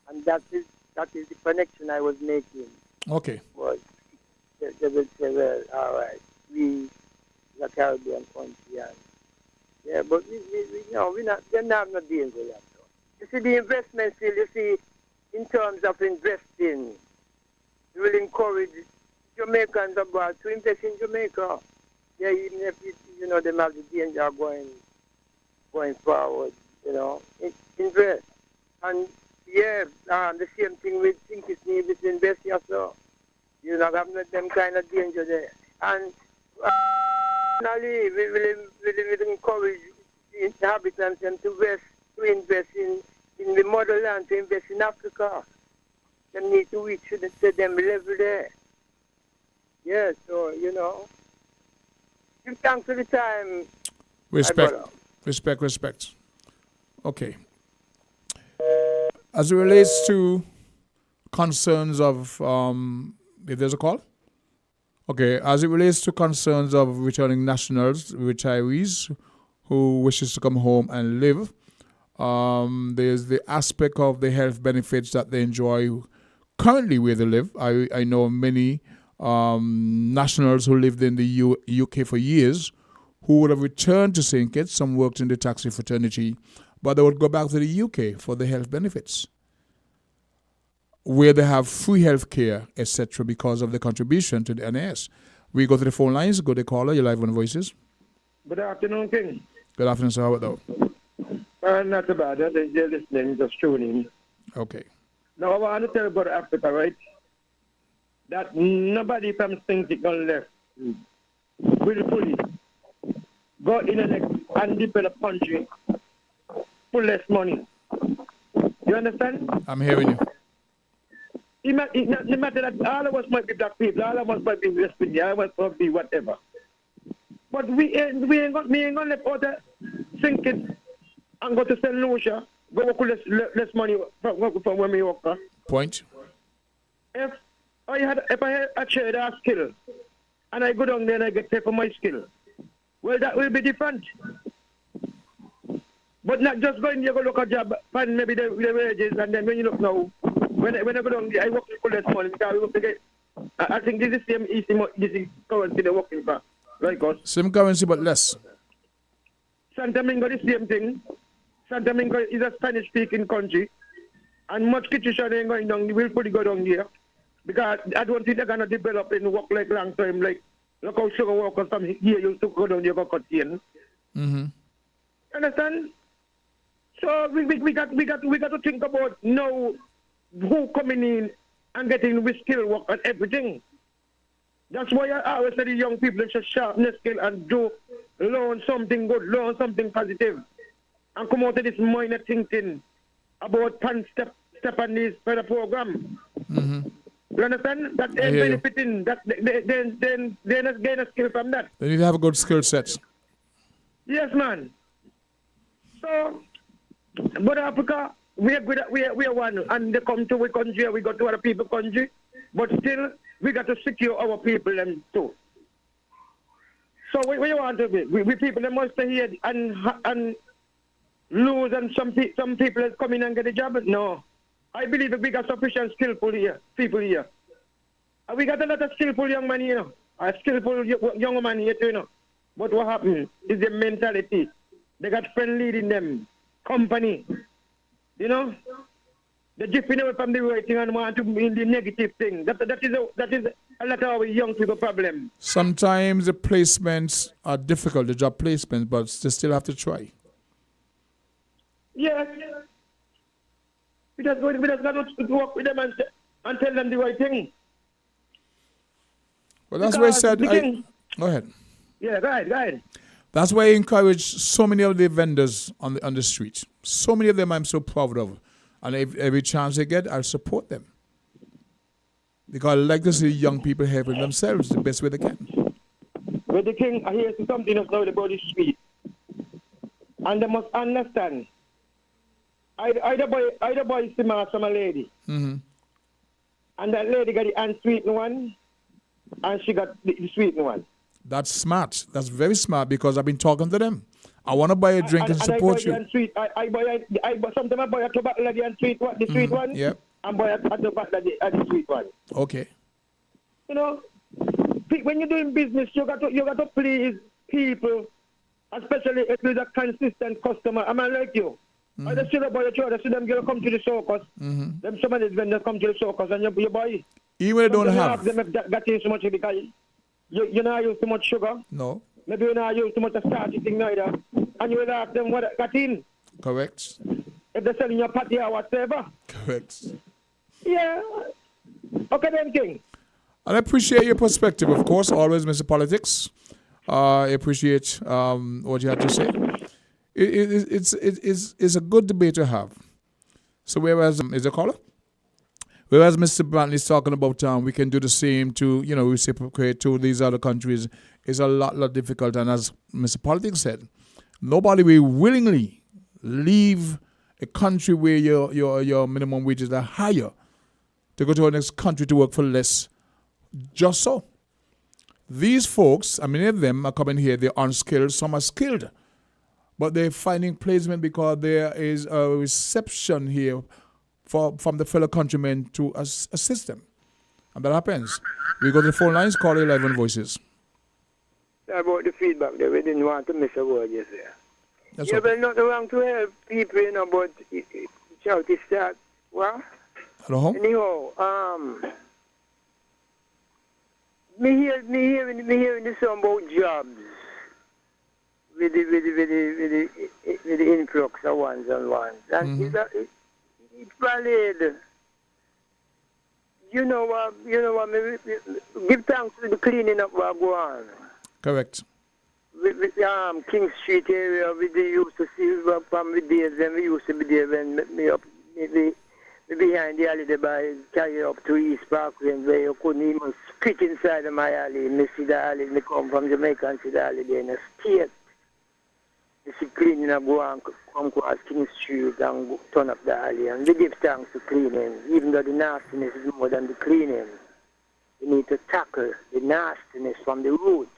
And that is the connection I was making.
Okay.
Was they will say, well, all right, we the Caribbean country, and yeah, but we no, we're not. They're not dealing with that. You see, the investment still. You see, in terms of investing, we will encourage Jamaicans abroad to invest in Jamaica. Yeah, even if you know they have the danger of going forward. You know, invest. And yeah, the same thing with think it's needed to invest yourself. You know, have them kind of danger there. And finally, we will encourage the inhabitants and to invest in the motherland, to invest in Africa. They need to reach to them level there. Yeah, so, you know, give thanks for the time.
Respect. Okay. As it relates to concerns of, if there's a call? Okay, as it relates to concerns of returning nationals, retirees who wishes to come home and live, there's the aspect of the health benefits that they enjoy currently where they live. I know many nationals who lived in the UK for years who would have returned to St. Kitts. Some worked in the taxi fraternity, but they would go back to the UK for the health benefits, where they have free health care, etc., because of the contribution to the NAS. We go to the phone lines. Go to the caller. You're live on Voices.
Good afternoon, King.
Good afternoon, sir. How about that?
Not too bad. They're listening, just tuning.
Okay.
Now, I want to tell you about Africa, right? That nobody from St. Kitts left willfully go in an undeveloped country for less money. You understand?
I'm hearing you.
It matter that all of us might be black people, all of us might be West Indian, all of us might be whatever. But we ain't gonna let out of St. Kitts and go to St. Lucia, go work with less money from when we work.
Point.
If I had shared a skill and I go down there and I get paid for my skill, well, that will be different. But not just going there, go look at job, find maybe the wages, and then when you look now, when I go down there, I work for less money because we work to get. I think this is the same easy currency they're working for, like us.
Same currency but less.
Santo Domingo, the same thing. Santo Domingo is a Spanish-speaking country, and much kitchen ain't going down. We'll put it go down here because I don't think they're gonna develop and work like long time like Look how sugar workers from here used to go down here go cut cane. Understand? So we got to think about now who coming in and getting with skill work and everything. That's why I always say the young people should sharpen their skill and learn something good, learn something positive, and come out of this minor thinking about step on this for the program. You understand? That they're benefiting, that they're not getting a skill from that.
They need to have a good skill set.
Yes, man. So, but Africa, we are one, and they come to our country, we go to other people's country, but still, we got to secure our people them too. So we want to be. We people they must stay here and lose, and some people is come in and get a job. No, I believe we got sufficient skillful people here. And we got a lot of skillful young men here, a skillful young man here too, But what happened is the mentality. They got friend leading them, company, They're drifting away from the right thing and want to be in the negative thing. That is a lot of our young people problem.
Sometimes the placements are difficult, the job placements, but they still have to try.
Yes. We just got to work with them and tell them the right thing.
Well, that's why I said... Go ahead.
Yeah, go ahead.
That's why I encourage so many of the vendors on the street. So many of them I'm so proud of. And every chance they get, I'll support them. Because I like to see young people helping themselves the best way they can.
But the king, I hear something else now about the street. And they must understand. Either boy see some lady. And that lady got the unsweetened one, and she got the sweetened one.
That's smart. That's very smart because I've been talking to them. I want to buy a drink and support you.
I buy sometimes I buy a tobacco of the sweet one, the sweet one.
Yep.
And buy a tobacco of the sweet one.
Okay.
When you're doing business, you got to please people, especially if you're a consistent customer. I mean, like you. I just see them buy a chair. I see them girls come to the circus. Them some of these vendors come to the circus and you buy.
Even they don't have.
Them if that got in so much because you not use too much sugar.
No.
Maybe you not use too much starchy thing neither. And you will ask them what got in.
Correct.
If they're selling your patty or whatever.
Correct.
Yeah. Okay then, King.
And I appreciate your perspective, of course, always, Mr. Politics. I appreciate what you had to say. It's a good debate to have. So whereas, is a caller? Whereas Mr. Brantley is talking about we can do the same to, reciprocate to these other countries, is a lot difficult. And as Mr. Politics said, nobody will willingly leave a country where your minimum wages are higher to go to a next country to work for less. Just so. These folks, many of them are coming here, they're unskilled, some are skilled. But they're finding placement because there is a reception here from the fellow countrymen to assist them. And that happens. We go to the phone lines, call 11 voices.
About the feedback there, we didn't want to miss a word yesterday.
That's
yeah, but nothing wrong to help people, but shout is that, what?
Hello?
Anyhow, me hearing the song about jobs with the influx of ones and ones. And it's valid. You know what, give thanks to the cleaning up what go on.
Correct.
With King Street area, we used to see from the days when we used to be there when me behind the alley there by carry up to East Parkway where you couldn't even fit inside of my alley. Me see the alley, me come from Jamaica and see the alley there in a state. You see cleaning up go on, come across King Street and go, turn up the alley. And we give thanks to cleaning, even though the nastiness is more than the cleaning. We need to tackle the nastiness from the root.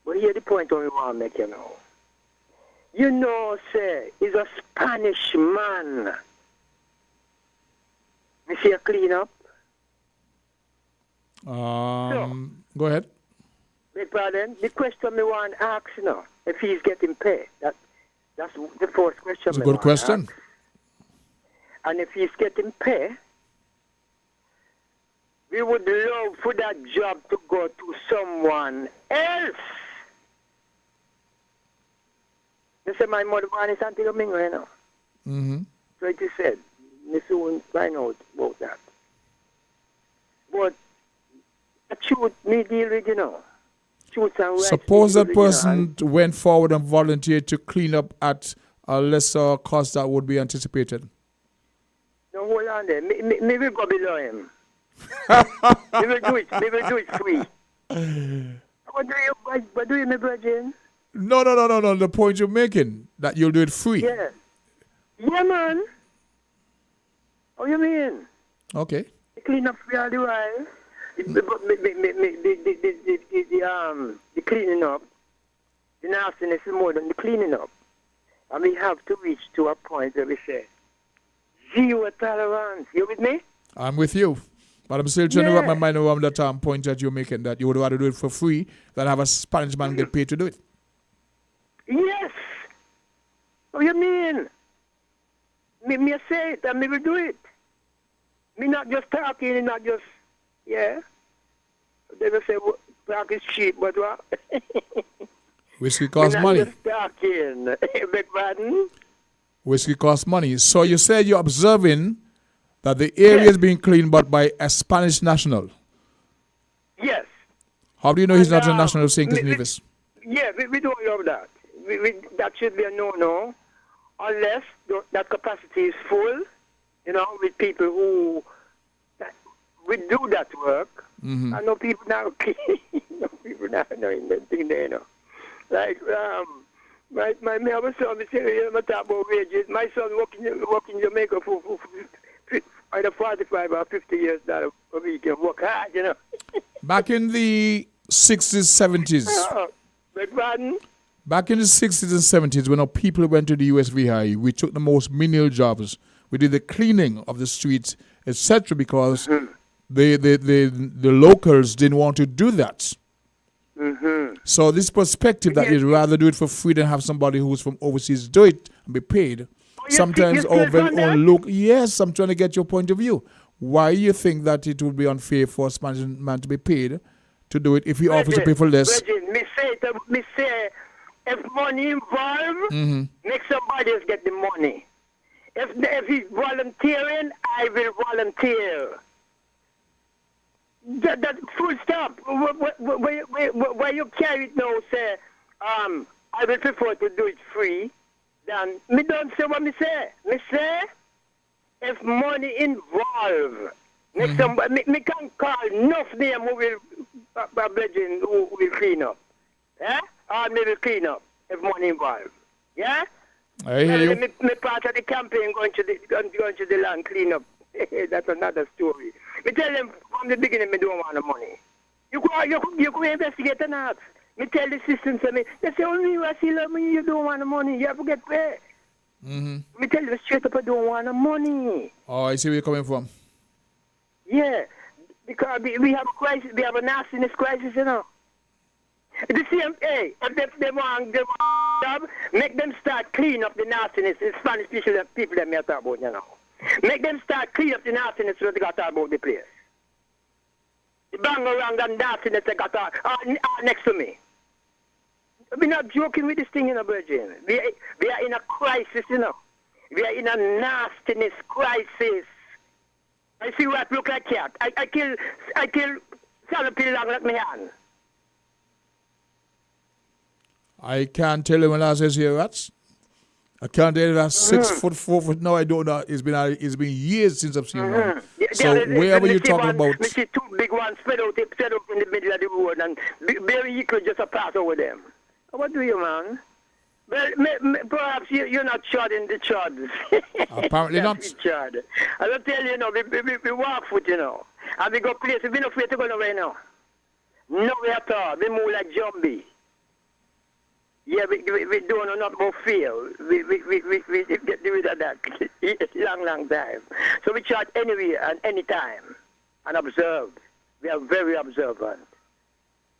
But here's the point we want to make, sir, he's a Spanish man. You see a clean up?
Go ahead.
Big pardon? The question me want to ask now, if he's getting paid. That's the first question.
It's a good question.
And if he's getting paid, we would love for that job to go to someone else. They say my mother man is Santo Domingo, you know.
Mm-hmm.
So it is said. We soon find out about that. But the truth me deal with, you know. Truth and rights.
Suppose that person went forward and volunteered to clean up at a lesser cost that would be anticipated.
No, hold on there. Me will go below him. We will do it free. What do you, my brother?
No. The point you're making, that you'll do it free.
Yeah. Yeah, man. What you mean?
Okay.
The clean up free all the while. The cleaning up, the nastiness is more than the cleaning up. And we have to reach to a point where we say, zero tolerance. You with me?
I'm with you. But I'm still trying to wrap my mind around that point that you're making, that you would rather do it for free than have a Spanish man get paid to do it.
Yes. What do you mean? Me say it and me will do it. Me not just talking and not just, yeah. They will say, well, talk is cheap, but what?
Whiskey costs money.
Just talking. Big man.
Whiskey costs money. So you said you're observing that the area is being cleaned but by a Spanish national.
Yes.
How do you know he's not a national of St. Kitts Nevis?
Yeah, we don't love that. That should be a no-no unless that capacity is full, you know, with people who we do that work.
Mm-hmm.
I know people now people now knowing that thing there, you know. Like, my other son, I talk about wages. My son working in Jamaica for either 45 or 50 years now a week and work hard, you know.
Back in the 60s, 70s.
Beg pardon?
Back in the 60s and 70s, when our people went to the USVI, we took the most menial jobs. We did the cleaning of the streets, etc., because the locals didn't want to do that.
Mm-hmm.
So this perspective that you'd rather do it for free than have somebody who's from overseas do it and be paid. Sometimes our very own look. Yes, I'm trying to get your point of view. Why you think that it would be unfair for a Spanish man to be paid to do it if he offers to pay for less?
Me say, if money involved, make somebody else get the money. If he's volunteering, I will volunteer. That full stop. Where you carry it now, say, I will prefer to do it free. Then me don't say what me say. Me say, if money involved, make somebody, me can call enough name who will clean up. Yeah? Or me will clean up if money involved. Yeah?
I hear you.
Me part of the campaign going to the land clean up. That's another story. Me tell them from the beginning me don't want the money. You go investigate and ask. Me tell the system to me, they say, oh, you don't want the money, you have to get paid. Me tell you straight up, I don't want the money.
Oh, I see where you're coming from.
Yeah, because we have a crisis, we have a nastiness crisis, you know. The same, if they want job, make them start clean up the nastiness, the Spanish people that me talk about, you know. Make them start clean up the nastiness so they got to talk about the place. The bang around and nastiness they got next to me. We're not joking with this thing, you know, Virgin. We are in a crisis, you know. We are in a nastiness crisis. I see what look like cat. I kill Salapil long like my hand.
I can't tell you when last I see rats. I can't tell you that 6 foot, 4 foot. No, I don't know. It's been years since I've seen one. So wherever you're talking about,
we see two big ones spread out in the middle of the road, and very equal just a pass over them. What do you, man? Well, perhaps you're not charting the charts.
Apparently not.
I will tell you, you know, we walk foot, you know. And we go places. We're not afraid to go nowhere now. Nowhere at all. We move like zombie. Yeah, we don't know not about fear. We get rid of that. long time. So we chart anywhere and any time. And observe. We are very observant.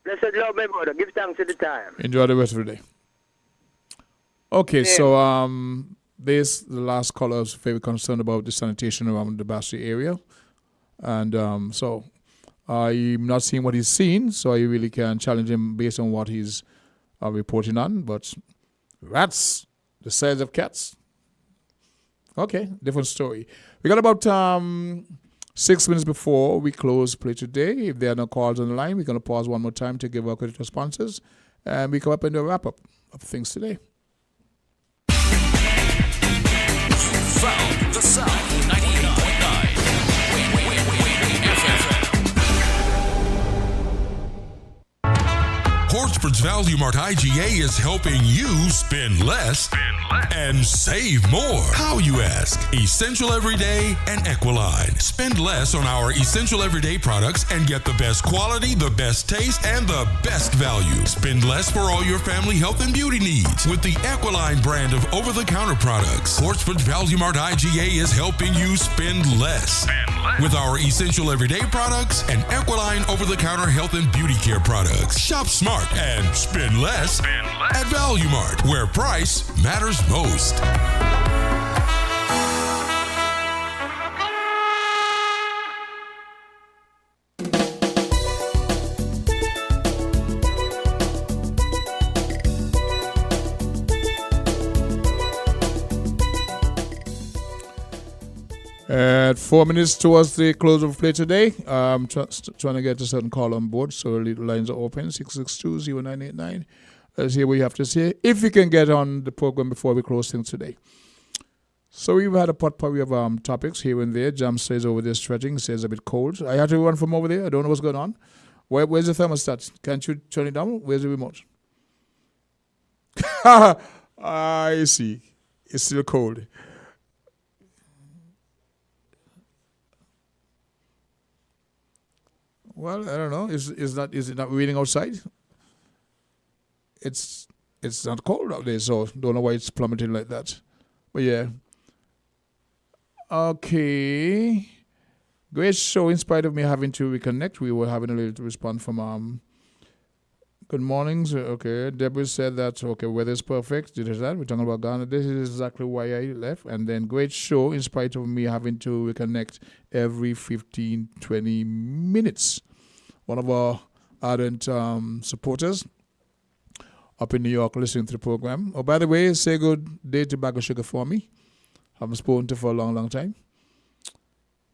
Blessed Lord, my brother, give thanks at the time.
Enjoy the rest of the day. Okay, so the last caller is very concerned about the sanitation around the Bassi area. And so I'm not seeing what he's seen, so I really can't challenge him based on what he's reporting on. But rats, the size of cats. Okay, different story. We got about 6 minutes before we close play today. If there are no calls on the line, we're going to pause one more time to give our credit to sponsors. And we come up and do a wrap-up of things today.
Found the sound 98.9 FM.
Portsmouth's Value Mart IGA is helping you spend less and save more. How, you ask? Essential Everyday and Equiline. Spend less on our essential everyday products and get the best quality, the best taste, and the best value. Spend less for all your family health and beauty needs with the Equiline brand of over-the-counter products. Portsmouth's Value Mart IGA is helping you spend less with our essential everyday products and Equiline over-the-counter health and beauty care products. Shop smart and spend less at Value Mart, where price matters most.
At 4 minutes towards the close of play today, I'm trying to get a certain call on board, so the lines are open, 662-0989. Let's hear what you have to say, if you can get on the program before we close things today. So we've had a potpourri of topics here and there. Jam says over there stretching, says a bit cold. I had to run from over there. I don't know what's going on. Where's the thermostat? Can't you turn it down? Where's the remote? I see. It's still cold. Well, I don't know. Is it not raining outside? It's not cold out there, so don't know why it's plummeting like that. But yeah. Okay. Great show. In spite of me having to reconnect, we were having a little response from good mornings. Okay. Deborah said that weather's perfect. Did that? We're talking about Ghana. This is exactly why I left. And then great show in spite of me having to reconnect every 15-20 minutes. One of our ardent supporters up in New York listening to the program. Oh, by the way, say good day to Bag of Sugar for me. Haven't spoken to for a long, long time.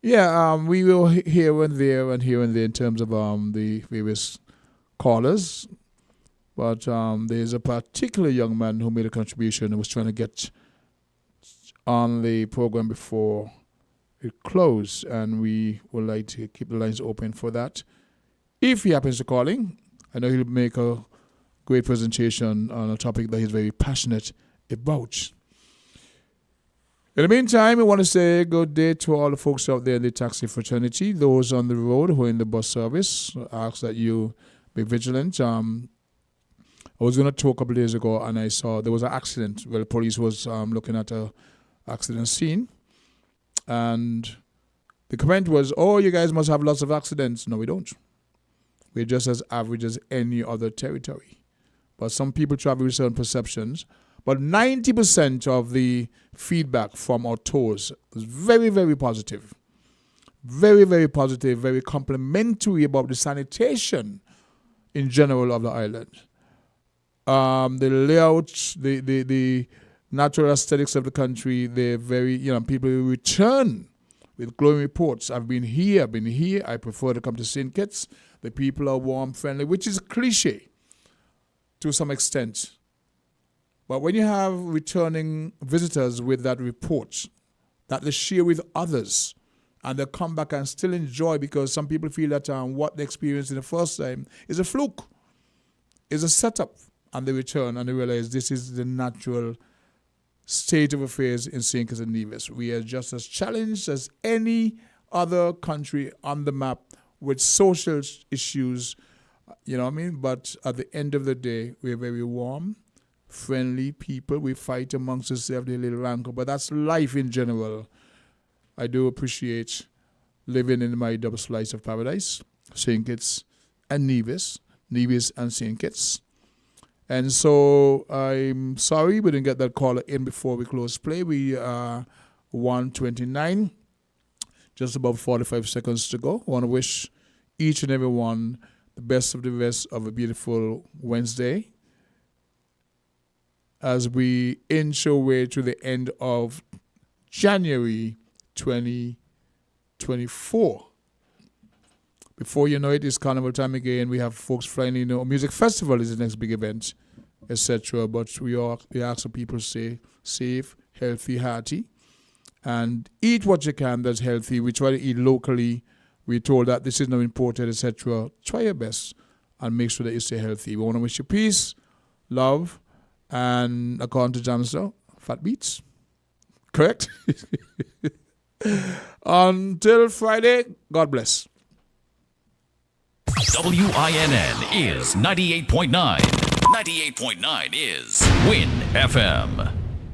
Yeah, we will here and there in terms of the various callers. But there's a particular young man who made a contribution and was trying to get on the program before it closed. And we would like to keep the lines open for that. If he happens to calling, I know he'll make a great presentation on a topic that he's very passionate about. In the meantime, I want to say good day to all the folks out there in the taxi fraternity, those on the road who are in the bus service. I ask that you be vigilant. I was going to talk a couple of days ago and I saw there was an accident where the police was looking at an accident scene. And the comment was, oh, you guys must have lots of accidents. No, we don't. We're just as average as any other territory. But some people travel with certain perceptions. But 90% of the feedback from our tours was very, very positive. Very, very positive, very complimentary about the sanitation in general of the island. The layout, the natural aesthetics of the country, they're very, people return with glowing reports. I've been here, I prefer to come to St. Kitts. The people are warm, friendly, which is a cliche to some extent. But when you have returning visitors with that report that they share with others and they come back and still enjoy, because some people feel that what they experienced in the first time is a fluke, is a setup, and they return and they realize this is the natural state of affairs in St. Kitts and Nevis. We are just as challenged as any other country on the map with social issues, But at the end of the day, we're very warm, friendly people. We fight amongst ourselves, a little rancor, but that's life in general. I do appreciate living in my double slice of paradise, St. Kitts and Nevis and St. Kitts. And so I'm sorry we didn't get that caller in before we close play. We are 1:29. Just about 45 seconds to go. I want to wish each and every one the best of the rest of a beautiful Wednesday as we inch our way to the end of January 2024. Before you know it, it's carnival time again. We have folks flying in. Music festival is the next big event, etc. But we ask the people to stay safe, healthy, hearty, and eat what you can that's healthy. We try to eat locally. We're told that this is not imported, etc. Try your best and make sure that you stay healthy. We want to wish you peace, love, and according to Jamster, fat beats. Correct? Until Friday, God bless.
WINN is 98.9. 98.9 is WIN FM.